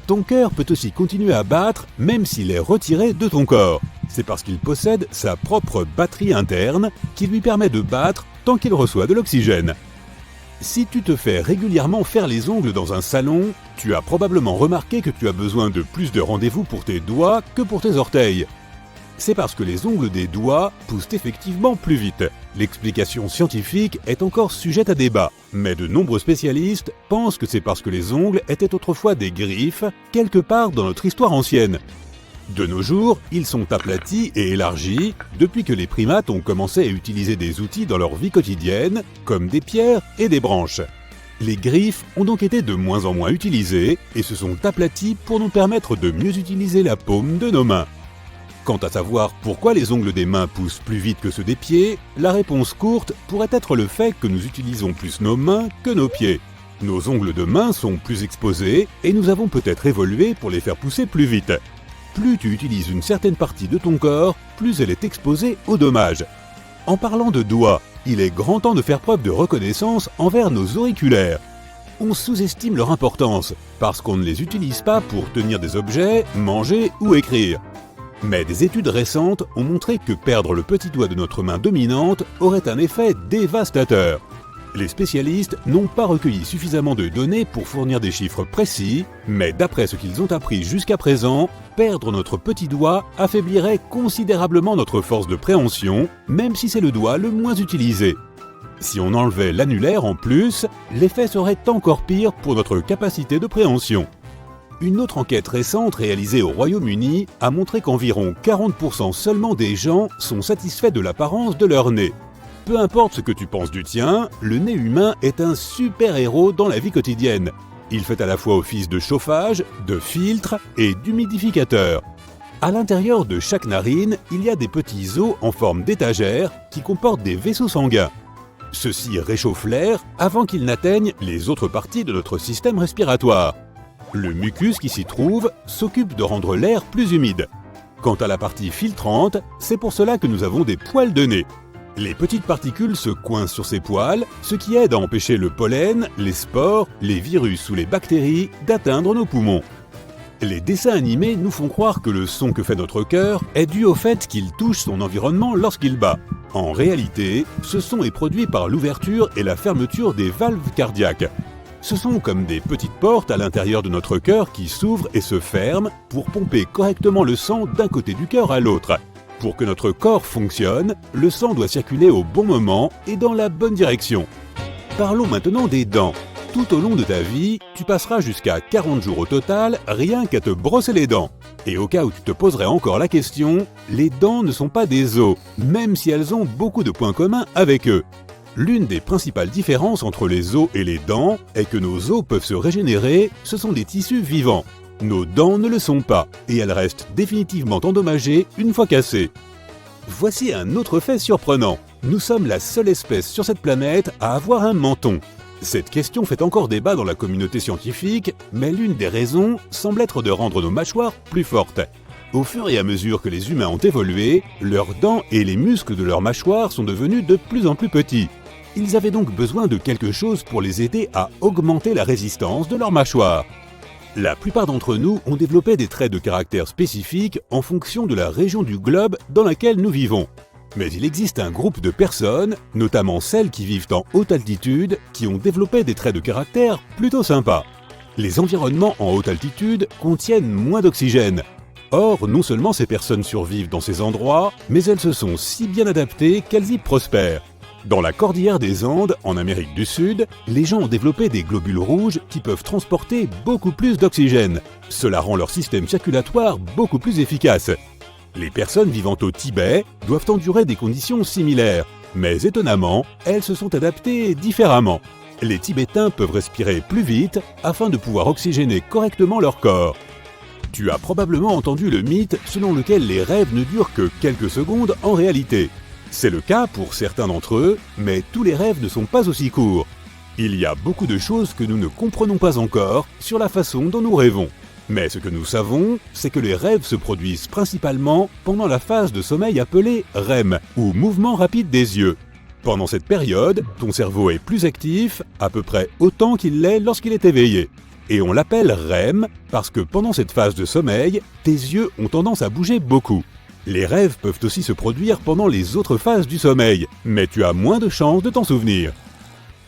Ton cœur peut aussi continuer à battre même s'il est retiré de ton corps. C'est parce qu'il possède sa propre batterie interne qui lui permet de battre tant qu'il reçoit de l'oxygène. Si tu te fais régulièrement faire les ongles dans un salon, tu as probablement remarqué que tu as besoin de plus de rendez-vous pour tes doigts que pour tes orteils. C'est parce que les ongles des doigts poussent effectivement plus vite. L'explication scientifique est encore sujette à débat, mais de nombreux spécialistes pensent que c'est parce que les ongles étaient autrefois des griffes quelque part dans notre histoire ancienne. De nos jours, ils sont aplatis et élargis depuis que les primates ont commencé à utiliser des outils dans leur vie quotidienne, comme des pierres et des branches. Les griffes ont donc été de moins en moins utilisées et se sont aplaties pour nous permettre de mieux utiliser la paume de nos mains. Quant à savoir pourquoi les ongles des mains poussent plus vite que ceux des pieds, la réponse courte pourrait être le fait que nous utilisons plus nos mains que nos pieds. Nos ongles de main sont plus exposés et nous avons peut-être évolué pour les faire pousser plus vite. Plus tu utilises une certaine partie de ton corps, plus elle est exposée aux dommages. En parlant de doigts, il est grand temps de faire preuve de reconnaissance envers nos auriculaires. On sous-estime leur importance parce qu'on ne les utilise pas pour tenir des objets, manger ou écrire. Mais des études récentes ont montré que perdre le petit doigt de notre main dominante aurait un effet dévastateur. Les spécialistes n'ont pas recueilli suffisamment de données pour fournir des chiffres précis, mais d'après ce qu'ils ont appris jusqu'à présent, perdre notre petit doigt affaiblirait considérablement notre force de préhension, même si c'est le doigt le moins utilisé. Si on enlevait l'annulaire en plus, l'effet serait encore pire pour notre capacité de préhension. Une autre enquête récente réalisée au Royaume-Uni a montré qu'environ 40% seulement des gens sont satisfaits de l'apparence de leur nez. Peu importe ce que tu penses du tien, le nez humain est un super-héros dans la vie quotidienne. Il fait à la fois office de chauffage, de filtre et d'humidificateur. À l'intérieur de chaque narine, il y a des petits os en forme d'étagère qui comportent des vaisseaux sanguins. Ceux-ci réchauffent l'air avant qu'il n'atteigne les autres parties de notre système respiratoire. Le mucus qui s'y trouve s'occupe de rendre l'air plus humide. Quant à la partie filtrante, c'est pour cela que nous avons des poils de nez. Les petites particules se coincent sur ces poils, ce qui aide à empêcher le pollen, les spores, les virus ou les bactéries d'atteindre nos poumons. Les dessins animés nous font croire que le son que fait notre cœur est dû au fait qu'il touche son environnement lorsqu'il bat. En réalité, ce son est produit par l'ouverture et la fermeture des valves cardiaques. Ce sont comme des petites portes à l'intérieur de notre cœur qui s'ouvrent et se ferment pour pomper correctement le sang d'un côté du cœur à l'autre. Pour que notre corps fonctionne, le sang doit circuler au bon moment et dans la bonne direction. Parlons maintenant des dents. Tout au long de ta vie, tu passeras jusqu'à 40 jours au total rien qu'à te brosser les dents. Et au cas où tu te poserais encore la question, les dents ne sont pas des os, même si elles ont beaucoup de points communs avec eux. L'une des principales différences entre les os et les dents est que nos os peuvent se régénérer, ce sont des tissus vivants. Nos dents ne le sont pas, et elles restent définitivement endommagées une fois cassées. Voici un autre fait surprenant. Nous sommes la seule espèce sur cette planète à avoir un menton. Cette question fait encore débat dans la communauté scientifique, mais l'une des raisons semble être de rendre nos mâchoires plus fortes. Au fur et à mesure que les humains ont évolué, leurs dents et les muscles de leurs mâchoires sont devenus de plus en plus petits. Ils avaient donc besoin de quelque chose pour les aider à augmenter la résistance de leurs mâchoires. La plupart d'entre nous ont développé des traits de caractère spécifiques en fonction de la région du globe dans laquelle nous vivons. Mais il existe un groupe de personnes, notamment celles qui vivent en haute altitude, qui ont développé des traits de caractère plutôt sympas. Les environnements en haute altitude contiennent moins d'oxygène. Or, non seulement ces personnes survivent dans ces endroits, mais elles se sont si bien adaptées qu'elles y prospèrent. Dans la cordillère des Andes, en Amérique du Sud, les gens ont développé des globules rouges qui peuvent transporter beaucoup plus d'oxygène. Cela rend leur système circulatoire beaucoup plus efficace. Les personnes vivant au Tibet doivent endurer des conditions similaires, mais étonnamment, elles se sont adaptées différemment. Les Tibétains peuvent respirer plus vite afin de pouvoir oxygéner correctement leur corps. Tu as probablement entendu le mythe selon lequel les rêves ne durent que quelques secondes en réalité. C'est le cas pour certains d'entre eux, mais tous les rêves ne sont pas aussi courts. Il y a beaucoup de choses que nous ne comprenons pas encore sur la façon dont nous rêvons. Mais ce que nous savons, c'est que les rêves se produisent principalement pendant la phase de sommeil appelée REM, ou mouvement rapide des yeux. Pendant cette période, ton cerveau est plus actif, à peu près autant qu'il l'est lorsqu'il est éveillé. Et on l'appelle REM parce que pendant cette phase de sommeil, tes yeux ont tendance à bouger beaucoup. Les rêves peuvent aussi se produire pendant les autres phases du sommeil, mais tu as moins de chances de t'en souvenir.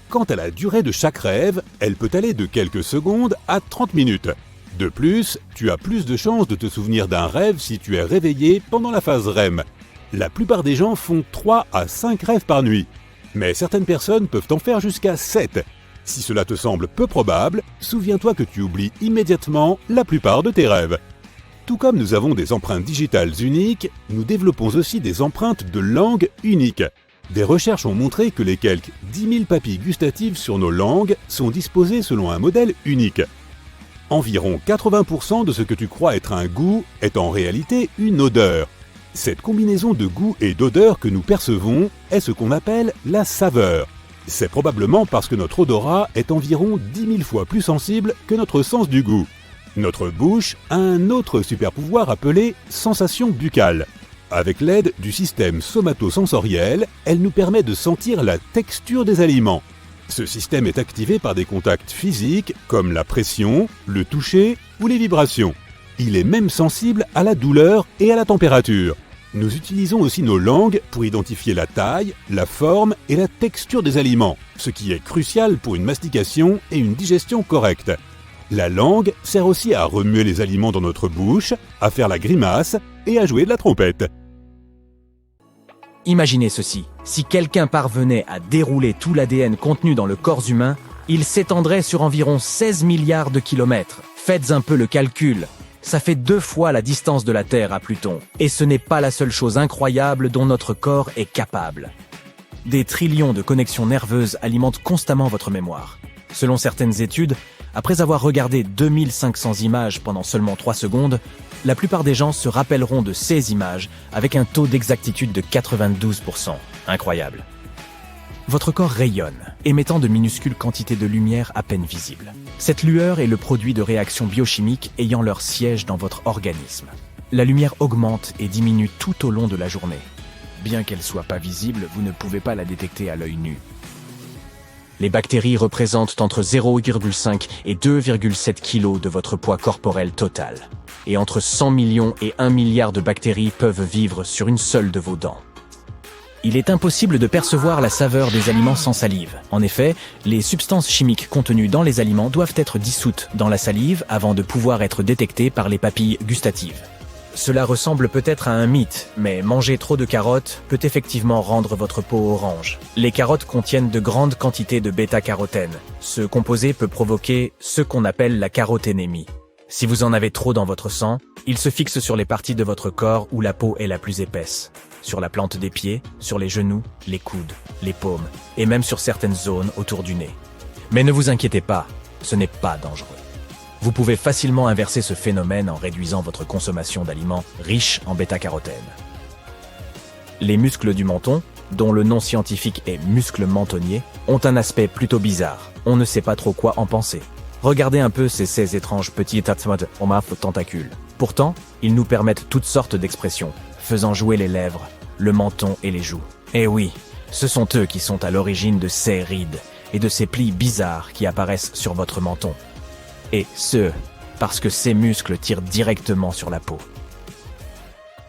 Quant à la durée de chaque rêve, elle peut aller de quelques secondes à 30 minutes. De plus, tu as plus de chances de te souvenir d'un rêve si tu es réveillé pendant la phase REM. La plupart des gens font 3 à 5 rêves par nuit, mais certaines personnes peuvent en faire jusqu'à 7. Si cela te semble peu probable, souviens-toi que tu oublies immédiatement la plupart de tes rêves. Tout comme nous avons des empreintes digitales uniques, nous développons aussi des empreintes de langue uniques. Des recherches ont montré que les quelques 10 000 papilles gustatives sur nos langues sont disposées selon un modèle unique. Environ 80% de ce que tu crois être un goût est en réalité une odeur. Cette combinaison de goût et d'odeur que nous percevons est ce qu'on appelle la saveur. C'est probablement parce que notre odorat est environ 10 000 fois plus sensible que notre sens du goût. Notre bouche a un autre super-pouvoir appelé sensation buccale. Avec l'aide du système somatosensoriel, elle nous permet de sentir la texture des aliments. Ce système est activé par des contacts physiques comme la pression, le toucher ou les vibrations. Il est même sensible à la douleur et à la température. Nous utilisons aussi nos langues pour identifier la taille, la forme et la texture des aliments, ce qui est crucial pour une mastication et une digestion correcte. La langue sert aussi à remuer les aliments dans notre bouche, à faire la grimace et à jouer de la trompette. Imaginez ceci, si quelqu'un parvenait à dérouler tout l'ADN contenu dans le corps humain, il s'étendrait sur environ 16 milliards de kilomètres. Faites un peu le calcul. Ça fait 2 fois la distance de la Terre à Pluton. Et ce n'est pas la seule chose incroyable dont notre corps est capable. Des trillions de connexions nerveuses alimentent constamment votre mémoire. Selon certaines études, après avoir regardé 2500 images pendant seulement 3 secondes, la plupart des gens se rappelleront de ces images avec un taux d'exactitude de 92%. Incroyable. Votre corps rayonne, émettant de minuscules quantités de lumière à peine visibles. Cette lueur est le produit de réactions biochimiques ayant leur siège dans votre organisme. La lumière augmente et diminue tout au long de la journée. Bien qu'elle soit pas visible, vous ne pouvez pas la détecter à l'œil nu. Les bactéries représentent entre 0,5 et 2,7 kg de votre poids corporel total. Et entre 100 millions et 1 milliard de bactéries peuvent vivre sur une seule de vos dents. Il est impossible de percevoir la saveur des aliments sans salive. En effet, les substances chimiques contenues dans les aliments doivent être dissoutes dans la salive avant de pouvoir être détectées par les papilles gustatives. Cela ressemble peut-être à un mythe, mais manger trop de carottes peut effectivement rendre votre peau orange. Les carottes contiennent de grandes quantités de bêta-carotène. Ce composé peut provoquer ce qu'on appelle la caroténémie. Si vous en avez trop dans votre sang, il se fixe sur les parties de votre corps où la peau est la plus épaisse. Sur la plante des pieds, sur les genoux, les coudes, les paumes, et même sur certaines zones autour du nez. Mais ne vous inquiétez pas, ce n'est pas dangereux. Vous pouvez facilement inverser ce phénomène en réduisant votre consommation d'aliments riches en bêta-carotène. Les muscles du menton, dont le nom scientifique est muscle mentonnier, ont un aspect plutôt bizarre. On ne sait pas trop quoi en penser. Regardez un peu ces étranges petits tentacules. Pourtant, ils nous permettent toutes sortes d'expressions, faisant jouer les lèvres, le menton et les joues. Et oui, ce sont eux qui sont à l'origine de ces rides et de ces plis bizarres qui apparaissent sur votre menton. Et ce, parce que ces muscles tirent directement sur la peau.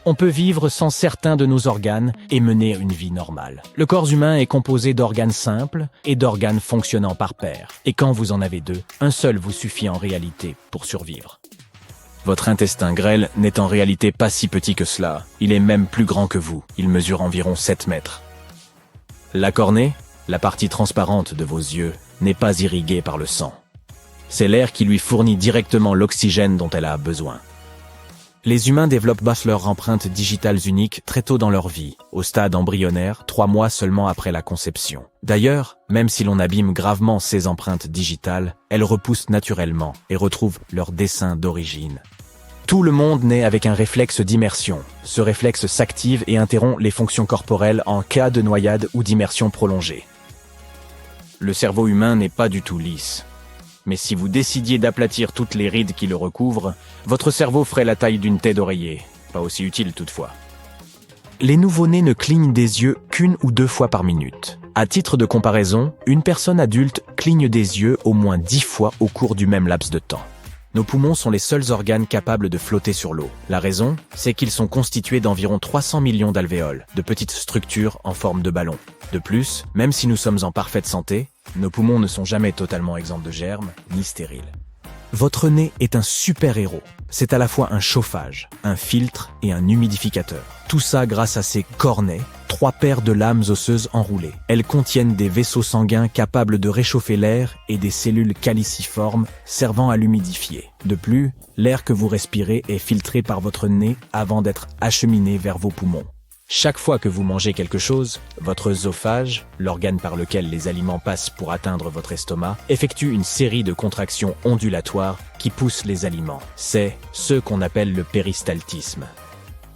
On peut vivre sans certains de nos organes et mener une vie normale. Le corps humain est composé d'organes simples et d'organes fonctionnant par paire. Et quand vous en avez 2, un seul vous suffit en réalité pour survivre. Votre intestin grêle n'est en réalité pas si petit que cela. Il est même plus grand que vous. Il mesure environ 7 mètres. La cornée, la partie transparente de vos yeux, n'est pas irriguée par le sang. C'est l'air qui lui fournit directement l'oxygène dont elle a besoin. Les humains développent leurs empreintes digitales uniques très tôt dans leur vie, au stade embryonnaire, 3 mois seulement après la conception. D'ailleurs, même si l'on abîme gravement ces empreintes digitales, elles repoussent naturellement et retrouvent leur dessin d'origine. Tout le monde naît avec un réflexe d'immersion. Ce réflexe s'active et interrompt les fonctions corporelles en cas de noyade ou d'immersion prolongée. Le cerveau humain n'est pas du tout lisse. Mais si vous décidiez d'aplatir toutes les rides qui le recouvrent, votre cerveau ferait la taille d'une tête d'oreiller. Pas aussi utile toutefois. Les nouveau-nés ne clignent des yeux qu'1 ou 2 fois par minute. À titre de comparaison, une personne adulte cligne des yeux au moins 10 fois au cours du même laps de temps. Nos poumons sont les seuls organes capables de flotter sur l'eau. La raison, c'est qu'ils sont constitués d'environ 300 millions d'alvéoles, de petites structures en forme de ballon. De plus, même si nous sommes en parfaite santé, nos poumons ne sont jamais totalement exempts de germes, ni stériles. Votre nez est un super-héros. C'est à la fois un chauffage, un filtre et un humidificateur. Tout ça grâce à ses cornets, 3 paires de lames osseuses enroulées. Elles contiennent des vaisseaux sanguins capables de réchauffer l'air et des cellules caliciformes servant à l'humidifier. De plus, l'air que vous respirez est filtré par votre nez avant d'être acheminé vers vos poumons. Chaque fois que vous mangez quelque chose, votre œsophage, l'organe par lequel les aliments passent pour atteindre votre estomac, effectue une série de contractions ondulatoires qui poussent les aliments. C'est ce qu'on appelle le péristaltisme.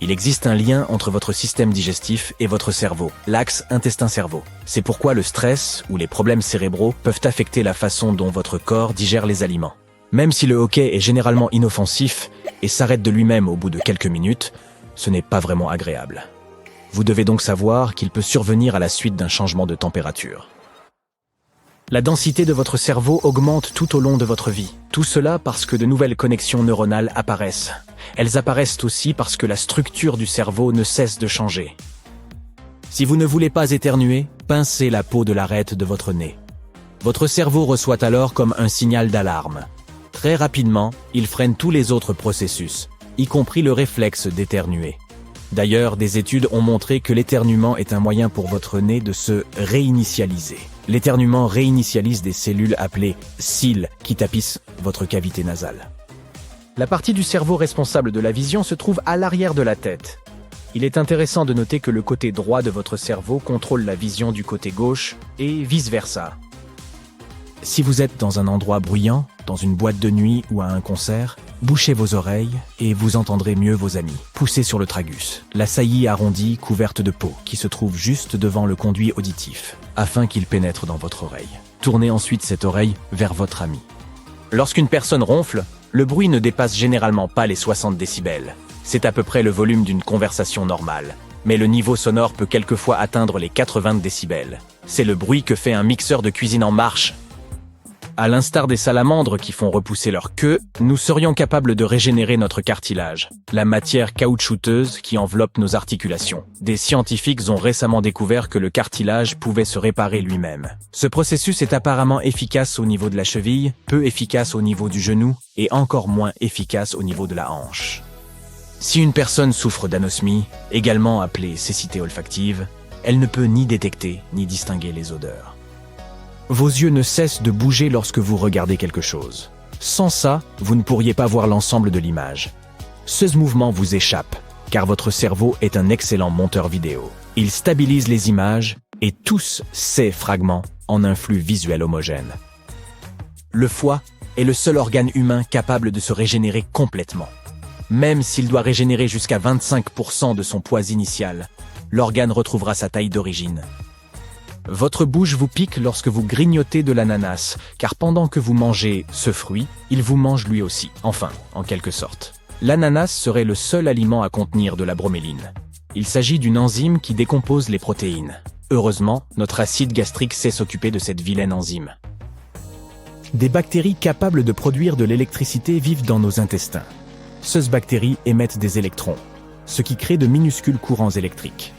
Il existe un lien entre votre système digestif et votre cerveau, l'axe intestin-cerveau. C'est pourquoi le stress ou les problèmes cérébraux peuvent affecter la façon dont votre corps digère les aliments. Même si le hoquet est généralement inoffensif et s'arrête de lui-même au bout de quelques minutes, ce n'est pas vraiment agréable. Vous devez donc savoir qu'il peut survenir à la suite d'un changement de température. La densité de votre cerveau augmente tout au long de votre vie. Tout cela parce que de nouvelles connexions neuronales apparaissent. Elles apparaissent aussi parce que la structure du cerveau ne cesse de changer. Si vous ne voulez pas éternuer, pincez la peau de l'arête de votre nez. Votre cerveau reçoit alors comme un signal d'alarme. Très rapidement, il freine tous les autres processus, y compris le réflexe d'éternuer. D'ailleurs, des études ont montré que l'éternuement est un moyen pour votre nez de se réinitialiser. L'éternuement réinitialise des cellules appelées cils qui tapissent votre cavité nasale. La partie du cerveau responsable de la vision se trouve à l'arrière de la tête. Il est intéressant de noter que le côté droit de votre cerveau contrôle la vision du côté gauche et vice-versa. Si vous êtes dans un endroit bruyant, dans une boîte de nuit ou à un concert, bouchez vos oreilles et vous entendrez mieux vos amis. Poussez sur le tragus, la saillie arrondie couverte de peau qui se trouve juste devant le conduit auditif, afin qu'il pénètre dans votre oreille. Tournez ensuite cette oreille vers votre ami. Lorsqu'une personne ronfle, le bruit ne dépasse généralement pas les 60 décibels. C'est à peu près le volume d'une conversation normale. Mais le niveau sonore peut quelquefois atteindre les 80 décibels. C'est le bruit que fait un mixeur de cuisine en marche. À l'instar des salamandres qui font repousser leur queue, nous serions capables de régénérer notre cartilage, la matière caoutchouteuse qui enveloppe nos articulations. Des scientifiques ont récemment découvert que le cartilage pouvait se réparer lui-même. Ce processus est apparemment efficace au niveau de la cheville, peu efficace au niveau du genou et encore moins efficace au niveau de la hanche. Si une personne souffre d'anosmie, également appelée cécité olfactive, elle ne peut ni détecter ni distinguer les odeurs. Vos yeux ne cessent de bouger lorsque vous regardez quelque chose. Sans ça, vous ne pourriez pas voir l'ensemble de l'image. Ce mouvement vous échappe, car votre cerveau est un excellent monteur vidéo. Il stabilise les images et tous ces fragments en un flux visuel homogène. Le foie est le seul organe humain capable de se régénérer complètement. Même s'il doit régénérer jusqu'à 25% de son poids initial, l'organe retrouvera sa taille d'origine. Votre bouche vous pique lorsque vous grignotez de l'ananas, car pendant que vous mangez ce fruit, il vous mange lui aussi, enfin, en quelque sorte. L'ananas serait le seul aliment à contenir de la broméline. Il s'agit d'une enzyme qui décompose les protéines. Heureusement, notre acide gastrique sait s'occuper de cette vilaine enzyme. Des bactéries capables de produire de l'électricité vivent dans nos intestins. Ces bactéries émettent des électrons, ce qui crée de minuscules courants électriques.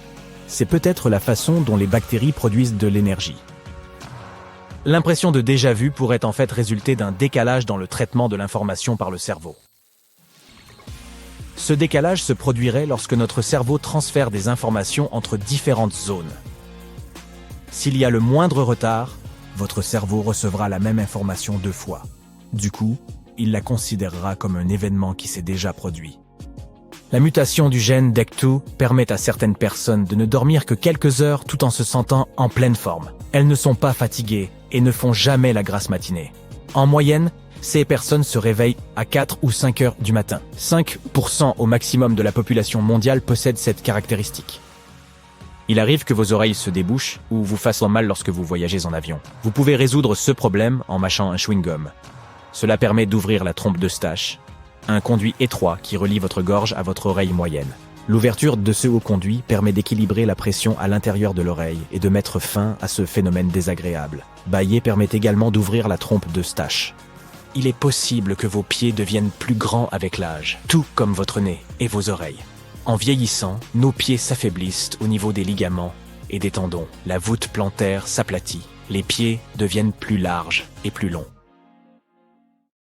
C'est peut-être la façon dont les bactéries produisent de l'énergie. L'impression de déjà-vu pourrait en fait résulter d'un décalage dans le traitement de l'information par le cerveau. Ce décalage se produirait lorsque notre cerveau transfère des informations entre différentes zones. S'il y a le moindre retard, votre cerveau recevra la même information 2 fois. Du coup, il la considérera comme un événement qui s'est déjà produit. La mutation du gène DEC2 permet à certaines personnes de ne dormir que quelques heures tout en se sentant en pleine forme. Elles ne sont pas fatiguées et ne font jamais la grasse matinée. En moyenne, ces personnes se réveillent à 4 ou 5 heures du matin. 5% au maximum de la population mondiale possède cette caractéristique. Il arrive que vos oreilles se débouchent ou vous fassent mal lorsque vous voyagez en avion. Vous pouvez résoudre ce problème en mâchant un chewing-gum. Cela permet d'ouvrir la trompe d'Eustache, un conduit étroit qui relie votre gorge à votre oreille moyenne. L'ouverture de ce haut conduit permet d'équilibrer la pression à l'intérieur de l'oreille et de mettre fin à ce phénomène désagréable. Bâiller permet également d'ouvrir la trompe d'Eustache. Il est possible que vos pieds deviennent plus grands avec l'âge, tout comme votre nez et vos oreilles. En vieillissant, nos pieds s'affaiblissent au niveau des ligaments et des tendons. La voûte plantaire s'aplatit. Les pieds deviennent plus larges et plus longs.